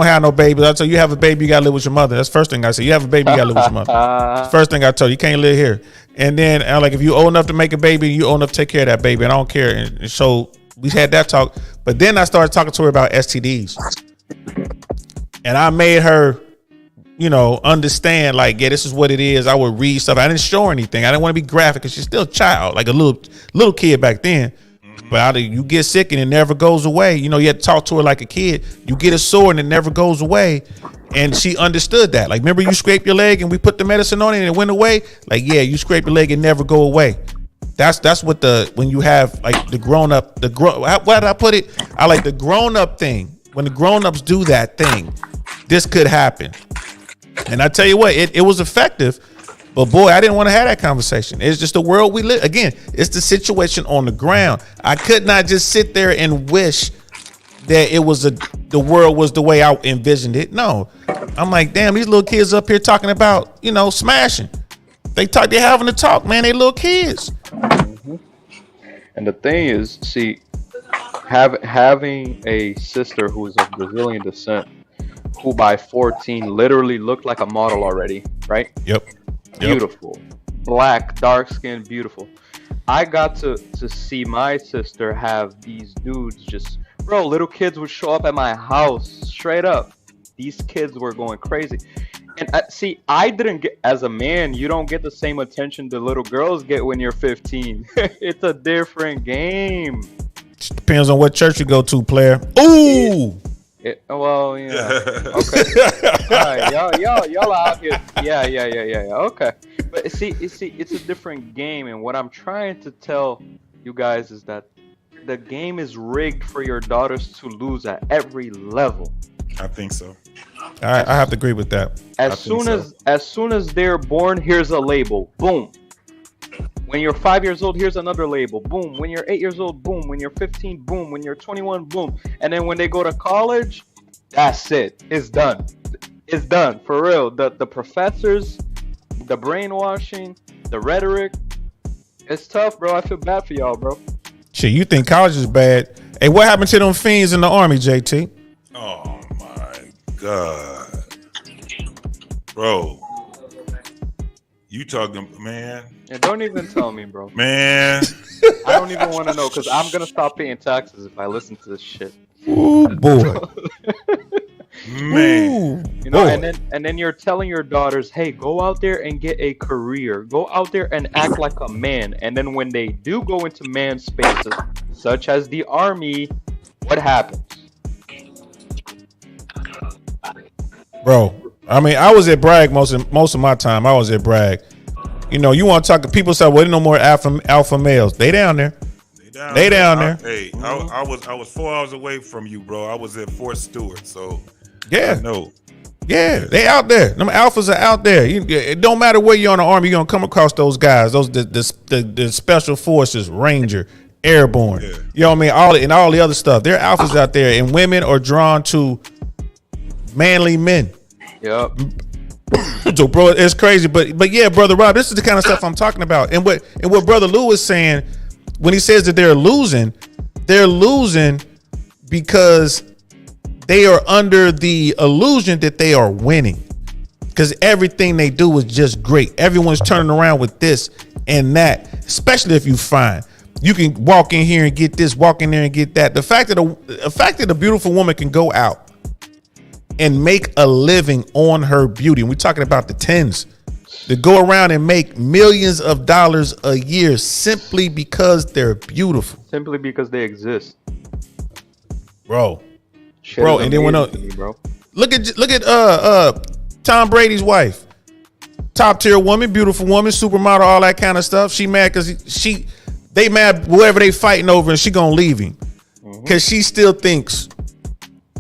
have no baby. I tell you, have a baby, you gotta live with your mother. That's the first thing I said. You have a baby, you gotta live with your mother. First thing I told you, you can't live here. And then I'm like, if you old enough to make a baby, you old enough to take care of that baby. And I don't care. And so we had that talk. But then I started talking to her about STDs. And I made her, understand, like, yeah, this is what it is. I would read stuff. I didn't show her anything. I didn't want to be graphic because she's still a child, like a little kid back then. But you get sick and it never goes away. You have to talk to her like a kid. You get a sore and it never goes away. And she understood that. Like, remember you scraped your leg and we put the medicine on it and it went away? Like, yeah, you scrape your leg and never go away. That's what when you have like the grown up, what did I put it? I like the grown up thing. When the grown ups do that thing, this could happen. And I tell you what, it was effective. But boy, I didn't want to have that conversation. It's just the world we live. Again, it's the situation on the ground. I could not just sit there and wish that the world was the way I envisioned it. No, I'm like, damn, these little kids up here talking about, smashing. They're having a talk, man. They little kids. And the thing is, see, having a sister who is of Brazilian descent, who by 14 literally looked like a model already, right? Yep. Beautiful, black, dark skin, beautiful. I got to see my sister have these dudes little kids would show up at my house straight up. These kids were going crazy. And see, I didn't get, as a man, you don't get the same attention the little girls get when you're 15. It's a different game. Depends on what church you go to, player. Ooh! Okay. All right, y'all out here. Yeah. Okay. But see, it's a different game, and what I'm trying to tell you guys is that the game is rigged for your daughters to lose at every level. I think so. I have to agree with that. As soon as they're born, here's a label. Boom. When you're 5 years old, here's another label. Boom. When you're 8 years old, boom. When you're 15, boom. When you're 21, boom. And then when they go to college, that's it. It's done. It's done. For real. The professors, the brainwashing, the rhetoric. It's tough, bro. I feel bad for y'all, bro. Shit, you think college is bad? Hey, what happened to them fiends in the army, JT? Oh God. Bro. You talking, man. And don't even tell me, bro. Man. I don't even want to know because I'm going to stop paying taxes if I listen to this shit. Ooh, boy. Man. You know, and then you're telling your daughters, hey, go out there and get a career. Go out there and act like a man. And then when they do go into man spaces, such as the army, what happens? Bro, I mean, I was at Bragg most of my time. I was at Bragg. You know, you want to talk? People say, "Well, no more alpha males." They down there. They down there. Hey, I was 4 hours away from you, bro. I was at Fort Stewart, so yeah, no, yeah, they out there. Them alphas are out there. It don't matter where you're on the army, you're gonna come across those guys. Those the special forces, Ranger, Airborne. Yeah. You know what I mean? All the other stuff. They're alphas out there, and women are drawn to manly men. Yep. So, bro, it's crazy, but yeah, brother Rob, this is the kind of stuff I'm talking about. And what brother Lou is saying when he says that they're losing because they are under the illusion that they are winning. Because everything they do is just great. Everyone's turning around with this and that, especially if you find you can walk in here and get this, walk in there and get that. The fact that a beautiful woman can go out and make a living on her beauty. And we're talking about the tens to go around and make millions of dollars a year simply because they're beautiful. Simply because they exist. Bro. Shit bro, is and then when amazing to me, bro. look at Tom Brady's wife. Top tier woman, beautiful woman, supermodel, all that kind of stuff. She mad because they mad whoever they fighting over and she gonna leave him. Because she still thinks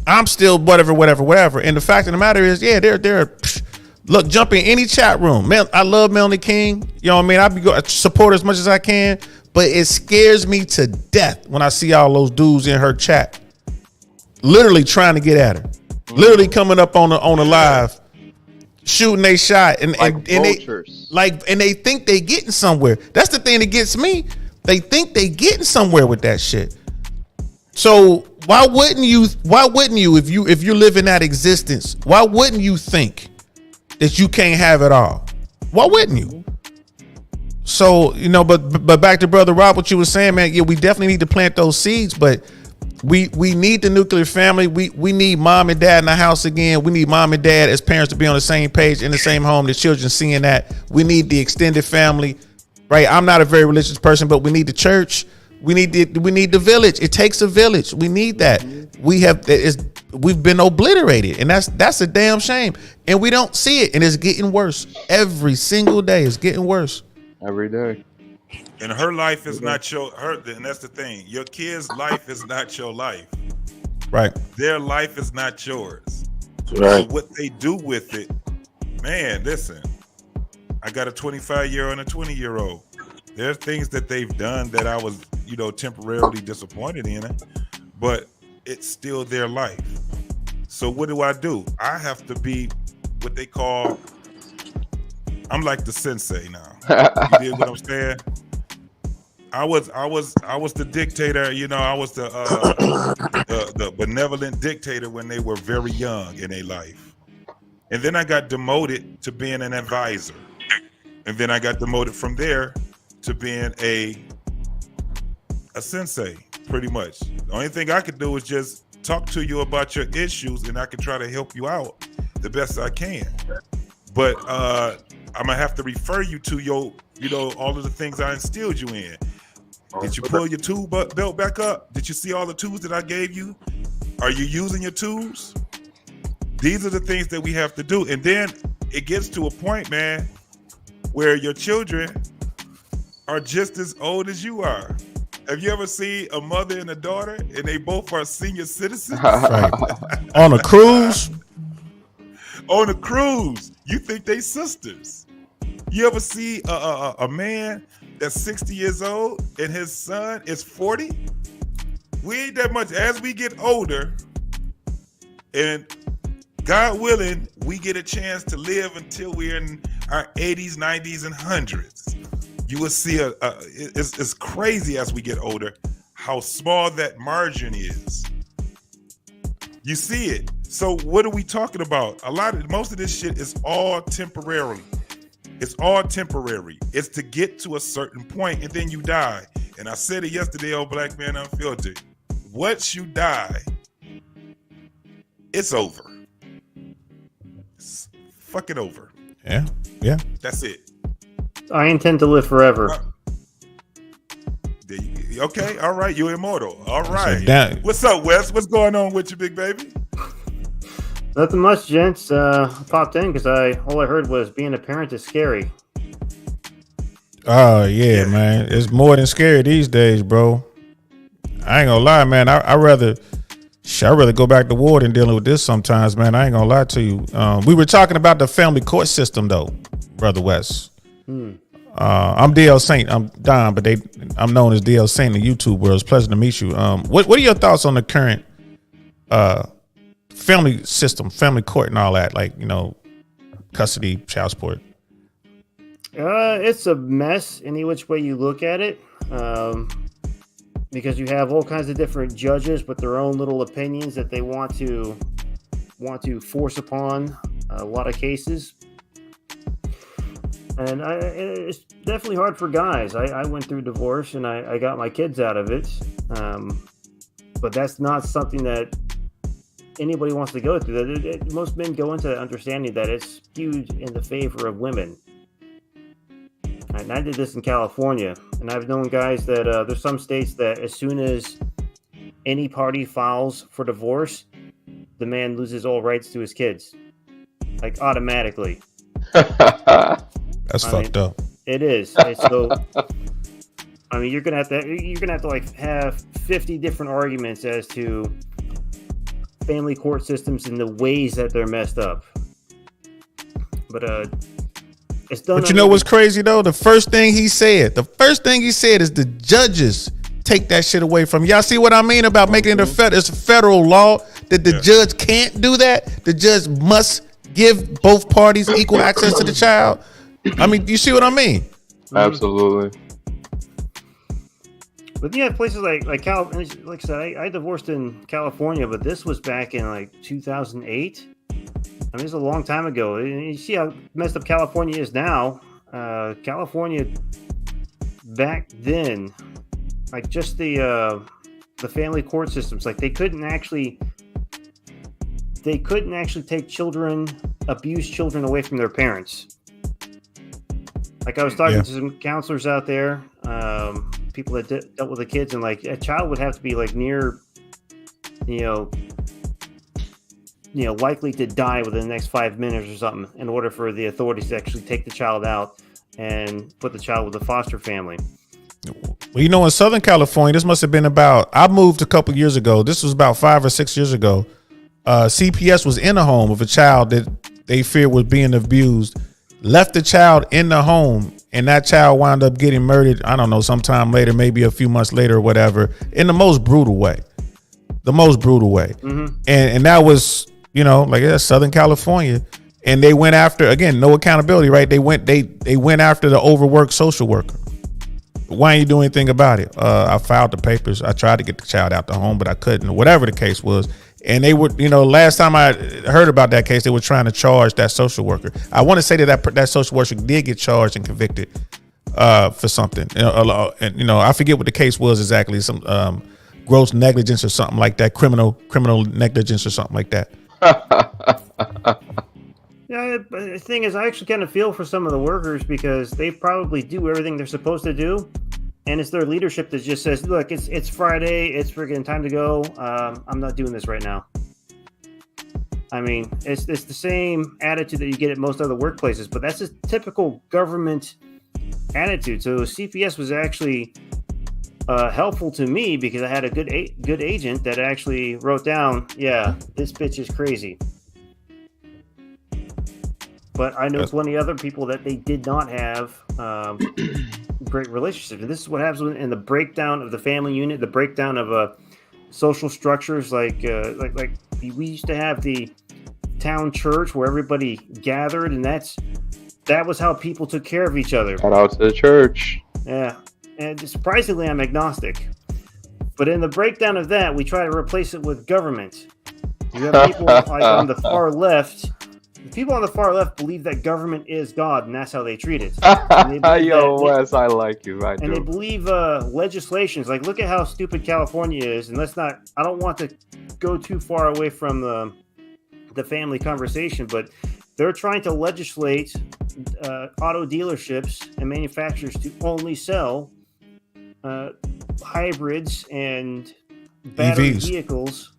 I'm still whatever. And the fact of the matter is, yeah, they're look, jump in any chat room. Man, I love Melanie King. You know what I mean? I support her as much as I can, but it scares me to death when I see all those dudes in her chat, literally trying to get at her, literally coming up on the live, shooting a shot, and they think they getting somewhere. That's the thing that gets me. They think they getting somewhere with that shit. So why wouldn't you if you live in that existence, why wouldn't you think that you can't have it all? Why wouldn't you? So, you know, but back to Brother Rob, what you were saying, man, yeah, we definitely need to plant those seeds, but we need the nuclear family. We need mom and dad in the house again. We need mom and dad as parents to be on the same page, in the same home, the children seeing that. We need the extended family, right? I'm not a very religious person, but we need the church. We need the village. It takes a village. We need that. We've been obliterated, and that's a damn shame. And we don't see it, and it's getting worse every single day. It's getting worse every day. And her life is not and that's the thing. Your kid's life is not your life. Right. Their life is not yours. Right. So what they do with it, man, listen. I got a 25-year-old and a 20-year-old. There's things that they've done that I was, temporarily disappointed in it, but it's still their life. So what do? I have to be what they call, I'm like the sensei now. You dig what I'm saying? I was the dictator, I was the benevolent dictator when they were very young in their life. And then I got demoted to being an advisor. And then I got demoted from there to being a sensei, pretty much. The only thing I could do is just talk to you about your issues, and I can try to help you out the best I can. But I'm gonna have to refer you to your, all of the things I instilled you in. Did you pull your tool belt back up? Did you see all the tools that I gave you? Are you using your tools? These are the things that we have to do. And then it gets to a point, man, where your children are just as old as you are. Have you ever seen a mother and a daughter and they both are senior citizens? Right. On a cruise? On a cruise. You think they sisters. You ever see a man that's 60 years old and his son is 40? We ain't that much. As we get older, and God willing, we get a chance to live until we're in our 80s, 90s, and 100s. You will see it's crazy as we get older how small that margin is. You see it. So what are we talking about? Most of this shit is all temporary. It's all temporary. It's to get to a certain point and then you die. And I said it yesterday on Black Man Unfiltered. Once you die, it's over. It's fucking over. Yeah. Yeah. That's it. I intend to live forever. Okay, all right, you're immortal. All right. So What's up, Wes? What's going on with you, big baby? Nothing much, gents. I popped in because all I heard was being a parent is scary. Oh yeah, man. It's more than scary these days, bro. I ain't gonna lie, man. I rather go back to war than dealing with this sometimes, man. I ain't gonna lie to you. We were talking about the family court system though, Brother West. I'm DL Saint. I'm Don, but I'm known as DL Saint in the YouTube world. It's a pleasure to meet you. What are your thoughts on the current family system, family court and all that? Like, custody, child support. It's a mess any which way you look at it. Because you have all kinds of different judges with their own little opinions that they want to force upon a lot of cases. And it's definitely hard for guys. I went through divorce and I got my kids out of it. But that's not something that anybody wants to go through. Most men go into understanding that it's skewed in the favor of women. And I did this in California, and I've known guys that there's some states that as soon as any party files for divorce, the man loses all rights to his kids, like automatically. That's fucked up. It is. So, I mean, you're gonna have to like have 50 different arguments as to family court systems and the ways that they're messed up. But it's done. But you know what's crazy though? The first thing he said is the judges take that shit away from y'all. See what I mean about making it it's a federal law that the judge can't do that. The judge must give both parties equal access to the child. I mean, you see what I mean? Absolutely. But you have places like I said, I divorced in California, but this was back in like 2008. I mean, it's a long time ago. You see how messed up California is now. California back then, like just the family court systems, like they couldn't actually take abused children away from their parents. Like I was talking to some counselors out there, people that dealt with the kids, and like a child would have to be like near, likely to die within the next 5 minutes or something in order for the authorities to actually take the child out and put the child with a foster family. Well, in Southern California, this must have been I moved a couple years ago. This was about 5 or 6 years ago. CPS was in a home of a child that they feared was being abused, left the child in the home, and that child wound up getting murdered, I don't know, sometime later, maybe a few months later or whatever, in the most brutal way. Mm-hmm. And that was, Southern California. And they went after, again, no accountability, right? They went after the overworked social worker. Why ain't you doing anything about it? I filed the papers. I tried to get the child out the home, but I couldn't, or whatever the case was. And they would, last time I heard about that case, they were trying to charge that social worker. I want to say that social worker did get charged and convicted for something. I forget what the case was exactly. Some gross negligence or something like that. Criminal negligence or something like that. Yeah, but the thing is, I actually kind of feel for some of the workers because they probably do everything they're supposed to do, and it's their leadership that just says, "Look, it's Friday, it's freaking time to go. I'm not doing this right now." I mean, it's the same attitude that you get at most other workplaces, but that's a typical government attitude. So CPS was actually helpful to me because I had a good agent that actually wrote down, "Yeah, this bitch is crazy." But I know plenty of other people that they did not have great relationships. And this is what happens in the breakdown of the family unit, the breakdown of social structures. Like we used to have the town church where everybody gathered, and that was how people took care of each other. Shout out to the church. Yeah, and surprisingly, I'm agnostic. But in the breakdown of that, we try to replace it with government. You have people like on the far left. The people on the far left believe that government is God, and that's how they treat it. Yo, Wes, I like you. I And they do. believe legislations. Like, look at how stupid California is. And let's not. I don't want to go too far away from the family conversation, but they're trying to legislate auto dealerships and manufacturers to only sell hybrids and battery EVs. vehicles,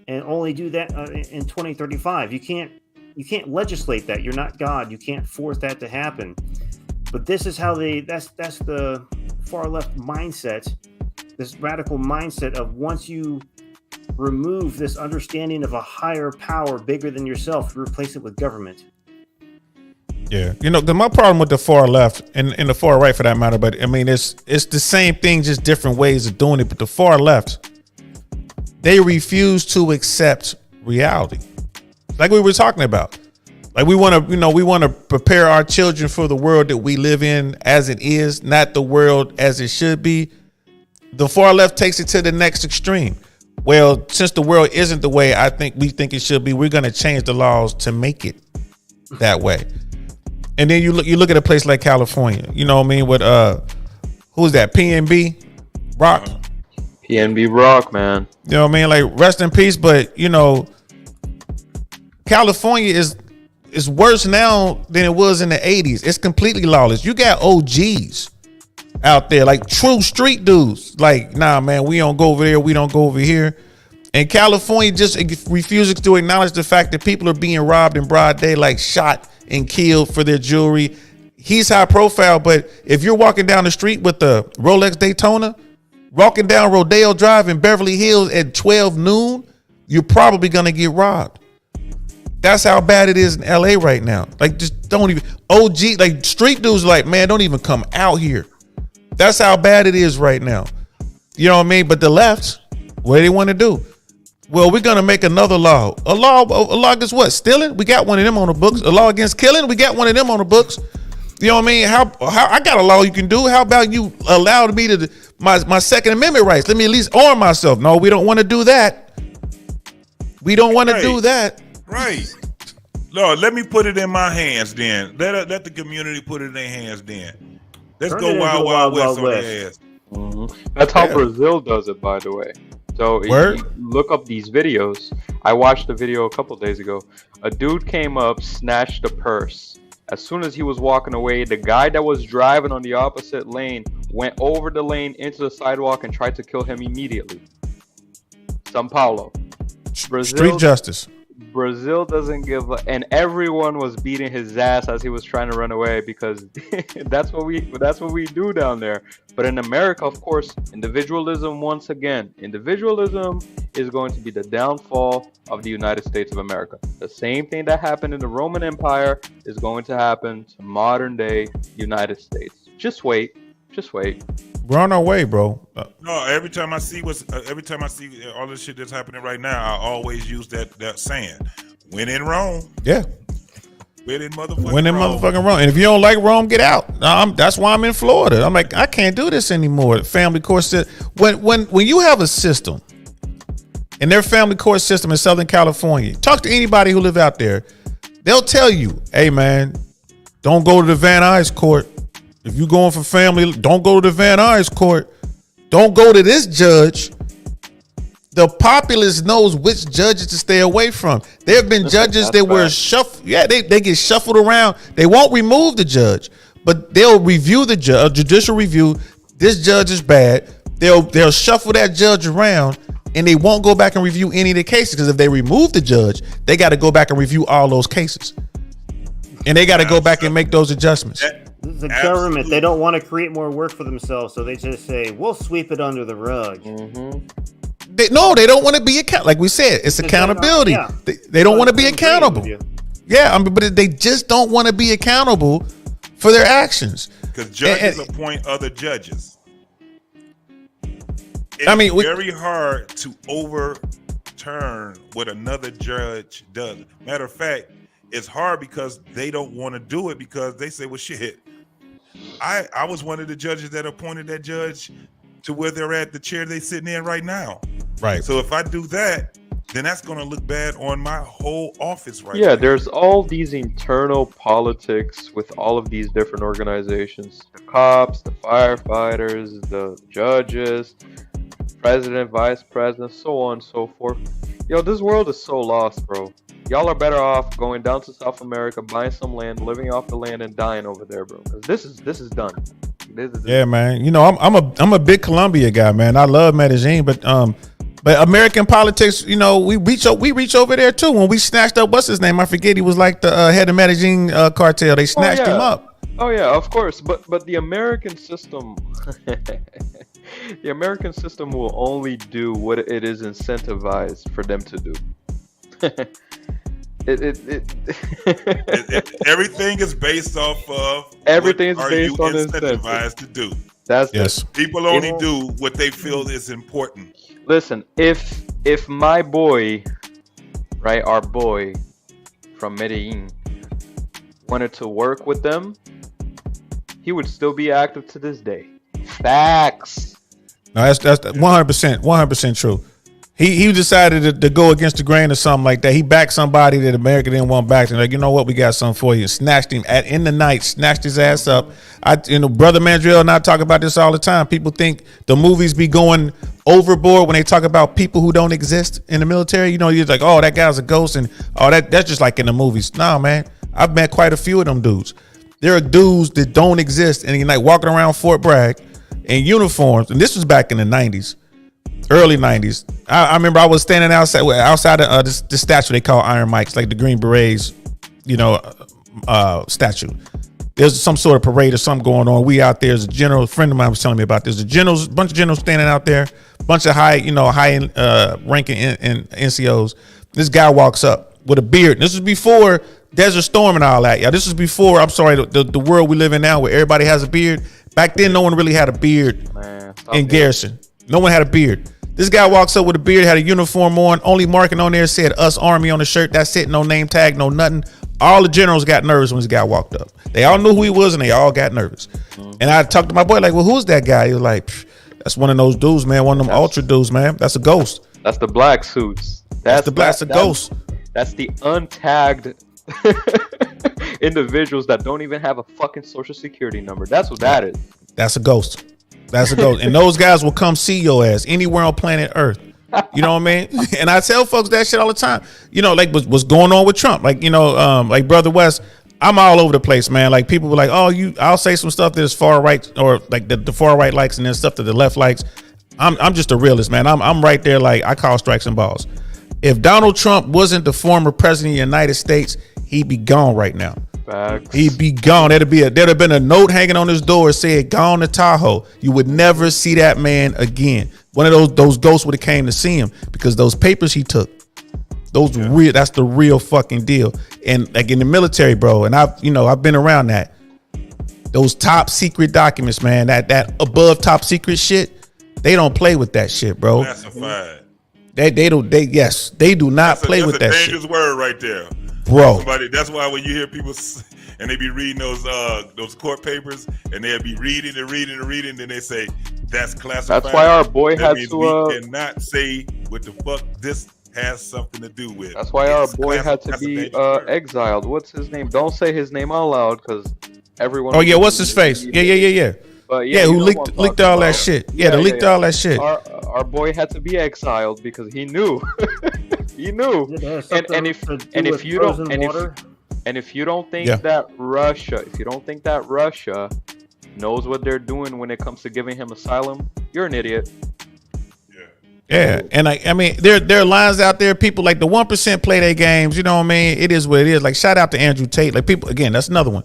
and only do that in 2035. You can't legislate that. You're not God. You can't force that to happen. But this is how that's the far left mindset, this radical mindset of once you remove this understanding of a higher power bigger than yourself, you replace it with government. Yeah, my problem with the far left and the far right, for that matter, but I mean, it's the same thing, just different ways of doing it. But the far left, they refuse to accept reality, like we were talking about. Like we want to prepare our children for the world that we live in as it is, not the world as it should be. The far left takes it to the next extreme. Well, since the world isn't the way we think it should be, we're going to change the laws to make it that way. And then you look at a place like California, you know what I mean? With who's that? PNB Rock. PNB Rock, man. You know what I mean? Like, rest in peace. But California is worse now than it was in the 80s. It's completely lawless. You got OGs out there, like true street dudes. Like, nah, man, we don't go over there. We don't go over here. And California just refuses to acknowledge the fact that people are being robbed in broad daylight, shot and killed for their jewelry. He's high profile, but if you're walking down the street with the Rolex Daytona, walking down Rodeo Drive in Beverly Hills at 12 noon, you're probably going to get robbed. That's how bad it is in LA right now. Like, just don't even, OG, like street dudes, like, man, don't even come out here. That's how bad it is right now. You know what I mean? But the left, what do they want to do? Well, we're going to make another law. A law against what? Stealing? We got one of them on the books. A law against killing? We got one of them on the books. You know what I mean? How I got a law you can do. How about you allow me to my Second Amendment rights? Let me at least arm myself. No, we don't want to do that. We don't want to do that. Right. Lord, let me put it in my hands then. Let the community put it in their hands then. Let's go wild west on their ass. Mm-hmm. That's how Brazil does it, by the way. So if you look up these videos. I watched a video a couple days ago. A dude came up, snatched a purse. As soon as he was walking away, the guy that was driving on the opposite lane went over the lane into the sidewalk and tried to kill him immediately. São Paulo. Brazil, street justice. Brazil doesn't give a, and everyone was beating his ass as he was trying to run away because that's what we do down there. But in America, of course, individualism once again. Individualism is going to be the downfall of the United States of America. The same thing that happened in the Roman Empire is going to happen to modern day United States. Just wait. Just wait. We're on our way, bro. No, every time I see all this shit that's happening right now, I always use that saying, "When in Rome." Yeah. When in motherfucking Rome. And if you don't like Rome, get out. That's why I'm in Florida. I'm like, I can't do this anymore. Family court system. When you have a system, and their family court system in Southern California, talk to anybody who live out there. They'll tell you, hey man, don't go to the Van Nuys court. If you're going for family, don't go to the Van Nuys court. Don't go to this judge. The populace knows which judges to stay away from. There have been judges that were shuffled. Yeah, they get shuffled around. They won't remove the judge, but they'll review the judge, judicial review. This judge is bad. They'll shuffle that judge around, and they won't go back and review any of the cases, because if they remove the judge, they got to go back and review all those cases. And they got to go back and make those adjustments. The government, they don't want to create more work for themselves, so they just say, we'll sweep it under the rug. Mm-hmm. They don't want to be accountable. Like we said, it's accountability. Yeah. They don't want to be accountable. Yeah, but they just don't want to be accountable for their actions. Because judges appoint other judges. It's very hard to overturn what another judge does. Matter of fact, it's hard because they don't want to do it, because they say, well, shit, I was one of the judges that appointed that judge to where they're at, the chair they sitting in right now. Right. So if I do that, then that's going to look bad on my whole office right Yeah, now. there's all these internal politics with all of these different organizations. The cops, the firefighters, the judges, president, vice president, so on and so forth. Yo, this world is so lost, bro. Y'all are better off going down to South America, buying some land, living off the land, and dying over there, bro. 'Cause this is done. Yeah, man. You know, I'm a big Colombia guy, man. I love Medellin, but American politics, you know, we reach over there too. When we snatched up, what's his name? I forget. He was like the head of Medellin cartel. They snatched him up. Oh yeah, of course. But the American system, the American system will only do what it is incentivized for them to do. Everything is based off of everything is what based are on you incentive. incentivized to do. That's yes. People only do what they feel is important. Listen, if my boy, right, our boy from Medellin, wanted to work with them, he would still be active to this day. Facts. No, that's 100% true. He decided to go against the grain or something like that. He backed somebody that America didn't want back. And like, you know what, we got something for you. And snatched him in the night, snatched his ass up. Brother Mandrill and I talk about this all the time. People think the movies be going overboard when they talk about people who don't exist in the military. You know, you're like, oh, that guy's a ghost, and oh, that's just like in the movies. Nah, man, I've met quite a few of them dudes. There are dudes that don't exist, and you're like walking around Fort Bragg in uniforms. And this was back in the 90s. Early 90s. I remember I was standing outside of the statue they call Iron Mike's, like the Green Berets, statue. There's some sort of parade or something going on. We out there, as a general, a friend of mine was telling me about this. A bunch of generals standing out there, bunch of high ranking NCOs. This guy walks up with a beard. This was before Desert Storm and all that. Yeah, this was before, the world we live in now where everybody has a beard. Back then, no one really had a beard in Garrison. No one had a beard. This guy walks up with a beard, had a uniform on, only marking on there said US Army on the shirt. That's it. No name tag, no nothing. All the generals got nervous when this guy walked up. They all knew who he was and they all got nervous. And I talked to my boy, like, well, who's that guy? He was like, that's one of those dudes, man. One of them ultra dudes, man. That's a ghost. That's the black suits. That's a ghost. That's the untagged individuals that don't even have a fucking social security number. That's what that is. That's a ghost. That's a ghost. And those guys will come see your ass anywhere on planet Earth. You know what I mean? And I tell folks that shit all the time. You know, like what's going on with Trump. Like, like Brother West, I'm all over the place, man. Like people were like, oh, I'll say some stuff that's far right, or like the far right likes, and then stuff that the left likes. I'm just a realist, man. I'm right there. Like I call strikes and balls. If Donald Trump wasn't the former president of the United States, he'd be gone right now. Facts. He'd be gone. There'd have been a note hanging on his door said, "Gone to Tahoe." You would never see that man again. One of those ghosts would have came to see him because those papers he took, that's the real fucking deal. And like in the military, bro, and I've been around that. Those top secret documents, man, that above top secret shit, they don't play with that shit, bro. Classified. They do not play with that shit. Dangerous word right there, bro. That's why when you hear people and they be reading those court papers and they'll be reading, then they say that's classified. That's why our boy had means to. We cannot say what the fuck this has something to do with. That's why our boy had to be exiled. What's his name? Don't say his name out loud because everyone. Oh yeah, what's his face? Yeah. But who leaked all that shit? Yeah, leaked all that shit. Our boy had to be exiled because he knew. He knew. And if you don't think that Russia knows what they're doing when it comes to giving him asylum, you're an idiot. Yeah, and I mean, there are lines out there. People like the 1% play their games. You know what I mean? It is what it is. Like shout out to Andrew Tate. Like people again, that's another one.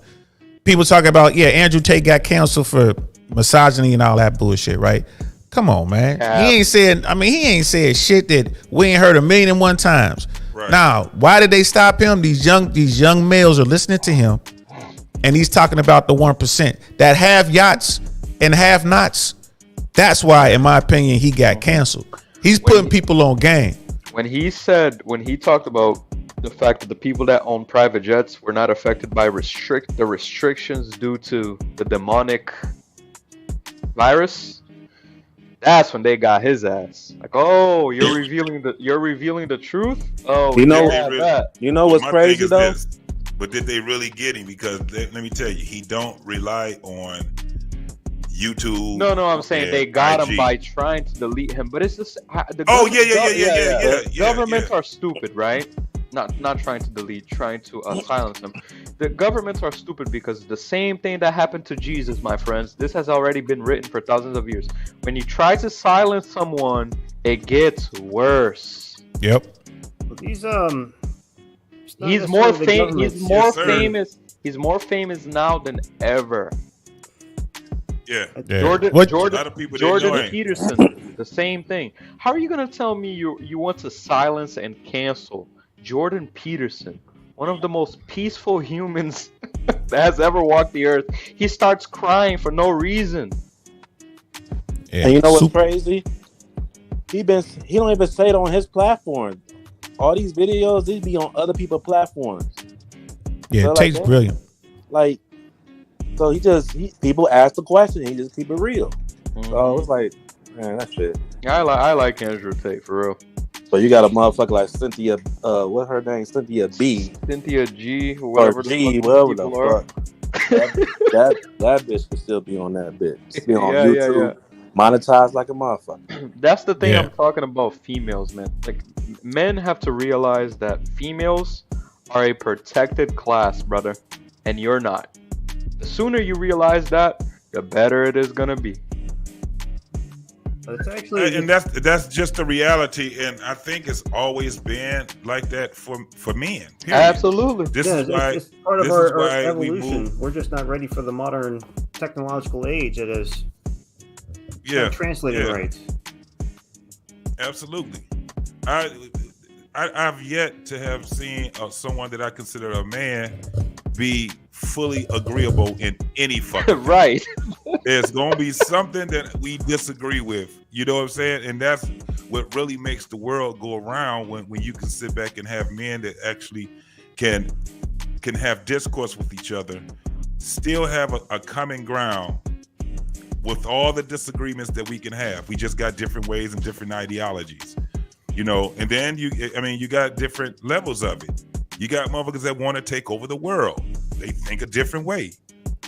People talking about Andrew Tate got canceled for misogyny and all that bullshit, right? Come on, man. He ain't said shit that we ain't heard 1,000,001 times. Right. Now, why did they stop him? These young males are listening to him, and he's talking about the 1% that have yachts and have nots. That's why, in my opinion, he got canceled. He's putting people on game. When he talked about the fact that the people that own private jets were not affected by the restrictions due to the demonic virus, That's when they got his ass. Like, oh, you're revealing the truth. Oh, You know, we have that. you know But what's my crazy thing is though? this, but did they really get him? Because let me tell you, he don't rely on YouTube. No, I'm saying and they got him IG. by trying to delete him. But it's just the Oh, government- yeah. Governments are stupid, right? Not trying to delete, trying to silence them. The governments are stupid because the same thing that happened to Jesus, my friends. This has already been written for thousands of years. When you try to silence someone, it gets worse. Yep. These He's more famous. He's more famous now than ever. Yeah. Jordan A lot of people didn't know Jordan him. Peterson, the same thing. How are you gonna tell me you want to silence and cancel Jordan Peterson, one of the most peaceful humans that has ever walked the earth? He starts crying for no reason. Yeah. And you know what's crazy? He don't even say it on his platform. All these videos, these be on other people's platforms. Yeah, So, Tate's like, brilliant. Like, so people ask the question, he just keep it real. So it's like, man, that shit. I like Andrew Tate for real. So you got a motherfucker like Cynthia, what her name? Cynthia B. Cynthia G, Or whatever G, the whatever fuck the people are. fuck. that bitch could still be on that bitch. Be on Yeah, YouTube, monetized like a motherfucker. That's the thing Yeah. I'm talking about females, man. Like, men have to realize that females are a protected class, brother, and you're not. The sooner you realize that, the better it is gonna be. It's actually, And that's just the reality, and I think it's always been like that for men. Period. Absolutely. This yeah, is why. it's part of this our is why we evolution. move. We're just not ready for the modern technological age that is Yeah, translated yeah. right. Absolutely. I've yet to have seen someone that I consider a man be fully agreeable in any fucking right. There's gonna be something that we disagree with. You know what I'm saying? And that's what really makes the world go around when you can sit back and have men that actually can have discourse with each other, still have a common ground with all the disagreements that we can have. We just got different ways and different ideologies. You know, and then you got different levels of it. You got motherfuckers that want to take over the world. They think a different way.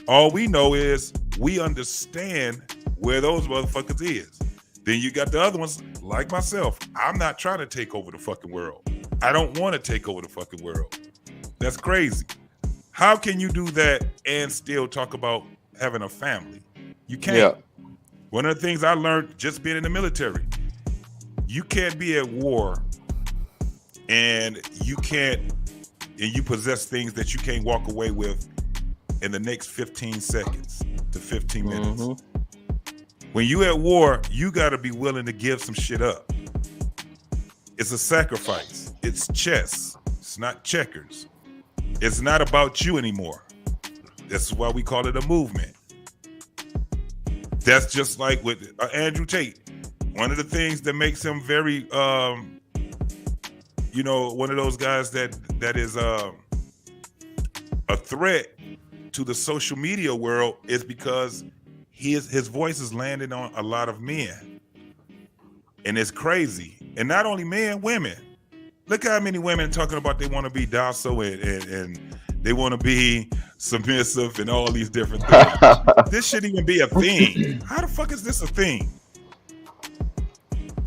All we know is we understand where those motherfuckers is. Then you got the other ones, like myself. I'm not trying to take over the fucking world. I don't want to take over the fucking world. That's crazy. How can you do that and still talk about having a family? You can't. Yeah. One of the things I learned just being in the military, you can't be at war and you possess things that you can't walk away with in the next 15 seconds to 15 minutes. When you at war, you got to be willing to give some shit up. It's a sacrifice. It's chess. It's not checkers. It's not about you anymore. That's why we call it a movement. That's just like with Andrew Tate. One of the things that makes him very, one of those guys that is a threat to the social media world is because his voice is landing on a lot of men. And it's crazy. And not only men, women. Look how many women are talking about they want to be docile and they want to be submissive and all these different things. This shouldn't even be a thing. How the fuck is this a thing?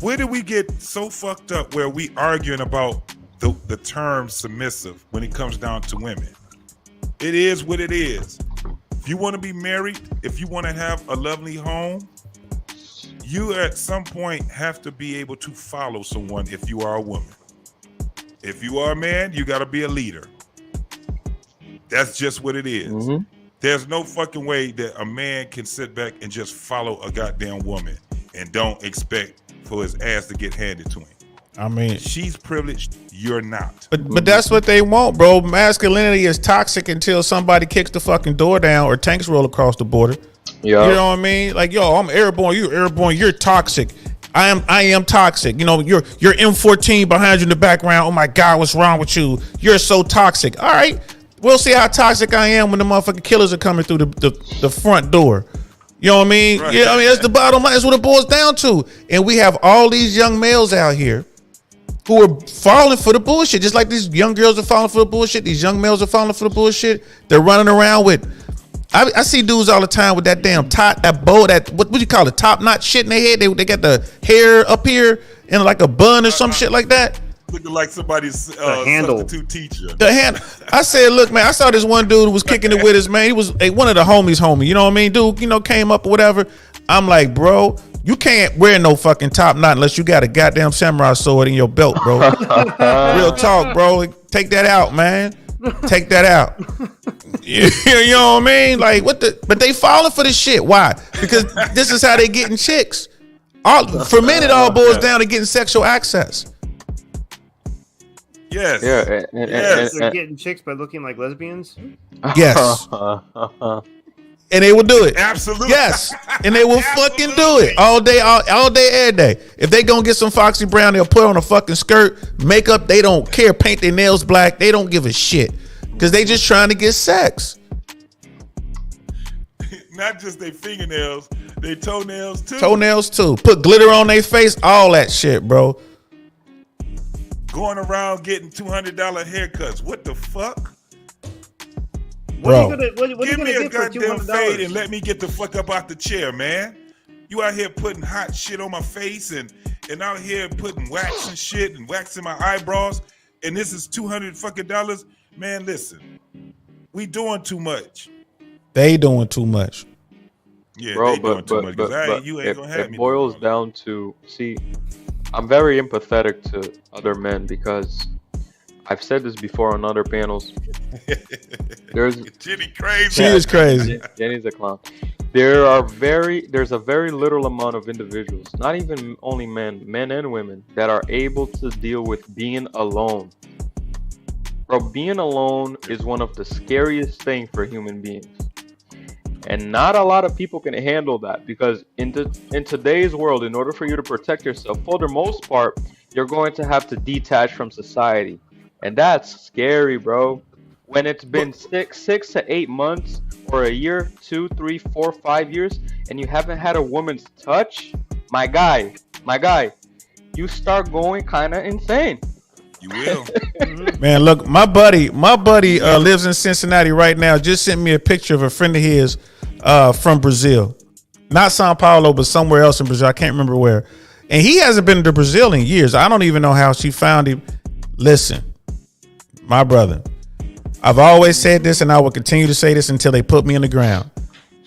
Where did we get so fucked up where we arguing about the term submissive when it comes down to women? It is what it is. If you want to be married, if you want to have a lovely home, you at some point have to be able to follow someone if you are a woman. If you are a man, you got to be a leader. That's just what it is. There's no fucking way that a man can sit back and just follow a goddamn woman and don't expect for his ass to get handed to him. I mean, she's privileged, you're not. But that's what they want, bro. Masculinity is toxic until somebody kicks the fucking door down or tanks roll across the border. Yeah. You know what I mean? Like, yo, I'm airborne, you're airborne, you're toxic. I am toxic. You know, you're M14 behind you in the background. Oh my God, what's wrong with you? You're so toxic. All right. We'll see how toxic I am when the motherfucking killers are coming through the front door. You know what I mean? Right. Yeah, I mean that's the bottom line. That's what it boils down to. And we have all these young males out here who are falling for the bullshit, just like these young girls are falling for the bullshit. These young males are falling for the bullshit. They're running around with. I see dudes all the time with that damn top, that bow, that what you call it, top knot shit in their head. They got the hair up here in like a bun or some shit like that. Looking like somebody's handle. substitute teacher. The hand. I said, look, man, I saw this one dude who was kicking it with us, man. He was one of the homies, homie. You know what I mean? Dude, came up or whatever. I'm like, bro, you can't wear no fucking top knot unless you got a goddamn samurai sword in your belt, bro. Real talk, bro. Take that out, man. Take that out. You know what I mean? Like, but they falling for this shit. Why? Because this is how they getting chicks. For men, it all boils down to getting sexual access. Yes. Yeah. They're getting chicks by looking like lesbians. Yes. And they will do it. Absolutely. Yes. And they will fucking do it all day, every day. If they gonna get some Foxy Brown, they'll put on a fucking skirt, makeup. They don't care. Paint their nails black. They don't give a shit because they just trying to get sex. Not just their fingernails, their toenails too. Toenails too. Put glitter on their face. All that shit, bro. Going around getting $200 haircuts. What the fuck? Bro. Give me a goddamn fade and let me get the fuck up out the chair, man. You out here putting hot shit on my face and out here putting wax and shit and waxing my eyebrows, and this is $200 fucking dollars. Man, listen, we doing too much. They doing too much. Yeah, bro, they doing too much. You ain't gonna have it me. boils down to, see, I'm very empathetic to other men because I've said this before on other panels. There's Jenny crazy. She is crazy. Jenny's a clown. There's a very little amount of individuals, not even only men and women, that are able to deal with being alone. Bro, being alone is one of the scariest things for human beings. And not a lot of people can handle that because in today's world, in order for you to protect yourself, for the most part, you're going to have to detach from society. And that's scary, bro. When it's been 6 to 8 months or a year, 2, 3, 4, 5 years, and you haven't had a woman's touch, my guy, you start going kind of insane. You will. Man, look, my buddy lives in Cincinnati right now. Just sent me a picture of a friend of his from Brazil. Not Sao Paulo, but somewhere else in Brazil. I can't remember where. And he hasn't been to Brazil in years. I don't even know how she found him. Listen, my brother, I've always said this and I will continue to say this until they put me in the ground.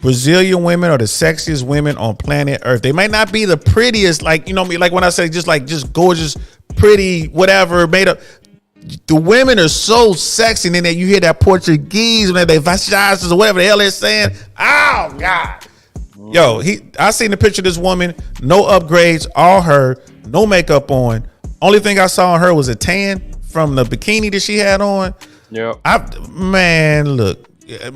Brazilian women are the sexiest women on planet Earth. They might not be the prettiest, like, you know me, like when I say just gorgeous, pretty, whatever, made up. The women are so sexy, and then you hear that Portuguese, when they vacinas or whatever the hell they're saying. Oh God. Yo, I seen the picture of this woman, no upgrades, all her, no makeup on. Only thing I saw on her was a tan from the bikini that she had on. Yeah. Man, look.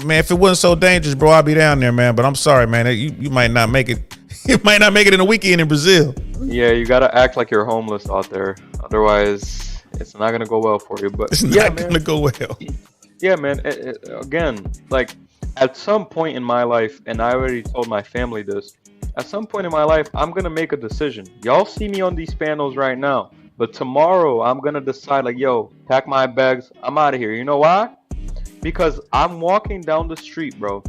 Man, if it wasn't so dangerous, bro, I'd be down there, man. But I'm sorry, man. You might not make it. You might not make it in a weekend in Brazil. Yeah, you gotta act like you're homeless out there. Otherwise, it's not gonna go well for you. But it's not gonna go well. Yeah, man. Again, like at some point in my life, and I already told my family this. At some point in my life, I'm gonna make a decision. Y'all see me on these panels right now, but tomorrow I'm gonna decide, like, yo, pack my bags. I'm out of here. You know why? Because I'm walking down the street, bro.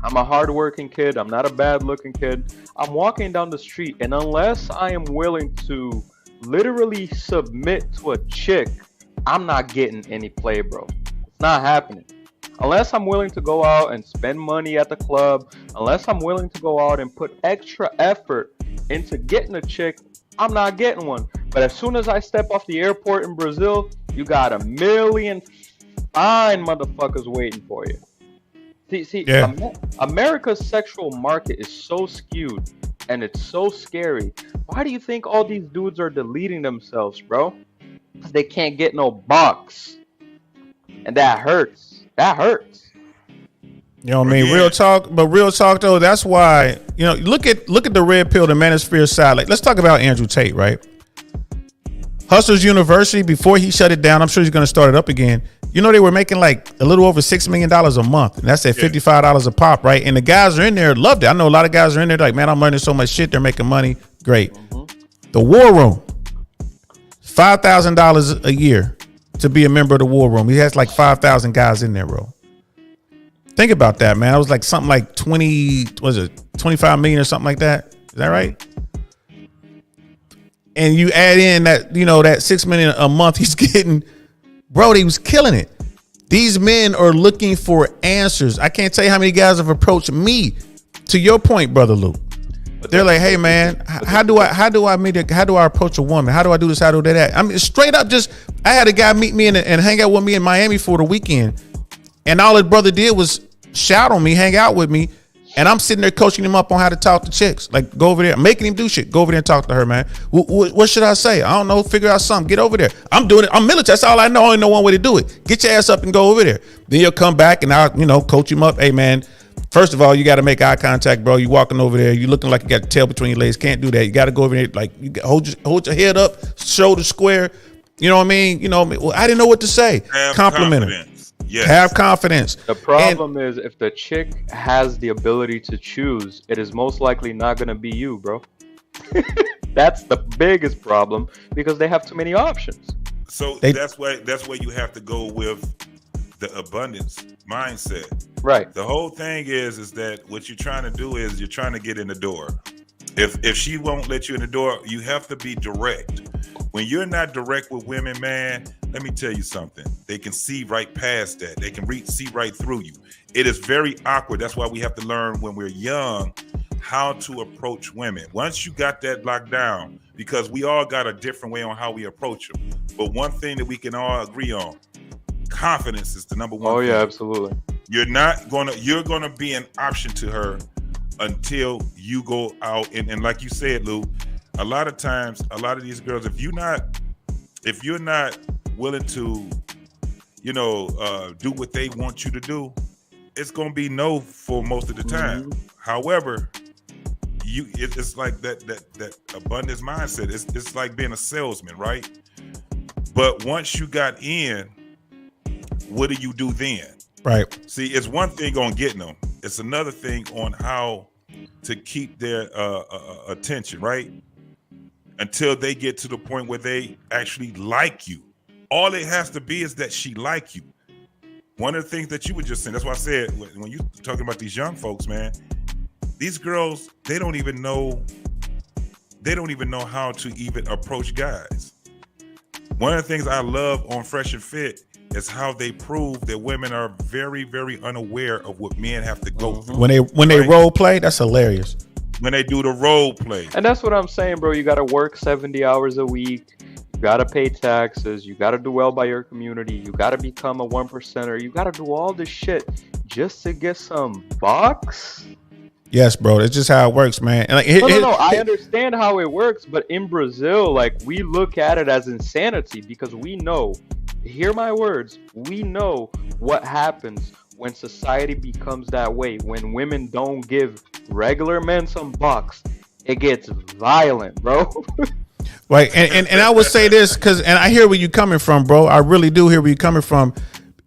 I'm a hardworking kid. I'm not a bad-looking kid. I'm walking down the street, and unless I am willing to literally submit to a chick, I'm not getting any play, bro. It's not happening. Unless I'm willing to go out and spend money at the club, unless I'm willing to go out and put extra effort into getting a chick, I'm not getting one. But as soon as I step off the airport in Brazil, you got a million fine motherfuckers waiting for you. See, yeah. America's sexual market is so skewed and it's so scary. Why do you think all these dudes are deleting themselves, bro? Because they can't get no box. And that hurts. That hurts. You know what I mean? Real talk, but real talk though, that's why, you know, look at the red pill, the manosphere side. Like, let's talk about Andrew Tate, right? Hustlers University, before he shut it down, I'm sure he's going to start it up again. You know, they were making like a little over $6 million a month. And that's at $55 a pop, right? And the guys are in there, loved it. I know a lot of guys are in there like, man, I'm learning so much shit. They're making money. Great. The War Room, $5,000 a year to be a member of the War Room. He has like 5,000 guys in there, bro. Think about that, man. It was like something like 25 million or something like that. Is that right? And you add in that, you know, that $6 million a month he's getting, bro, he was killing it. These men are looking for answers. I can't tell you how many guys have approached me. To your point, brother Lou, they're like, "Hey, man, how do I approach a woman? How do I do this? How do I do that?" I mean, straight up, I had a guy meet me and hang out with me in Miami for the weekend, and all his brother did was shout on me, hang out with me. And I'm sitting there coaching him up on how to talk to chicks. Like, go over there, making him do shit. Go over there and talk to her, man. What should I say? I don't know. Figure out something. Get over there. I'm doing it. I'm military. That's all I know. I only know one way to do it. Get your ass up and go over there. Then you'll come back and I'll, coach him up. Hey, man, first of all, you got to make eye contact, bro. You walking over there. You looking like you got the tail between your legs. Can't do that. You got to go over there. Like, you hold your head up, shoulders square. You know what I mean? Well, I didn't know what to say. Compliment him. Yes. Have confidence. The problem is if the chick has the ability to choose, it is most likely not going to be you, bro. That's the biggest problem because they have too many options. So that's why you have to go with the abundance mindset. Right. The whole thing is that what you're trying to do is you're trying to get in the door. If she won't let you in the door, you have to be direct. When you're not direct with women, man, let me tell you something. They can see right past that. They can see right through you. It is very awkward. That's why we have to learn when we're young how to approach women. Once you got that locked down, because we all got a different way on how we approach them. But one thing that we can all agree on, confidence is the number one. Oh, thing. yeah, absolutely. You're gonna be an option to her until you go out and like you said, Lou, a lot of times, a lot of these girls, if you're not willing to, do what they want you to do, it's gonna be no for most of the time. However, it's like that abundance mindset. It's like being a salesman, right? But once you got in, what do you do then? Right. See, it's one thing on getting them. It's another thing on how to keep their attention, right? Until they get to the point where they actually like you. All it has to be is that she like you. One of the things that you were just saying, that's why I said, when you talking about these young folks, man, these girls, they don't even know how to even approach guys. One of the things I love on Fresh and Fit is how they prove that women are very, very unaware of what men have to go through. When they role play, that's hilarious. When they do the role play. And that's what I'm saying, bro. You got to work 70 hours a week. You got to pay taxes. You got to do well by your community. You got to become a 1%er. You got to do all this shit just to get some bucks. Yes, bro. That's just how it works, man. And like, No. I understand how it works, but in Brazil, like, we look at it as insanity because we know, hear my words, we know what happens when society becomes that way. When women don't give regular men some bucks, it gets violent, bro. Right. And I would say this and I hear where you're coming from, bro. I really do hear where you're coming from.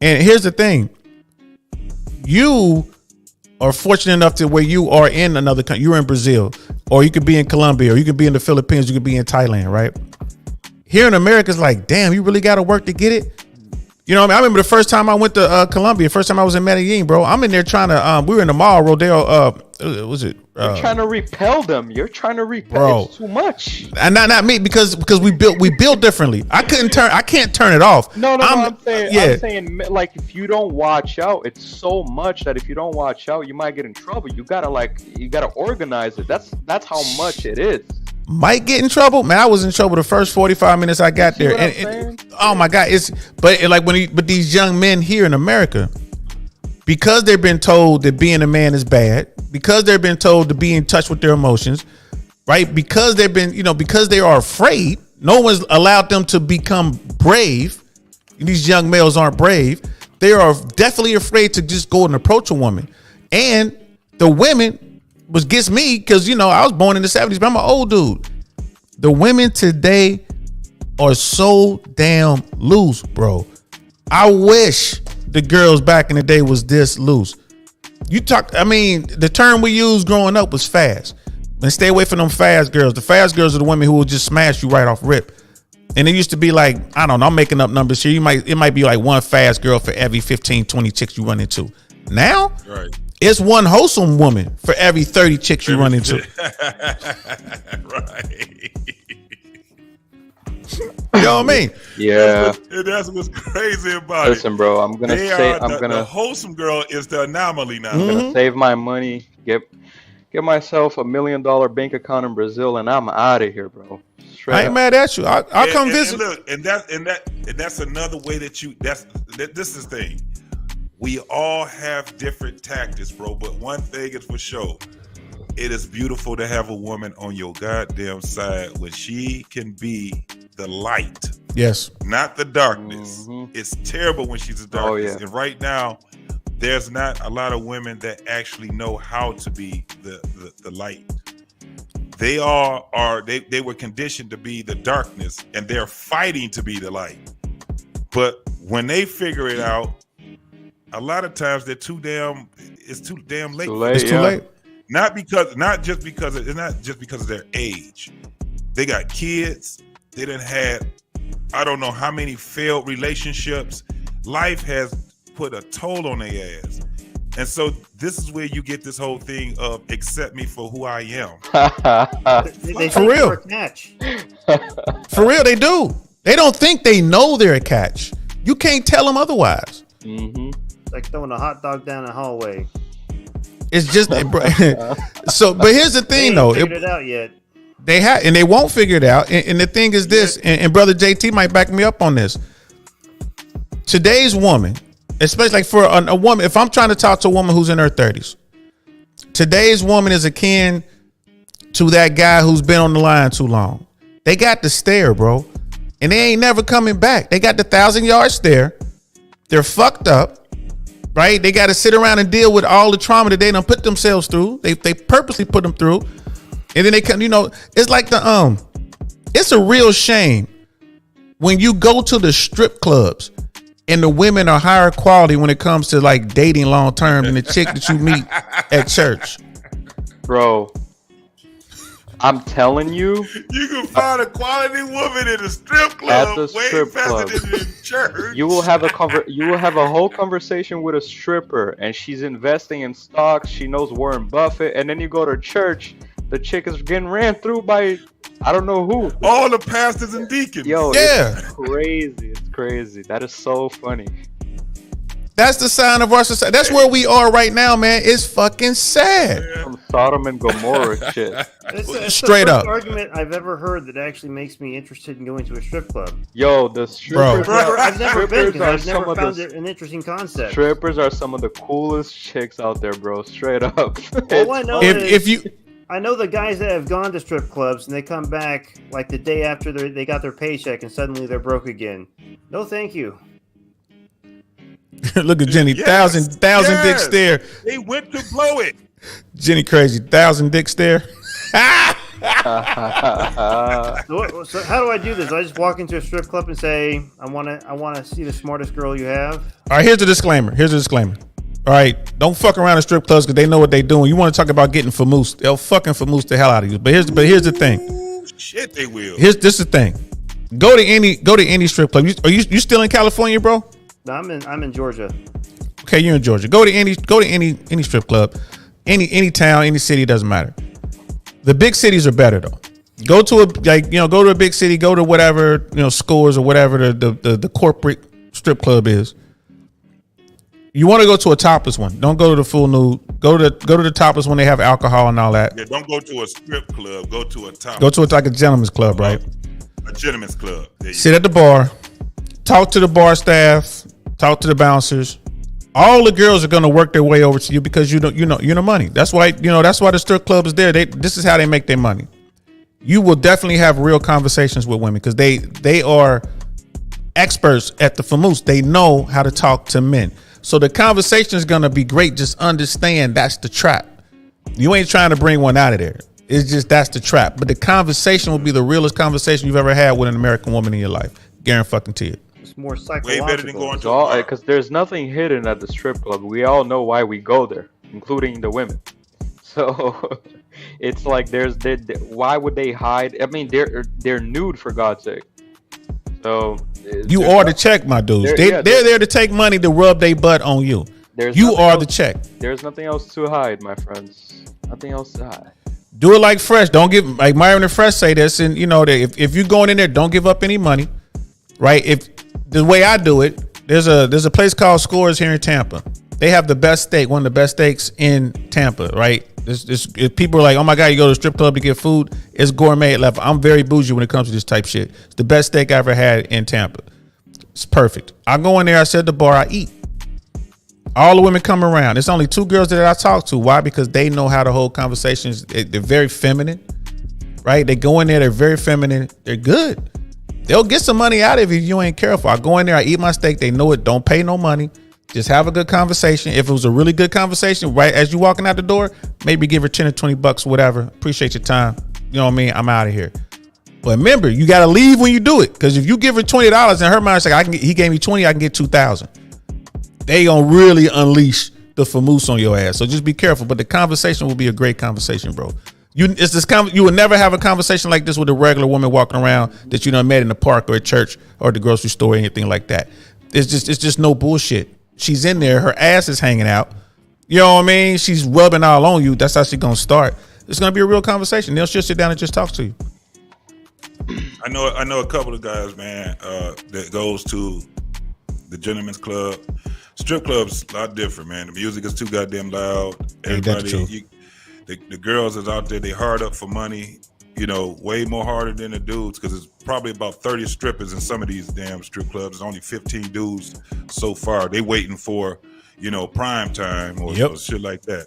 And here's the thing. You are fortunate enough to where you are in another country. You're in Brazil, or you could be in Colombia, or you could be in the Philippines, you could be in Thailand, right? Here in America, it's like, damn, you really got to work to get it. You know what I mean? I remember the first time I went to Colombia, first time I was in Medellin, bro. I'm in there trying to, we were in the mall, Rodeo, was it? You're trying to repel them. You're trying to repel. Bro. It's too much. And not me, because we built differently. I can't turn it off. No, I'm saying, like, if you don't watch out, it's so much that if you don't watch out, you might get in trouble. You gotta organize it. That's how much it is. Might get in trouble, man. I was in trouble the first 45 minutes I got there, and oh my god, but these young men here in America, because they've been told that being a man is bad, because they've been told to be in touch with their emotions, right? Because they've been, because they are afraid. No one's allowed them to become brave. These young males aren't brave. They are definitely afraid to just go and approach a woman, and the women. Which gets me because, I was born in the 70s, but I'm an old dude. The women today are so damn loose, bro. I wish the girls back in the day was this loose. The term we used growing up was fast. And stay away from them fast girls. The fast girls are the women who will just smash you right off rip. And it used to be like, I don't know, I'm making up numbers here. It might be like one fast girl for every 15, 20 chicks you run into. Now, it's one wholesome woman for every 30 chicks you run into. Right. You know what I mean? Yeah. That's what's crazy about it. Listen, bro, I'm gonna the wholesome girl is the anomaly now. I'm gonna save my money, get myself $1 million bank account in Brazil, and I'm out of here, bro. I ain't mad at you. I'll come visit. And that's another way that this is the thing. We all have different tactics, bro. But one thing is for sure. It is beautiful to have a woman on your goddamn side when she can be the light. Yes. Not the darkness. It's terrible when she's the darkness. Oh, yeah. And right now, there's not a lot of women that actually know how to be the light. They they were conditioned to be the darkness, and they're fighting to be the light. But when they figure it out, a lot of times it's too damn late. It's too late. Not just because of their age. They got kids. They done had I don't know how many failed relationships. Life has put a toll on their ass. And so this is where you get this whole thing of accept me for who I am. For real. For real, they do. They don't think they know they're a catch. You can't tell them otherwise. It's like throwing a hot dog down the hallway. It's just so. But here's the thing, though. Figured it out yet? They have, and they won't figure it out. And the thing is this, and brother JT might back me up on this. Today's woman, especially like for a woman, if I'm trying to talk to a woman who's in her 30s, today's woman is akin to that guy who's been on the line too long. They got the stare, bro, and they ain't never coming back. They got the 1,000-yard stare. They're fucked up. Right? They got to sit around and deal with all the trauma that they done put themselves through. They purposely put them through. And then they come, it's like it's a real shame when you go to the strip clubs and the women are higher quality when it comes to like dating long term than the chick that you meet at church. Bro, I'm telling you. You can find a quality woman in a strip club At the way strip faster club. than in church. You will have a whole conversation with a stripper, and she's investing in stocks. She knows Warren Buffett, and then you go to church. The chick is getting ran through by I don't know who. All the pastors and deacons. Yo, Yeah. it's crazy. It's crazy. That is so funny. That's the sign of our society. That's where we are right now, man. It's fucking sad. Some Sodom and Gomorrah shit. It's Straight the up. first argument I've ever heard that actually makes me interested in going to a strip club. Yo, the strippers, I've never been because I've some never of found the it an interesting concept. strippers are some of the coolest chicks out there, bro. Straight up. All I know If you I know the guys that have gone to strip clubs and they come back like the day after they got their paycheck and suddenly they're broke again. No, thank you. look at Jenny, thousand dick stare. They went to blow it. Jenny crazy, 1,000 dick stare. So how do I do this? I just walk into a strip club and say, I want to see the smartest girl you have. All right, here's the disclaimer. All right, don't fuck around in strip clubs because they know what they're doing. You want to talk about getting famoosed? They'll fucking famoose the hell out of you. But here's the thing. Ooh, shit, they will. This is the thing. Go to any strip club. You still in California, bro? No, I'm in Georgia. Okay, you're in Georgia. Go to any strip club, any town, any city, doesn't matter. The big cities are better though. Go to a big city. Go to whatever Scores or whatever the corporate strip club is. You want to go to a topless one. Don't go to the full nude. Go to the topless one. They have alcohol and all that. Yeah, don't go to a strip club. Go to a top. Go to like a gentleman's club, right? A gentleman's club. Sit at the bar. Talk to the bar staff. Talk to the bouncers. All the girls are gonna work their way over to you because you know the money. That's why the strip club is there. This is how they make their money. You will definitely have real conversations with women because they are experts at the famoose. They know how to talk to men. So the conversation is gonna be great. Just understand that's the trap. You ain't trying to bring one out of there. It's just that's the trap. But the conversation will be the realest conversation you've ever had with an American woman in your life. Guarantee it. It's more Way better than psychological. going to a bar. Because there's nothing hidden at the strip club. We all know why we go there, including the women. So it's like why would they hide? I mean, they're nude for God's sake. So You are the check, my dudes. They're there to take money to rub their butt on you. You are the check. There's nothing else to hide, my friends. Nothing else to hide. Do it like Fresh. Don't give like Myron and Fresh say this, and you know that if you're going in there, don't give up any money, right? If the way I do it, there's a place called Scores here in Tampa. They have the best steak, one of the best steaks in Tampa, right? If people are like, oh my God, you go to a strip club to get food, it's gourmet level. I'm very bougie when it comes to this type shit. It's the best steak I ever had in Tampa. It's perfect. I go in there, I sit at the bar, I eat. All the women come around. It's only 2 girls that I talk to. Why? Because they know how to hold conversations. They're very feminine, right? They go in there, they're very feminine. They're good. They'll get some money out of you if you ain't careful. I go in there, I eat my steak. They know it. Don't pay no money. Just have a good conversation. If it was a really good conversation, right as you walking out the door, maybe give her 10 or 20 bucks, whatever. Appreciate your time. You know what I mean? I'm out of here. But remember, you got to leave when you do it. Because if you give her $20 in her mind, it's like, he gave me 20, I can get 2,000. They gonna really unleash the famoose on your ass. So just be careful. But the conversation will be a great conversation, bro. You will never have a conversation like this with a regular woman walking around that you done met in the park or at church or the grocery store or anything like that. It's just no bullshit. She's in there, her ass is hanging out. You know what I mean? She's rubbing all on you. That's how she's gonna start. It's gonna be a real conversation. She'll sit down and just talk to you. I know a couple of guys, man, that goes to the gentleman's club. Strip clubs a lot different, man. The music is too goddamn loud. Everybody, the girls is out there, they hard up for money, you know, way more harder than the dudes, because it's probably about 30 strippers in some of these damn strip clubs. There's only 15 dudes so far. They waiting for, you know, prime time or shit like that.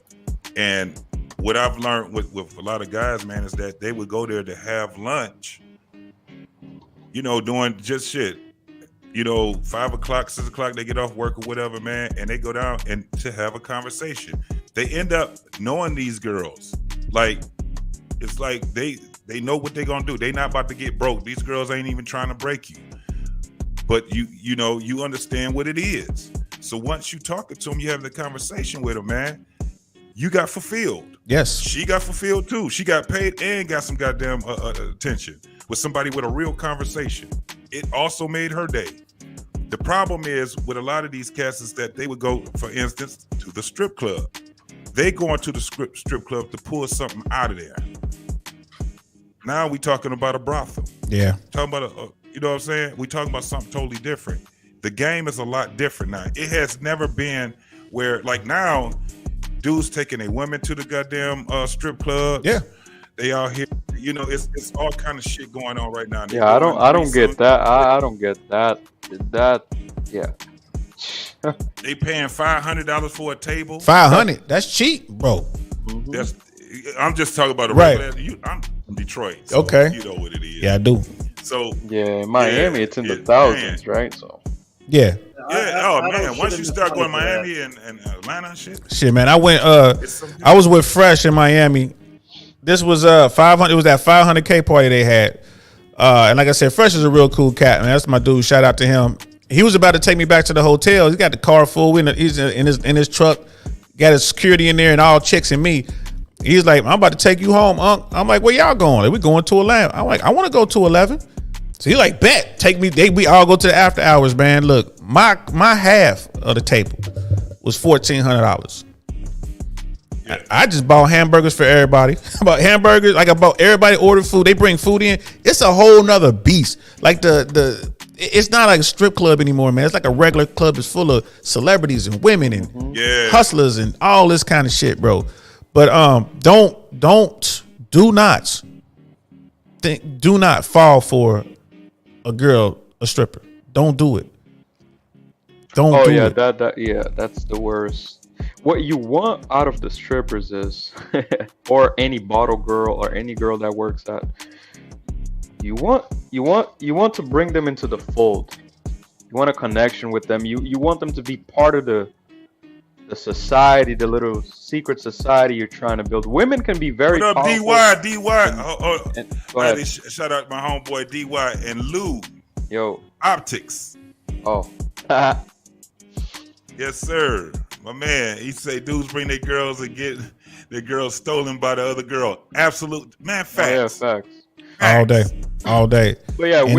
And what I've learned with a lot of guys, man, is that they would go there to have lunch, you know, doing just shit. You know, 5 o'clock, 6 o'clock, they get off work or whatever, man, and they go down and to have a conversation. They end up knowing these girls. Like, it's like they know what they're gonna do. They not about to get broke. These girls ain't even trying to break you. But you know, you understand what it is. So once you talking to them, you have the conversation with them, man, you got fulfilled. Yes. She got fulfilled too. She got paid and got some goddamn attention with somebody with a real conversation. It also made her day. The problem is with a lot of these cats is that they would go, for instance, to the strip club. They going to the strip club to pull something out of there. Now we talking about a brothel. Yeah. Talking about you know what I'm saying? We talking about something totally different. The game is a lot different now. It has never been where, like, now dudes taking a women to the goddamn strip club. Yeah. They out here, you know, it's all kind of shit going on right now. Yeah, I don't get that. I don't get that. Yeah. They paying $500 for a table. $500. That's cheap, bro. That's. I'm just talking about a Right. regular. I'm from Detroit. So Okay. you know what it is. Yeah, I do. So yeah, in Miami, it's in the thousands, right? So Yeah. yeah. Man, once you start going to Miami and Atlanta and shit. Shit, man. I went. I was with Fresh in Miami. This was 500. It was that 500K party they had. And like I said, Fresh is a real cool cat, man. That's my dude. Shout out to him. He was about to take me back to the hotel. He got the car full. He's in his truck. Got his security in there and all chicks and me. He's like, I'm about to take you home, Unc. I'm like, where y'all going? Like, we going to 11. I'm like, I want to go to 11. So he like, bet, take me. We all go to the after hours, man. Look, my half of the table was $1,400. I just bought hamburgers for everybody. I bought hamburgers. Like, I bought everybody ordered food. They bring food in. It's a whole nother beast. Like it's not like a strip club anymore, man. It's like a regular club. It's full of celebrities and women and hustlers and all this kind of shit, bro. But do not fall for a stripper. Don't do it. Don't do it. That's the worst. What you want out of the strippers is, or any bottle girl or any girl that works at, you want to bring them into the fold. You want a connection with them. You want them to be part of the the society, the little secret society you're trying to build. Women can be very What up, powerful. DY? Go ahead. Shout out my homeboy DY and Lou. Yo. Optics. Oh. Yes, sir. My man. He say dudes bring their girls and get their girls stolen by the other girl. Absolute man, facts. Oh, yeah, facts. All day. But yeah, And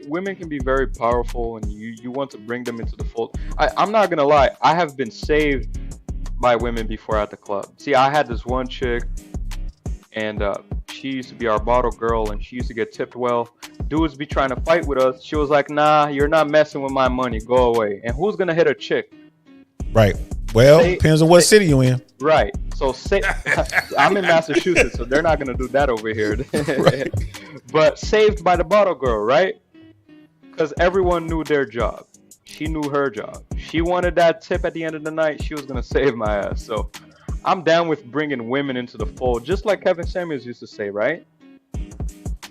women can be very powerful, and you want to bring them into the fold. I'm not gonna lie, I have been saved by women before at the club. See, I had this one chick, and she used to be our bottle girl, and she used to get tipped well. Dudes be trying to fight with us. She was like, "Nah, you're not messing with my money. Go away." And who's gonna hit a chick? Right. Well, depends on what city you in. Right. So I'm in Massachusetts, so they're not gonna do that over here. Right. But saved by the bottle girl, right? Because everyone knew their job. She knew her job. She wanted that tip at the end of the night. She was gonna save my ass. So I'm down with bringing women into the fold, just like Kevin Samuels used to say, right?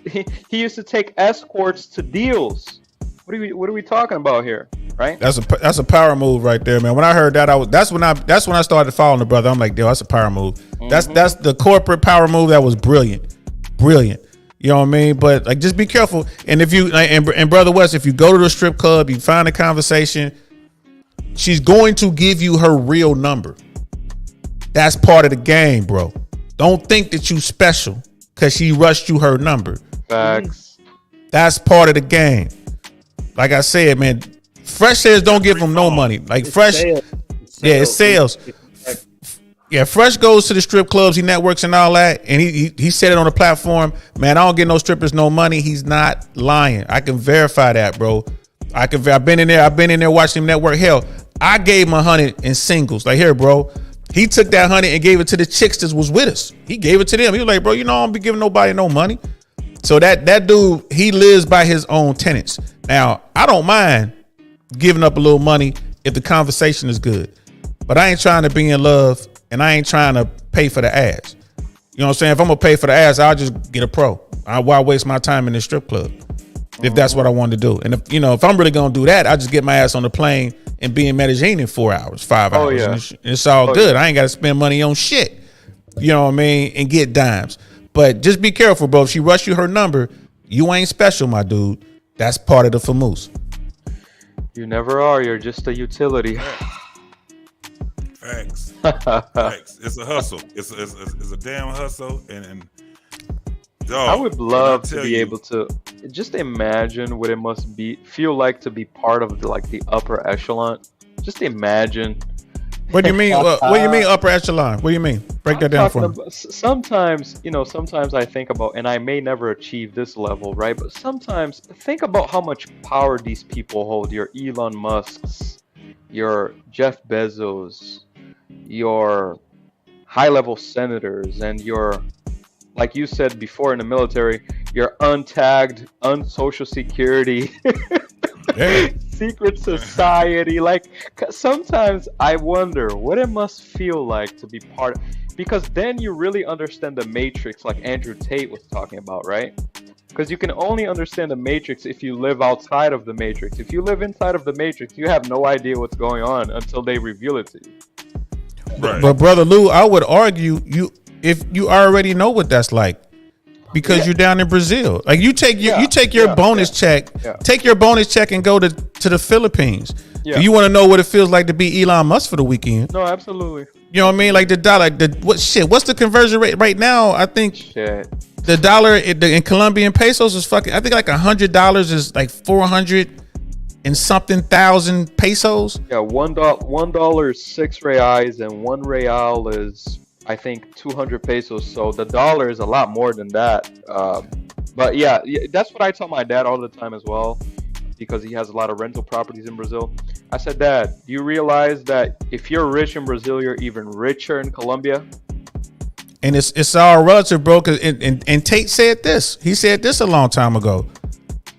He used to take escorts to deals. What are we talking about here, right? That's a power move right there, man. When I heard that, that's when I started following the brother. I'm like, yo, that's a power move. Mm-hmm. That's the corporate power move that was brilliant. You know what I mean? But like, just be careful. And if you and Brother West, if you go to the strip club, you find a conversation, she's going to give you her real number. That's part of the game, bro. Don't think that you special because she rushed you her number. Facts. That's part of the game. Like I said, man, Fresh says don't give them no money. Like Fresh, it's sales. Yeah, Fresh goes to the strip clubs, he networks and all that, and he said it on the platform. Man, I don't get no strippers no money. He's not lying. I can verify that, bro. I've been in there watching him network. Hell, I gave him 100 in singles. Like, here, bro. He took that 100 and gave it to the chicks that was with us. He gave it to them. He was like, bro, you know I don't be giving nobody no money. So that dude, he lives by his own tenets. Now, I don't mind giving up a little money if the conversation is good. But I ain't trying to be in love, and I ain't trying to pay for the ass. You know what I'm saying? If I'm going to pay for the ass, I'll just get a pro. Why waste my time in the strip club if that's what I want to do? And if I'm really going to do that, I just get my ass on the plane and be in Medellin in 4 hours, 5 hours. Yeah. And it's all good. I ain't got to spend money on shit. You know what I mean? And get dimes. But just be careful, bro. If she rush you her number, you ain't special, my dude. That's part of the famoose. You never are. You're just a utility. Facts. Facts. It's a hustle. It's a damn hustle. And dog, I would love to be able to just imagine what it must feel like to be part of the upper echelon. Just imagine. What do you mean? What do you mean upper echelon? What do you mean? Break that down for me. Sometimes I think about, and I may never achieve this level, right? But sometimes think about how much power these people hold. Your Elon Musks, your Jeff Bezos, your high-level senators, and your, like you said before in the military, your untagged, unsocial security. Secret society. Like, sometimes I wonder what it must feel like to be part of, because then you really understand the matrix, like Andrew Tate was talking about, right? Because you can only understand the matrix if you live outside of the matrix. If you live inside of the matrix, you have no idea what's going on until they reveal it to you. Right. But Brother Lou, I would argue if you already know what that's like. Because you're down in Brazil. Like you take your bonus check, take your bonus check and go to the Philippines. Yeah. You want to know what it feels like to be Elon Musk for the weekend. No, absolutely. You know what I mean? Like the dollar, what's the conversion rate right now? I think the dollar in Colombian pesos is fucking, I think like $100 is like 400 and something thousand pesos. Yeah, $1 is 6 reais and 1 real is, I think, 200 pesos. So the dollar is a lot more than that. But yeah, that's what I tell my dad all the time as well, because he has a lot of rental properties in Brazil. I said, Dad, do you realize that if you're rich in Brazil, you're even richer in Colombia? And it's all relative, bro. And Tate said this. He said this a long time ago.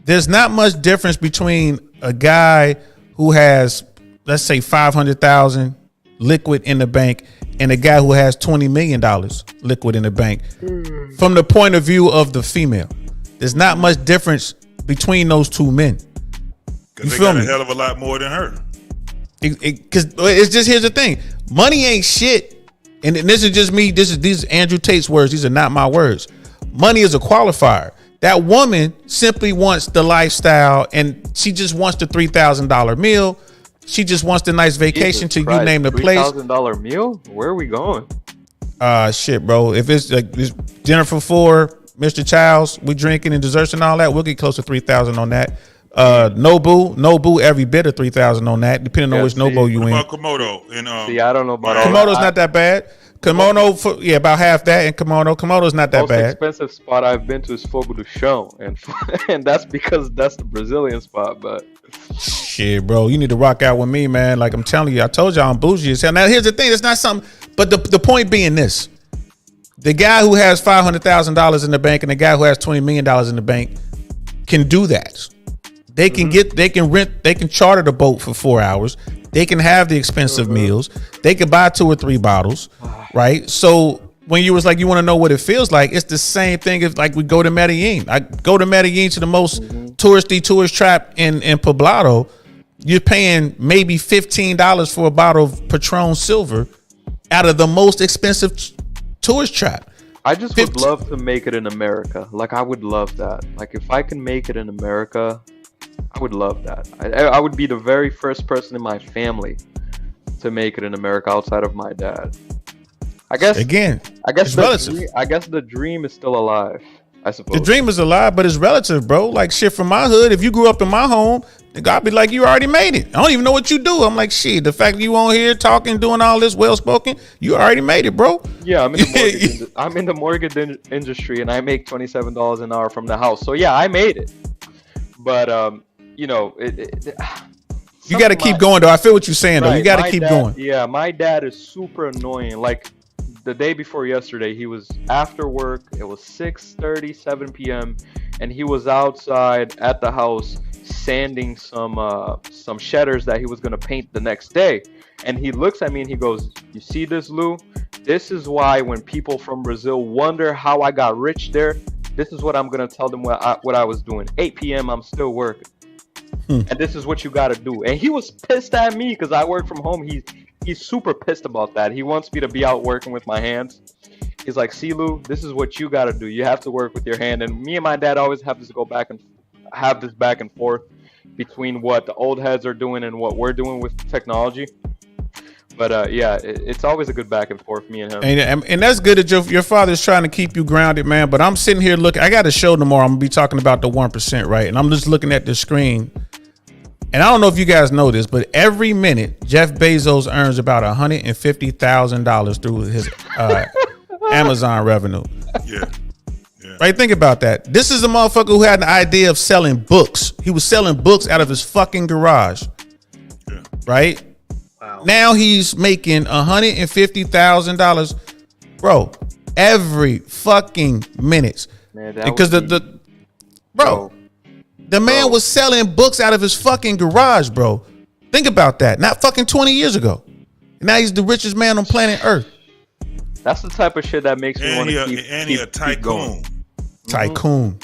There's not much difference between a guy who has, let's say, 500,000 liquid in the bank and a guy who has $20 million liquid in the bank. From the point of view of the female, there's not much difference between those two men. Because they got a hell of a lot more than her. Because it's just, here's the thing. Money ain't shit. And this is just me. These are Andrew Tate's words. These are not my words. Money is a qualifier. That woman simply wants the lifestyle, and she just wants the $3,000 meal. She just wants the nice vacation Jesus to Christ, you name the place. $3,000 meal? Where are we going? Shit, bro. If it's like it's dinner for 4, Mr. Childs, we drinking and desserts and all that, we'll get close to 3,000 on that. Nobu, every bit of 3,000 on that, depending on which Nobu you What in. about Komodo? And See, I don't know about all Komodo's that. not that bad. Kimono, about half that, and Komodo's not that Most bad. expensive spot I've been to is Fogo do Chão, and that's because that's the Brazilian spot. But Shit, bro, you need to rock out with me, man. Like I'm telling you, I told y'all I'm bougie as hell. Now here's the thing, it's not something, but the point being this: the guy who has $500,000 in the bank and the guy who has $20 million in the bank can do that. They can they can charter the boat for 4 hours. They can have the expensive meals. They can buy 2 or 3 bottles, right? So when you was like, you want to know what it feels like, it's the same thing as like we go to Medellin. I go to Medellin, to the most touristy tourist trap in Poblado. You're paying maybe $15 for a bottle of Patron Silver out of the most expensive tourist trap. I just would love to make it in America. Like I would love that. Like if I can make it in America, I would love that. I would be the very first person in my family to make it in America outside of my dad. I guess the dream is still alive, I suppose. The dream is alive, but it's relative, bro. Like shit from my hood. If you grew up in my home, I'd be like, you already made it. I don't even know what you do. I'm like, shit, the fact that you on here talking, doing all this well spoken, you already made it, bro. Yeah, I'm in the mortgage, I'm in the mortgage industry, and I make $27 an hour from the house. So yeah, I made it. But you know, you got to keep going, though. I feel what you're saying, though. You got to keep going. Yeah, my dad is super annoying. Like the day before yesterday, he was after work. It was 6:30, 7 p.m. and he was outside at the house sanding some shutters that he was gonna paint the next day. And he looks at me and he goes, "You see this, Lou? This is why when people from Brazil wonder how I got rich there, this is what I'm gonna tell them what I was doing. 8 p.m. I'm still working." And this is what you got to do. And he was pissed at me because I work from home. He's super pissed about that. He wants me to be out working with my hands. He's like, "See, Lou, this is what you got to do. You have to work with your hand." And me and my dad always have to go back and have this back and forth between what the old heads are doing and what we're doing with technology. But yeah, it's always a good back and forth, me and him. And that's good that your father's trying to keep you grounded, man. But I'm sitting here looking. I got a show tomorrow. I'm gonna be talking about the 1%, right? And I'm just looking at the screen. And I don't know if you guys know this, but every minute Jeff Bezos earns about $150,000 through his Amazon revenue. Yeah. Right? Think about that. This is a motherfucker who had an idea of selling books. He was selling books out of his fucking garage. Yeah. Right? Wow. Now he's making $150,000, bro, every fucking minute. Man, that because the man was selling books out of his fucking garage, bro. Think about that. Not fucking 20 years ago. Now he's the richest man on planet Earth. That's the type of shit that makes me want to keep a tycoon. Tycoon.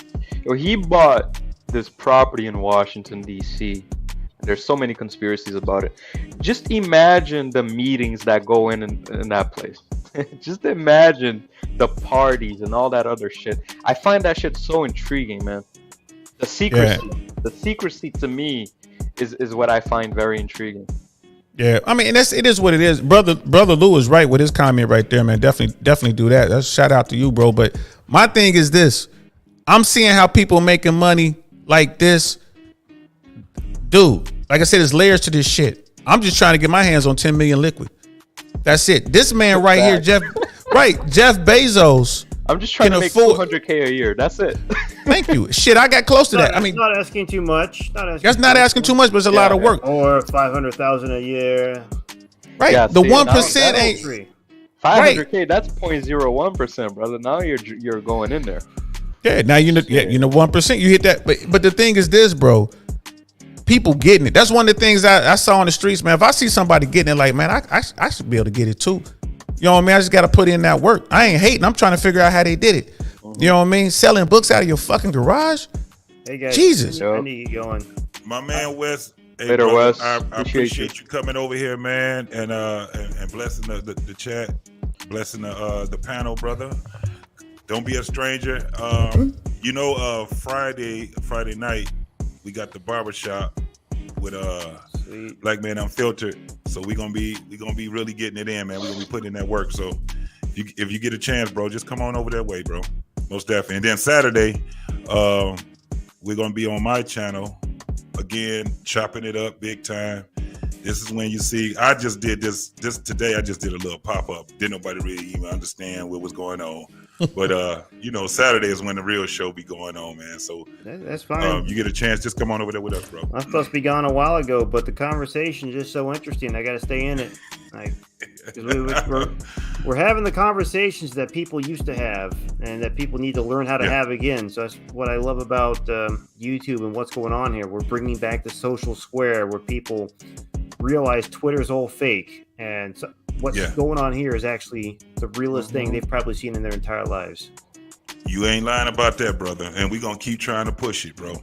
Yo, he bought this property in Washington, D.C. There's so many conspiracies about it. Just imagine the meetings that go in that place. Just imagine the parties and all that other shit. I find that shit so intriguing, man. The secrecy to me is what I find very intriguing. Yeah, I mean, it is what it is. Brother Lou is right with his comment right there, man. Definitely do that. That's shout out to you, bro. But my thing is this: I'm seeing how people making money like this, dude. Like I said, there's layers to this shit. I'm just trying to get my hands on 10 million liquid. That's it. This man right here, Jeff Bezos. I'm just trying to make $200K a year. That's it. Thank you. Shit, I got close to that. I mean, not asking too much. That's not asking too much, but it's a lot of work. Or 500,000 a year. Right. Yeah, the 1% ain't 500K. Right. That's 0.01%, brother. Now you're going in there. Yeah. Now you know 1%. You hit that. But the thing is this, bro. People getting it. That's one of the things I saw on the streets, man. If I see somebody getting it, like, man, I should be able to get it too. You know what I mean? I just got to put in that work. I ain't hating. I'm trying to figure out how they did it. You know what I mean? Selling books out of your fucking garage. Hey guys, Jesus. I need to get going. My man Wes. Later, brother, Wes. I appreciate you coming over here, man, and and blessing the chat, blessing the panel, brother. Don't be a stranger. Friday night we got the barbershop with Black Man Unfiltered. So we gonna be really getting it in, man. We're gonna be putting in that work. So if you get a chance, bro, just come on over that way, bro. Most definitely. And then Saturday, we're gonna be on my channel again, chopping it up big time. This is when you see, I just did this today. I just did a little pop-up. Didn't nobody really even understand what was going on. But, Saturday is when the real show be going on, man. So that's fine. You get a chance, just come on over there with us, bro. I'm supposed to be gone a while ago, but the conversation is just so interesting. I got to stay in it. We're having the conversations that people used to have and that people need to learn how to have again. So that's what I love about YouTube and what's going on here. We're bringing back the social square where people realize Twitter's all fake. And so what's going on here is actually the realest thing they've probably seen in their entire lives. You ain't lying about that, brother. And we're going to keep trying to push it, bro.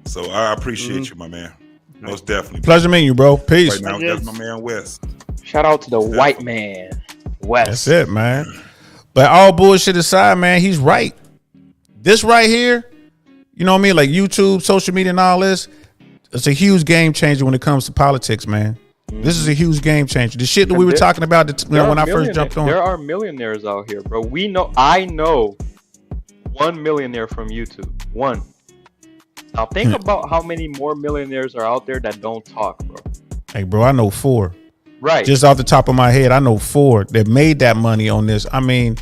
So I appreciate you, my man. Most definitely. Pleasure meeting you, bro. Peace. Right now, that's my man, Wes. Shout out to the white man, Wes. That's it, man. But all bullshit aside, man, he's right. This right here, you know what I mean? Like YouTube, social media, and all this, it's a huge game changer when it comes to politics, man. This is a huge game changer. The shit that we were talking about when I first jumped on. There are millionaires out here, bro. I know one millionaire from YouTube. One. Now think about how many more millionaires are out there that don't talk, bro. Hey, bro, I know 4. Right. Just off the top of my head, I know 4 that made that money on this. I mean,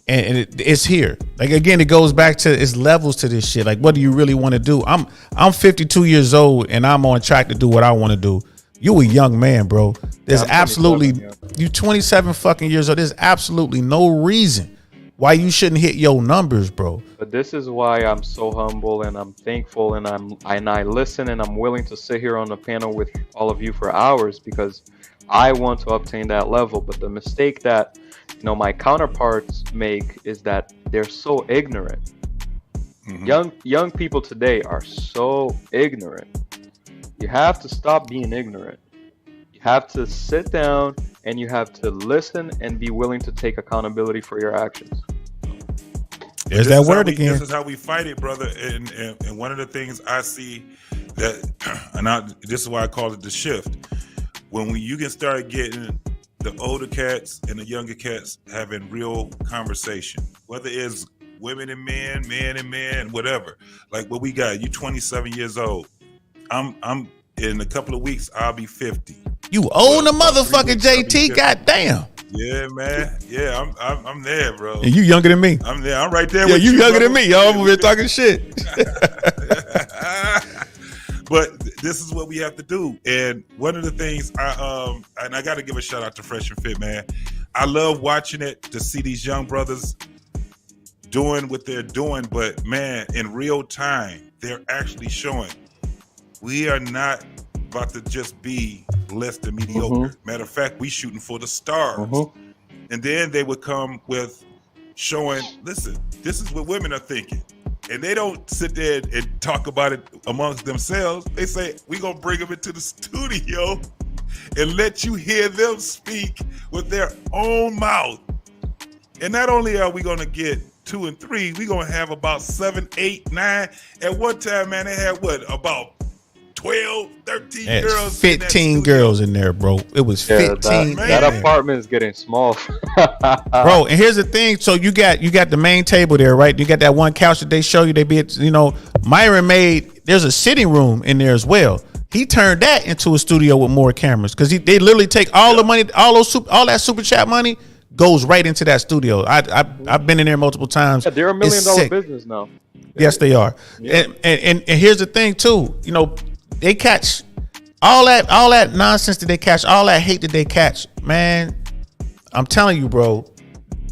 and it's here. Like, again, it goes back to it's levels to this shit. Like, what do you really want to do? I'm 52 years old and I'm on track to do what I want to do. You a young man, bro. There's absolutely, you 27 fucking years old. There's absolutely no reason why you shouldn't hit your numbers, bro. But this is why I'm so humble and I'm thankful and I listen and I'm willing to sit here on the panel with all of you for hours because I want to obtain that level. But the mistake that my counterparts make is that they're so ignorant. Young people today are so ignorant. You have to stop being ignorant. You have to sit down and you have to listen and be willing to take accountability for your actions. There's that word again. This is how we fight it, brother. And one of the things I see that, this is why I call it the shift. When you can start getting the older cats and the younger cats having real conversation, whether it's women and men, men and men, whatever. Like what we got, you 27 years old. I'm in a couple of weeks, I'll be 50. You own a motherfucking JT, goddamn. Yeah, man. Yeah, I'm there, bro. And you younger than me. I'm there. I'm right there. Yeah, with you younger brother. than me. Y'all over here talking shit. But this is what we have to do. And one of the things I got to give a shout out to Fresh and Fit, man. I love watching it to see these young brothers doing what they're doing. But man, in real time, they're actually showing we are not about to just be less than mediocre. Matter of fact, we shooting for the stars. And then they would come with showing, listen, this is what women are thinking. And they don't sit there and talk about it amongst themselves. They say, we're going to bring them into the studio and let you hear them speak with their own mouth. And not only are we going to get 2 and 3, we're going to have about 7, 8, 9. At one time, man, they had about 12, 13 girls. 15 girls in there, bro. It was 15. That apartment is getting small. Bro, and here's the thing. So you got the main table there, right? You got that one couch that they show you. They be, Myron there's a sitting room in there as well. He turned that into a studio with more cameras because they literally take all the money, all that super chat money goes right into that studio. I've been in there multiple times. Yeah, they're $1 million business now. Yes, they are. Yeah. And here's the thing too. They catch all that nonsense that they catch, all that hate that they catch, man. I'm telling you, bro.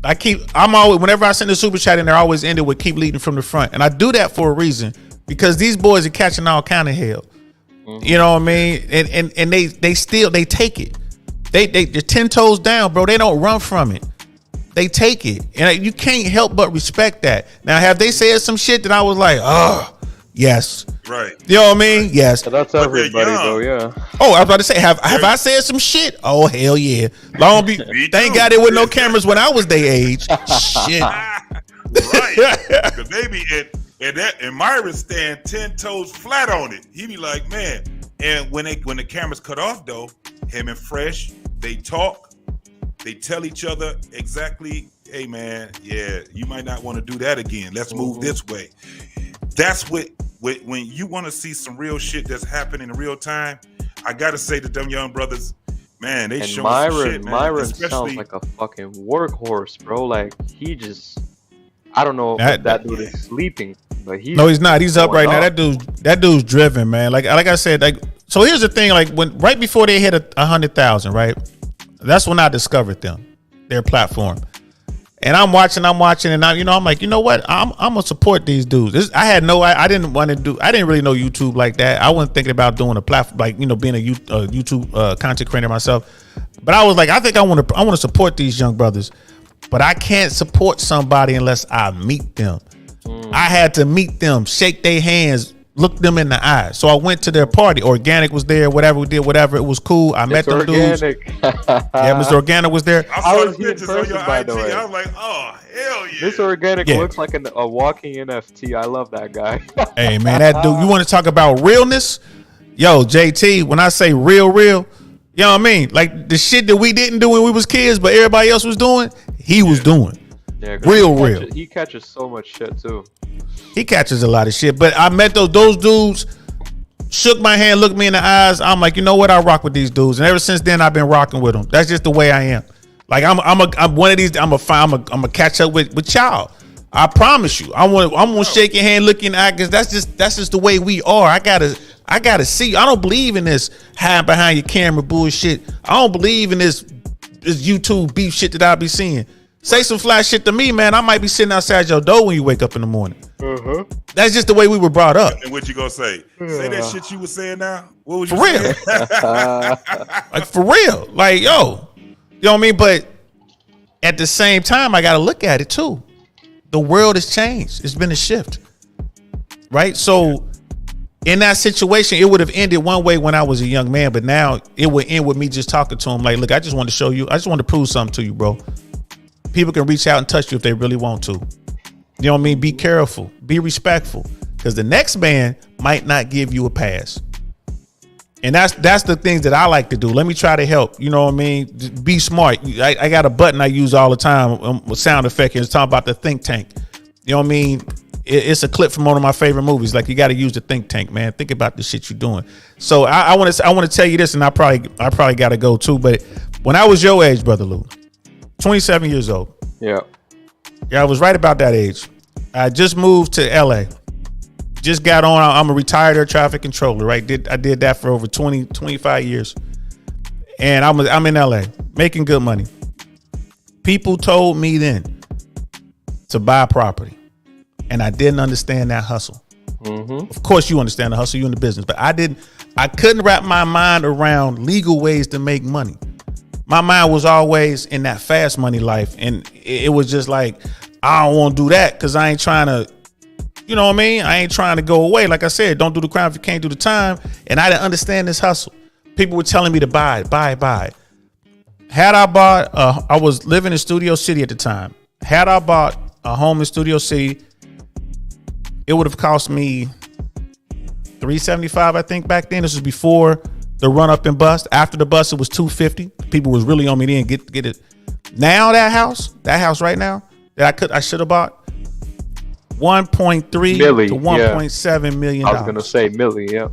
I'm always, whenever I send a super chat in there, I always end it with keep leading from the front. And I do that for a reason because these boys are catching all kind of hell. You know what I mean? And they take it. They're 10 toes down, bro. They don't run from it. They take it. And you can't help but respect that. Now, have they said some shit that I was like, oh, yes. Right. You know what I mean? Yes. So that's everybody though, yeah. Oh, I was about to say, have I said some shit? Oh hell yeah! Long be they ain't got it with no cameras when I was their age. Shit. Right. Because they be and Myron stand 10 toes flat on it. He be like, man. And when the cameras cut off though, him and Fresh, they talk, they tell each other exactly, hey man, yeah, you might not want to do that again. Let's move this way. That's what when you want to see some real shit that's happening in real time, I gotta say to them young brothers, man, they show some shit, man. Myron sounds like a fucking workhorse, bro. Like he just, I don't know if that dude is sleeping, but he's not. He's up right now. That dude's driven, man. Like I said, like so. Here's the thing. Like when right before they hit 100,000, right? That's when I discovered them, their platform. And I'm watching, and I'm like, you know what? I'm gonna support these dudes. I didn't really know YouTube like that. I wasn't thinking about doing a platform, like being a YouTube content creator myself. But I was like, I think I want to support these young brothers, but I can't support somebody unless I meet them. I had to meet them, shake their hands, look them in the eye. So I went to their party. Organic was there. Whatever we did, whatever, it was cool. I met them dudes. Yeah, Mr. Organic was there. I saw the pictures on your IG. I was like, oh hell yeah. This Organic looks like a walking NFT. I love that guy. Hey man, that dude. You want to talk about realness? Yo, JT. When I say real, you know what I mean? Like the shit that we didn't do when we was kids, but everybody else was doing, he was doing. Yeah, real. He catches so much shit too. He catches a lot of shit, but I met those dudes, shook my hand, looked me in the eyes. I'm like, you know what? I rock with these dudes, and ever since then, I've been rocking with them. That's just the way I am. Like I'm one of these. I'm a catch up with y'all. I promise you. I'm gonna shake your hand, look you in the eye, because that's just the way we are. I gotta see. I don't believe in this hide behind your camera bullshit. I don't believe in this YouTube beef shit that I be seeing. Say some flash shit to me, man. I might be sitting outside your door when you wake up in the morning. That's just the way we were brought up. And what you gonna say? Say that shit you was saying now? What was you for real? Like for real? Like yo, you know what I mean? But at the same time, I got to look at it too. The world has changed. It's been a shift, right? So in that situation, it would have ended one way when I was a young man, but now it would end with me just talking to him. Like, look, I just want to show you. I just want to prove something to you, bro. People can reach out and touch you if they really want to. You know what I mean? Be careful. Be respectful. Because the next man might not give you a pass. And that's the things that I like to do. Let me try to help. You know what I mean? Just be smart. I got a button I use all the time with sound effect. It's talking about the think tank. You know what I mean? It's a clip from one of my favorite movies. Like, you got to use the think tank, man. Think about the shit you're doing. So I want to tell you this, and I probably got to go too. But when I was your age, Brother Lou, 27 years old. Yeah, I was right about that age. I just moved to LA. Just got on. I'm a retired air traffic controller, right? I did that for over 25 years. And I'm in LA making good money. People told me then to buy property. And I didn't understand that hustle. Mm-hmm. Of course you understand the hustle, you in the business, but I couldn't wrap my mind around legal ways to make money. My mind was always in that fast money life. And it was just like, I don't want to do that because I ain't trying to, you know what I mean? I ain't trying to go away. Like I said, don't do the crime if you can't do the time. And I didn't understand this hustle. People were telling me to buy it. Had I bought, I was living in Studio City at the time. Had I bought a home in Studio City, it would have cost me $375, I think, back then. This was before the run up and bust. After the bust, it was $250. People was really on me then. Get it. Now that house right now that I should have bought, 1.3 to 1.7 million. I was gonna say milli, yeah.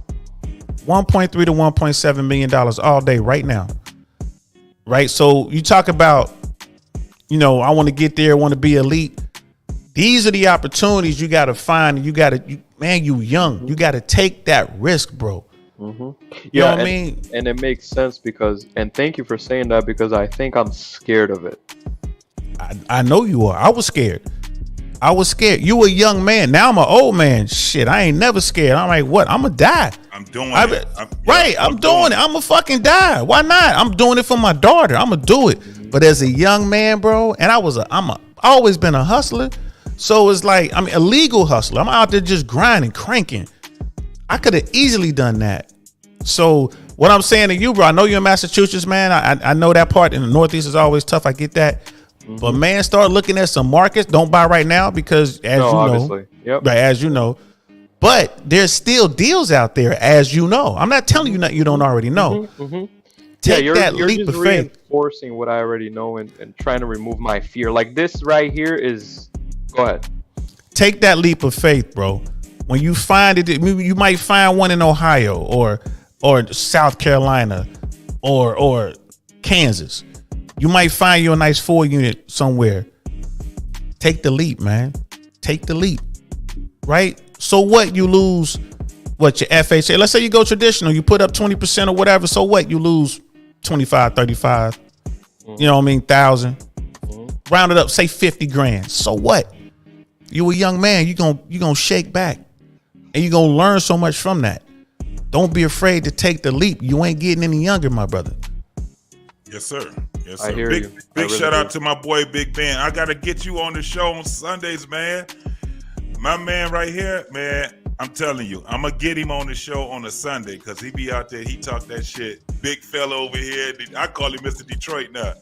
1.3 to 1.7 million dollars all day right now. Right. So you talk about, I want to get there, want to be elite. These are the opportunities you got to find. You young. You got to take that risk, bro. Mm-hmm. You know what I mean? And it makes sense and thank you for saying that, because I think I'm scared of it. I know you are. I was scared. You a young man. Now I'm an old man. Shit, I ain't never scared. I'm like, what? I'm going to die. I'm doing it. I'm doing it. I'm going to fucking die. Why not? I'm doing it for my daughter. I'm going to do it. But as a young man, bro, and I'm always been a hustler. So it's like, I'm a legal hustler. I'm out there just grinding, cranking. I could have easily done that. So what I'm saying to you, bro, I know you're in Massachusetts, man. I know that part in the Northeast is always tough. I get that. But man, start looking at some markets. Don't buy right now because as you know, but there's still deals out there, as you know. I'm not telling you nothing you don't already know. Take you're that leap just of faith. reinforcing what I already know and trying to remove my fear. Like this right here is, go ahead. Take that leap of faith, bro. When you find it, you might find one in Ohio or South Carolina or Kansas. You might find you a nice 4-unit somewhere. Take the leap, man. Take the leap. Right? So what? You lose what your FHA. Let's say you go traditional, you put up 20% or whatever. So what? You lose 25, 35. You know what I mean? 1,000. Round it up, say 50 grand. So what? You a young man, you gonna shake back. And you're gonna learn so much from that. Don't be afraid to take the leap. You ain't getting any younger, my brother. Yes, sir. Yes, sir. I hear you. Big really shout do. out to my boy Big Ben. I gotta get you on the show on Sundays, man. My man right here, man. I'm telling you, I'm gonna get him on the show on a Sunday because he be out there. He talk that shit. Big fella over here. I call him Mr. Detroit now.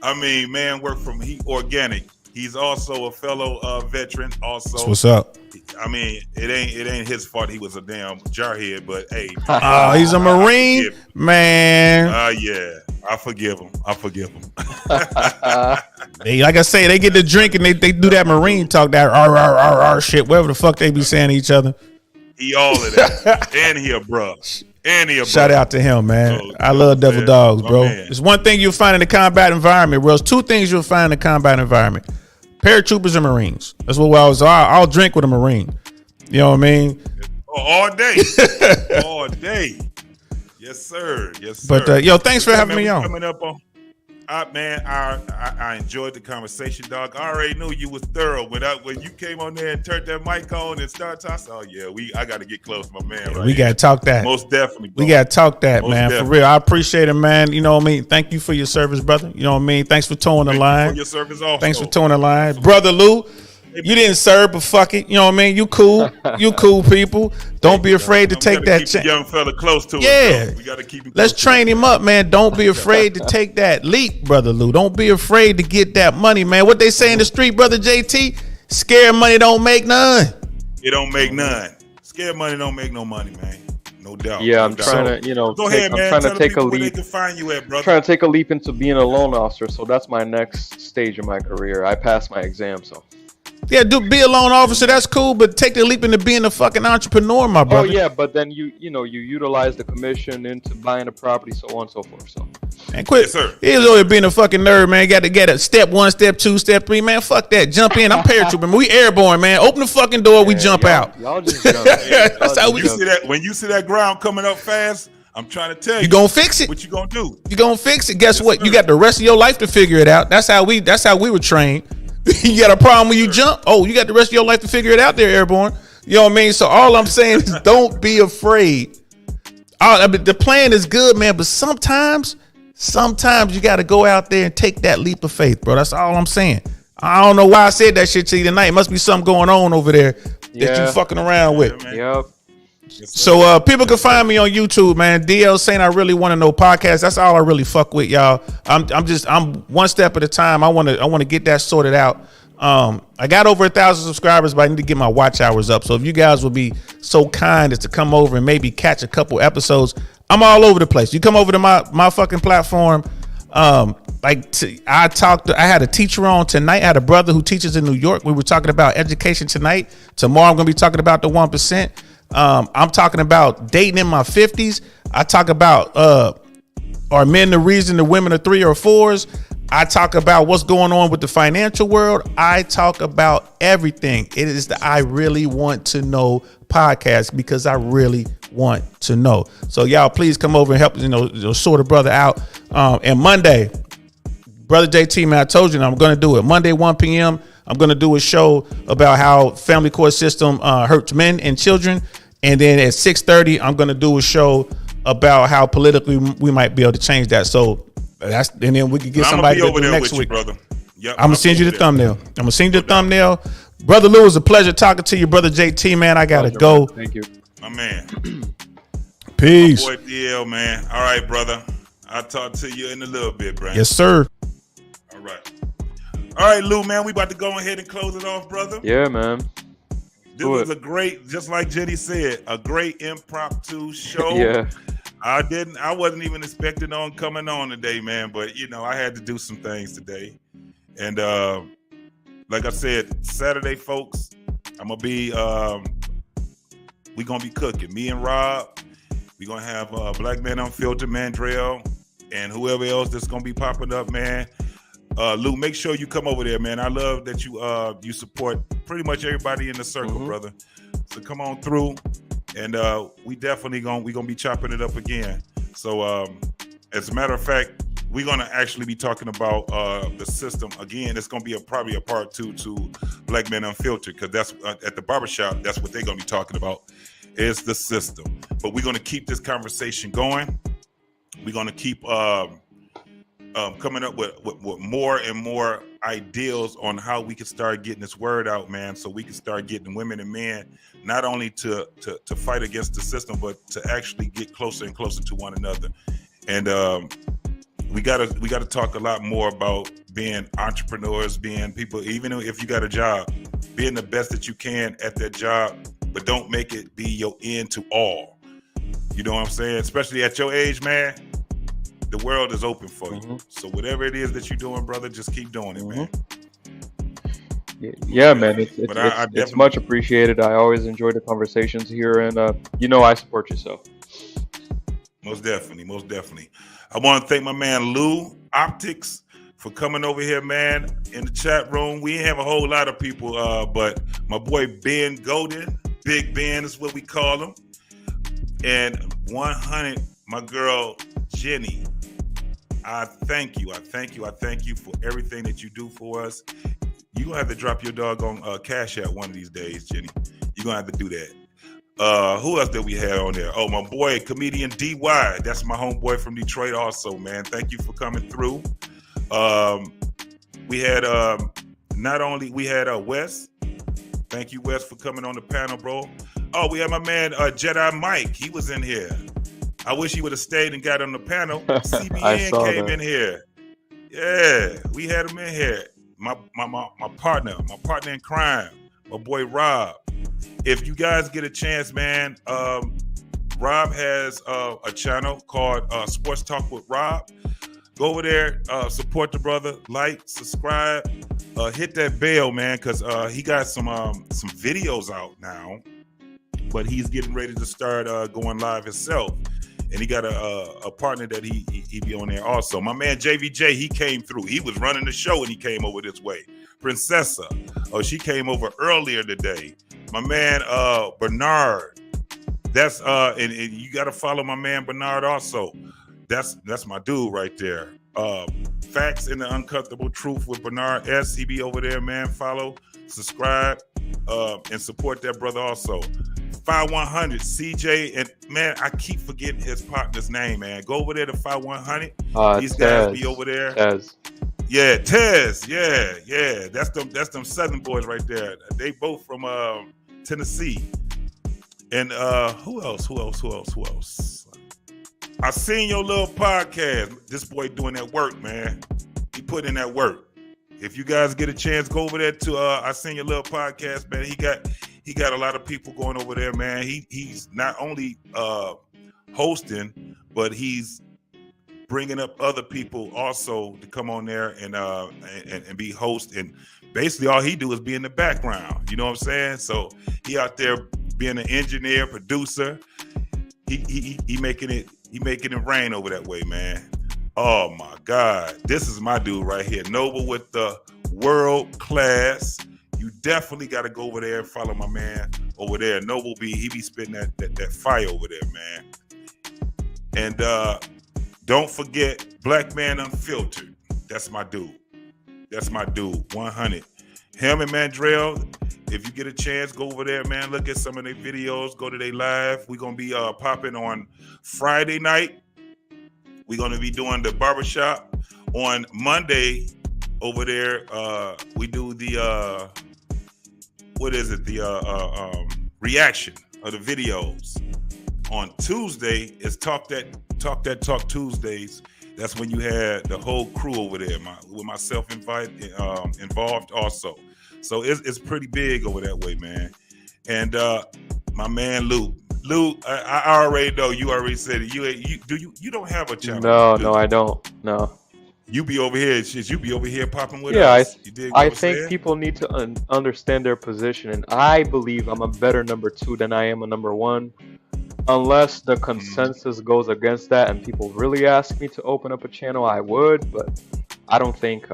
I mean, man, he organic. He's also a fellow veteran. Also, That's what's up. I mean, it ain't his fault. He was a damn jarhead, but hey, He's a Marine, man. Yeah, I forgive him. They, like I say, they get to drink and they do that Marine talk, that R shit, whatever the fuck they be saying to each other. He all of that, and he a bruh. Shout out to him, man. I love Devil Dogs, bro. It's one thing you'll find in the combat environment, bro. It's two things you'll find in the combat environment: paratroopers and Marines. That's what I'll drink with a Marine. You know what I mean? All day, all day. Yes, sir. Yes, sir. But yo, thanks for having me on. Coming up on, man, I enjoyed the conversation, dog. I already knew you was thorough when you came on there and turned that mic on and started talking. Oh yeah, I got to get close, my man. We gotta talk that. Most definitely. Bro. We gotta talk that, Most man. definitely. For real, I appreciate it, man. You know what I mean. Thank you for your service, brother. You know what I mean. Thanks for towing the line. For your service also. Thanks for towing the line, brother Lou. You didn't serve, but fuck it. You know what I mean. You cool. You cool people. Don't be afraid to take that chance. Young fella close to Yeah. it. We gotta keep him. Let's train him up, man. Don't be afraid to take that leap, brother Lou. Don't be afraid to get that money, man. What they say in the street, brother JT? Scared money don't make none. It don't make none. Scared money don't make no money, man. No doubt. Yeah, no I'm doubt. trying to, Go ahead, man. I'm trying Tell to the take a people where they leap. can find you at, brother. Trying to take a leap into being a loan officer. So that's my next stage of my career. I passed my exam, so. Yeah, be a loan officer. That's cool, but take the leap into being a fucking entrepreneur, my brother. Oh yeah, but then you utilize the commission into buying a property, so on and so forth. So. Man, quit. Yes, sir. He's always being a fucking nerd, man. Got to get a step 1, step 2, step 3, man. Fuck that. Jump in. I'm paratrooping. We airborne, man. Open the fucking door. We jump out. Y'all just jump. That's how we see that. When you see that ground coming up fast, I'm trying to tell you. You gonna fix it. What you gonna do? You gonna fix it. Guess what? You got the rest of your life to figure it out. That's how we were trained. You got a problem when you jump? Oh, you got the rest of your life to figure it out there, airborne. You know what I mean? So all I'm saying is don't be afraid. I mean, the plan is good, man, but sometimes you got to go out there and take that leap of faith, bro. That's all I'm saying. I don't know why I said that shit to you tonight. It must be something going on over there that you fucking around with. Yep. So people can find me on YouTube, man. DL saying I really want to know podcast. That's all I really fuck with, y'all. I'm one step at a time. I want to get that sorted out. I got over 1,000 subscribers, but I need to get my watch hours up. So if you guys would be so kind as to come over and maybe catch a couple episodes, I'm all over the place. You come over to my fucking platform. I had a teacher on tonight. I had a brother who teaches in New York. We were talking about education tonight. Tomorrow I'm going to be talking about the 1%. I'm talking about dating in my 50s. I talk about are men the reason the women are 3 or 4s. I talk about what's going on with the financial world. I talk about everything. It is the I Really Want to Know podcast because I really want to know. So y'all please come over and help sort a brother out. And Monday, brother JT, man, I told you I'm going to do it. Monday 1 p.m. I'm going to do a show about how family court system hurts men and children. And then at 6:30, I'm going to do a show about how politically we might be able to change that. So and then we can get somebody to do next week. Brother. Yep, I'm going to send you the thumbnail. I'm going to send you the thumbnail. Brother Lou, it was a pleasure talking to you, brother JT, man. I got to go. Thank you. My man. Peace. My boy DL, man. All right, brother. I'll talk to you in a little bit, Brandon. Yes, sir. All right. All right, Lou, man. We about to go ahead and close it off, brother. Yeah, man. This was a great, just like Jenny said, a great impromptu show. Yeah. I wasn't even expecting on coming on today, man, but you know, I had to do some things today. And like I said, Saturday, folks, I'm gonna be we're gonna be cooking. Me and Rob, we're gonna have Black Man Unfiltered, Mandrell, and whoever else that's gonna be popping up, man. Lou, make sure you come over there, man. I love that you support pretty much everybody in the circle, brother. So come on through, and we definitely gonna be chopping it up again. So as a matter of fact, we're gonna actually be talking about the system again. It's gonna be probably a part 2 to Black Men Unfiltered, because that's at the barbershop. That's what they're gonna be talking about, is the system. But we're gonna keep this conversation going. We're gonna keep coming up with more and more ideals on how we can start getting this word out, man, so we can start getting women and men not only to fight against the system, but to actually get closer and closer to one another. And we gotta talk a lot more about being entrepreneurs, being people, even if you got a job, being the best that you can at that job, but don't make it be your end to all. You know what I'm saying? Especially at your age, man. The world is open for you. So whatever it is that you're doing, brother, just keep doing it, man. Yeah, man, it's much appreciated. I always enjoy the conversations here, and I support you. So most definitely. I want to thank my man Lou Optics for coming over here, man, in the chat room. We didn't have a whole lot of people, but my boy Ben Golden, Big Ben is what we call him, and 100, my girl Jenny. I thank you for everything that you do for us. You're gonna have to drop your doggone cash out one of these days, Jenny. You're gonna have to do that. Who else did we have on there? Oh, my boy, comedian DY. That's my homeboy from Detroit also, man. Thank you for coming through. We had Wes. Thank you, Wes, for coming on the panel, bro. Oh, we had my man Jedi Mike. He was in here. I wish he would have stayed and got on the panel. CBN came in here. Yeah, we had him in here. My partner in crime, my boy Rob. If you guys get a chance, man, Rob has a channel called Sports Talk with Rob. Go over there, support the brother, like, subscribe, hit that bell, man, because he got some videos out now, but he's getting ready to start going live himself. And he got a partner that he be on there also. My man JVJ, he came through. He was running the show and he came over this way. Princessa, she came over earlier today. My man Bernard, that's and you got to follow my man Bernard also. That's my dude right there. Facts and the Uncomfortable Truth with Bernard S. He be over there, man. Follow, subscribe, and support that brother also. 5100 CJ, and man, I keep forgetting his partner's name, man. Go over there to 5100. These guys be over there. Tez. Yeah, Tez. Yeah. That's them Southern boys right there. They both from Tennessee. And who else? I seen your little podcast. This boy doing that work, man. He put in that work. If you guys get a chance, go over there to I seen your little podcast, man. He got a lot of people going over there, man. He's not only hosting, but he's bringing up other people also to come on there and be host. And basically, all he do is be in the background. You know what I'm saying? So he out there being an engineer, producer. He making it rain over that way, man. Oh my God, this is my dude right here, Noble with the world class. You definitely got to go over there and follow my man over there. Noble he be spitting that fire over there, man. And don't forget Black Man Unfiltered. That's my dude. 100. Him and Mandrell. If you get a chance, go over there, man. Look at some of their videos. Go to their live. We're gonna be popping on Friday night. We're gonna be doing the barbershop on Monday. Over there, we do the reaction, of the videos. On Tuesday is Talk Tuesdays. That's when you had the whole crew over there, with myself involved also. So it's pretty big over that way, man. And my man Lou, I already know, you already said it. You don't have a channel? No, I don't. No. You be over here, you be over here popping with Yeah, us. I think people need to understand their position, and I believe I'm a better number 2 than I am a number 1. Unless the consensus goes against that and people really ask me to open up a channel, I would, but I don't think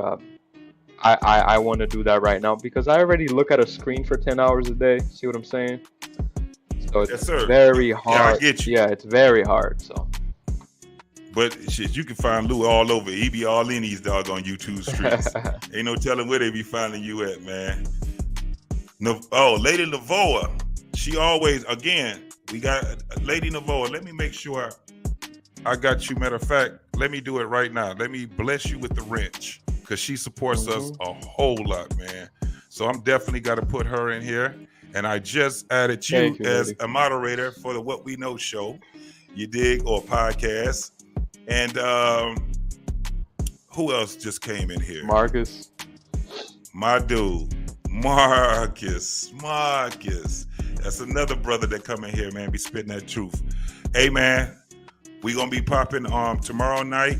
I want to do that right now, because I already look at a screen for 10 hours a day. See what I'm saying? So it's very hard. Yeah, I get you. Yeah, it's very hard. So. But shit, you can find Lou all over. He be all in these doggone YouTube streets. Ain't no telling where they be finding you at, man. Lady Navoa. She always, again, we got Lady Navoa. Let me make sure I got you. Matter of fact, let me do it right now. Let me bless you with the wrench, because she supports us a whole lot, man. So I'm definitely got to put her in here. And I just added you as a moderator for the What We Know show. You dig? Or podcast. And who else just came in here? Marcus. My dude. Marcus. That's another brother that come in here, man, be spitting that truth. Hey, man, we gonna be popping tomorrow night.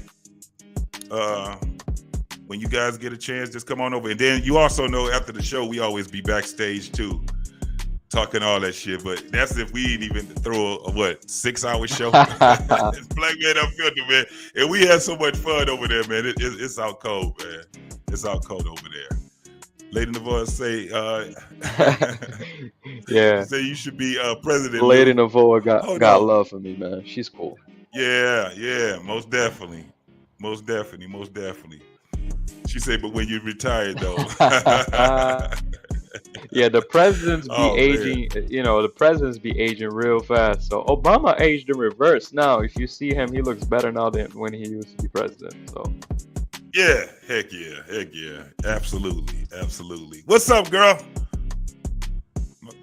When you guys get a chance, just come on over. And then you also know after the show, we always be backstage too, talking all that shit. But that's if we ain't even throw a 6-hour show. It's Black Man Unfiltered, man. And we had so much fun over there, man. It's out cold, man. It's out cold over there. Lady Navoa say, yeah. Say you should be president. Lady Navoa got love for me, man. She's cool. Yeah, most definitely. She said, but when you retired, though. Yeah, the presidents be aging. Man. You know, the presidents be aging real fast. So Obama aged in reverse. Now, if you see him, he looks better now than when he used to be president. So. Yeah, heck yeah, absolutely. What's up, girl?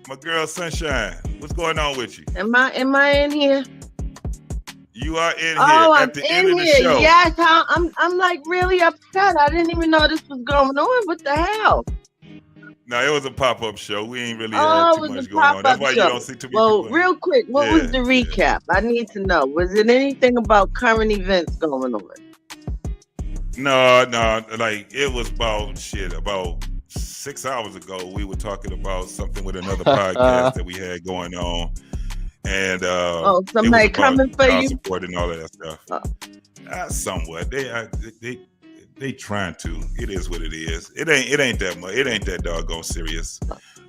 My girl Sunshine. What's going on with you? Am I in here? You are in here I'm at the in end of the here. show. Yes, I'm like really upset. I didn't even know this was going on. What the hell? No, it was a pop-up show. We ain't really had too much going on. That's why you don't see too many people. Real quick, what was the recap? I need to know. Was it anything about current events going on? No, like it was about 6 hours ago. We were talking about something with another podcast that we had going on, and somebody coming for you, support and all of that stuff. Somewhat, they trying to. It is what it is. It ain't that much. It ain't that doggone serious.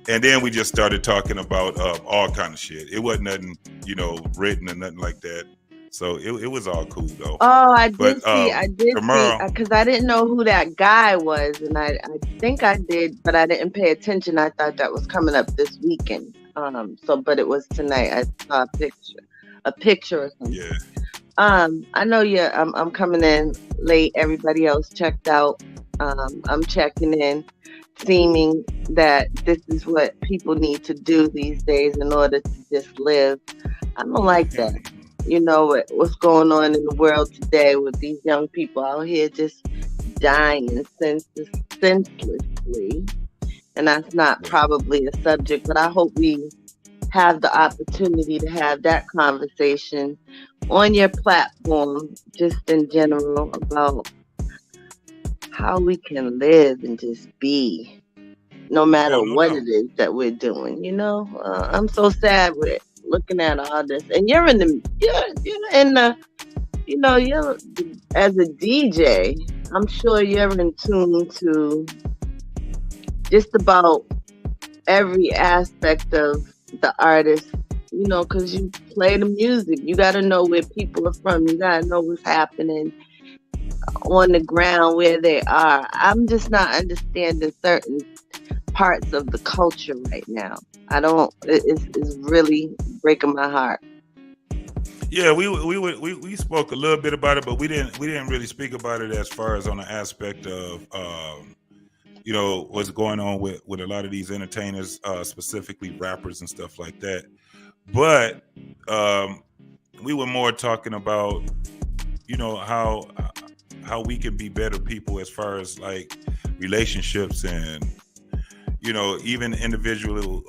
And then we just started talking about all kind of shit. It wasn't nothing, written or nothing like that. So it was all cool though. Oh, I did see, because I didn't know who that guy was, and I think I did, but I didn't pay attention. I thought that was coming up this weekend. But it was tonight. I saw a picture or something. Yeah. I know I'm coming in late. Everybody else checked out. I'm checking in, seeming that this is what people need to do these days in order to just live. I don't like that. You know what's going on in the world today with these young people out here just dying senselessly. And that's not probably a subject, but I hope we have the opportunity to have that conversation on your platform, just in general, about how we can live and just be, no matter what it is that we're doing. I'm so sad with looking at all this, and you're as a DJ, I'm sure you're in tune to just about every aspect of the artist, because you play the music. You got to know where people are from. You got to know what's happening on the ground where they are. I'm just not understanding certain parts of the culture right now. It's really breaking my heart. Yeah, we spoke a little bit about it, but we didn't really speak about it as far as on the aspect of what's going on with a lot of these entertainers, specifically rappers and stuff like that. But we were more talking about, you know, how we can be better people as far as like relationships and, you know, even individually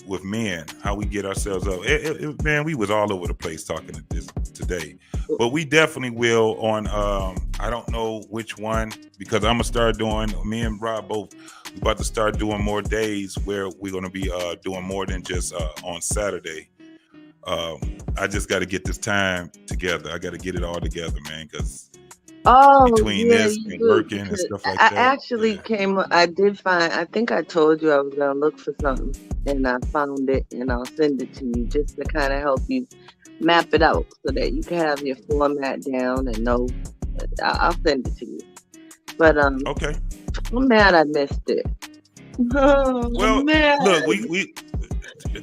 with men, how we get ourselves up. Man, we was all over the place talking to this today, but we definitely will on. I don't know which one, because I'm gonna start doing. Me and Rob both about to start doing more days where we're gonna be doing more than just on Saturday. I just got to get this time together. I got to get it all together, man, because between this and working and stuff like that. I actually I think I told you I was going to look for something, and I found it, and I'll send it to you just to kind of help you map it out so that you can have your format down and know. I'll send it to you. But okay. I'm mad I missed it. Well, man. Look, we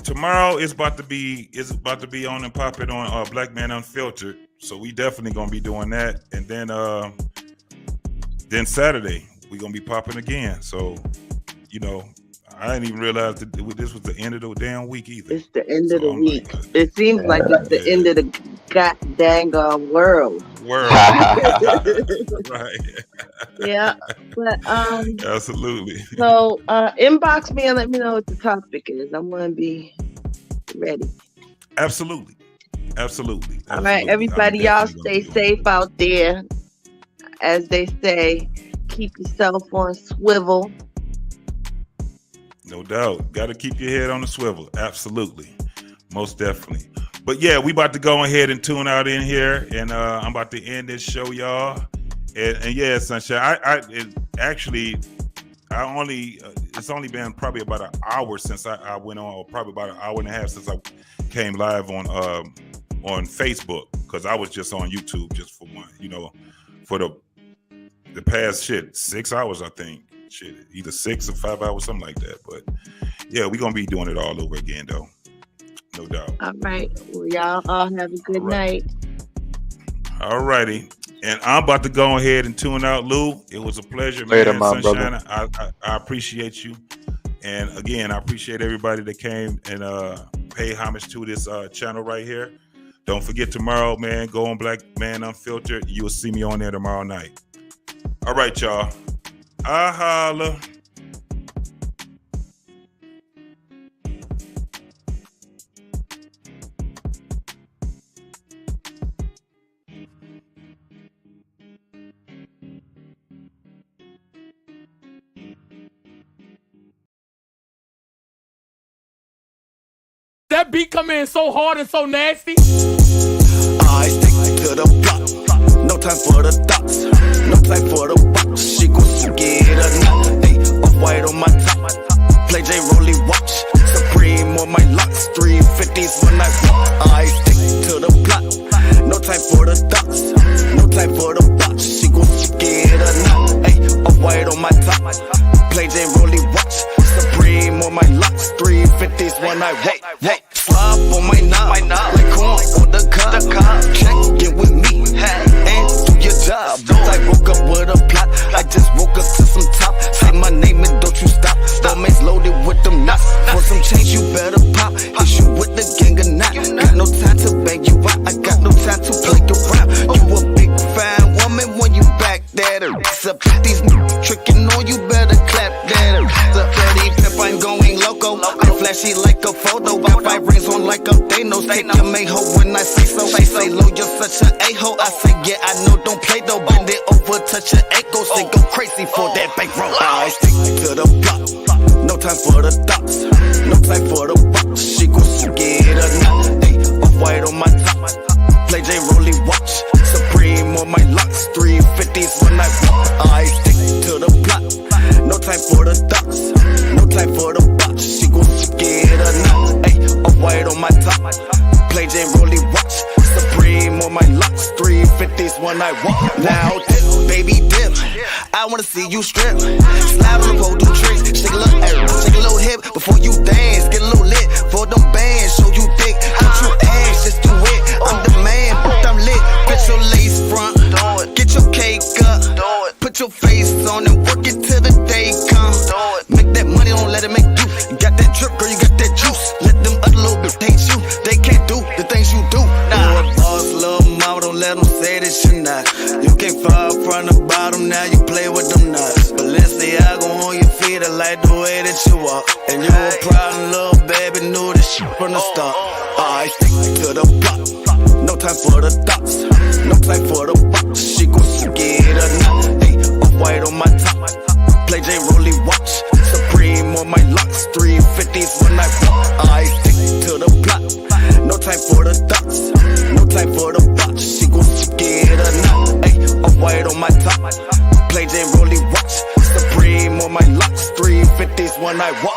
tomorrow is about to be on and popping on Black Man Unfiltered. So we definitely gonna be doing that, and then Saturday we gonna be popping again. So, you know, I didn't even realize that this was the end of the damn week either. It's the end of the week. It seems like it's the end of the god dang world. Right. Yeah, but absolutely. So inbox me and let me know what the topic is. I'm gonna be ready. Absolutely. All right, everybody, y'all stay safe out there. As they say, keep yourself on swivel. No doubt. Got to keep your head on the swivel. Absolutely. Most definitely. But yeah, we about to go ahead and tune out in here, and I'm about to end this show, y'all. And yeah, Sunshine, it's only been probably about an hour since I went on, or probably about an hour and a half since I came live on Facebook, because I was just on YouTube just for one, you know, for the past 6 hours, I think. Either 6 or 5 hours, something like that. But yeah, we're gonna be doing it all over again, though. No doubt. All right. Well, y'all all have a good night. All righty. And I'm about to go ahead and tune out, Lou. It was a pleasure, Later, man. my Sunshine, brother. I appreciate you. And again, I appreciate everybody that came and pay homage to this channel right here. Don't forget tomorrow, man, go on Black Man Unfiltered. You'll see me on there tomorrow night. All right, y'all. I holla. That beat come in so hard and so nasty. I stick to the block. No time for the thoughts. No time for the box. She gon' get a knock. Hey, off-white on my top. Play J Rolly watch. Supreme on my locks. 350s when I walk. I stick to the block. No time for the thoughts. No time for the box. She gon' get a knock. Hey, off-white on my top. Play J Rolly watch. Supreme on my locks. 350s when I walk. Hey, slop on my knob. Like corn on the cob. Check in with me. And do your job. I woke up with a plot. I just woke up to some top. Say my name and don't you stop. Stomach's loaded with them knots. For some change you better pop. Issue with the gang or not. Got no time to bang you out. I got no time to play around. You a big fine woman when you back that. Except these tricking on you, better clap that. The petty pimp, I'm going loco. I'm flashy like a photo. Wi-Fi rings on like a Thanos. Take your mayho when I say so. They say low, you're such an a-hole. I say yeah, I know, don't play though. Bend it over, touch your ankles. They go crazy for that bankroll. I stick to the block. No time for the thoughts. No time for the box. She gon' get a knock. Hey, off-white on my top. Play J Rolly watch. Supreme on my locks. 350s when I walk. I stick to the block. No time for the thoughts. No time for the box. She gon' get a knock. Hey, off-white on my top. Play J Rolly watch. Supreme on my locks. 350s when I walk. Now dip, baby dip. I wanna see you strip. Slide on the pole, do tricks. Shake a little air, shake a little hip. Before you dance, get a little lit. For them bands, show you thick. Don't you ass, just do it. I'm the man, but I'm lit. Get your lace front. Get your cake up. Put your face on and work it till the day comes. Make that money, don't let it make you. You got that drip, girl, you got that juice. Let them other little bitch hate you. They can't And you a problem, little baby, knew this shit from the start. I stick to the block, no time for the thoughts, no time for the box. She gon' get a knot, ayy, off-white on my top. Play J Rolly watch, Supreme on my locks, 350s when I walk. I stick to the block, no time for the thoughts, no time for the box. She gon' get a knot, ayy, off-white on my top. Play J Rolly watch, Supreme on my locks, 350s when I walk.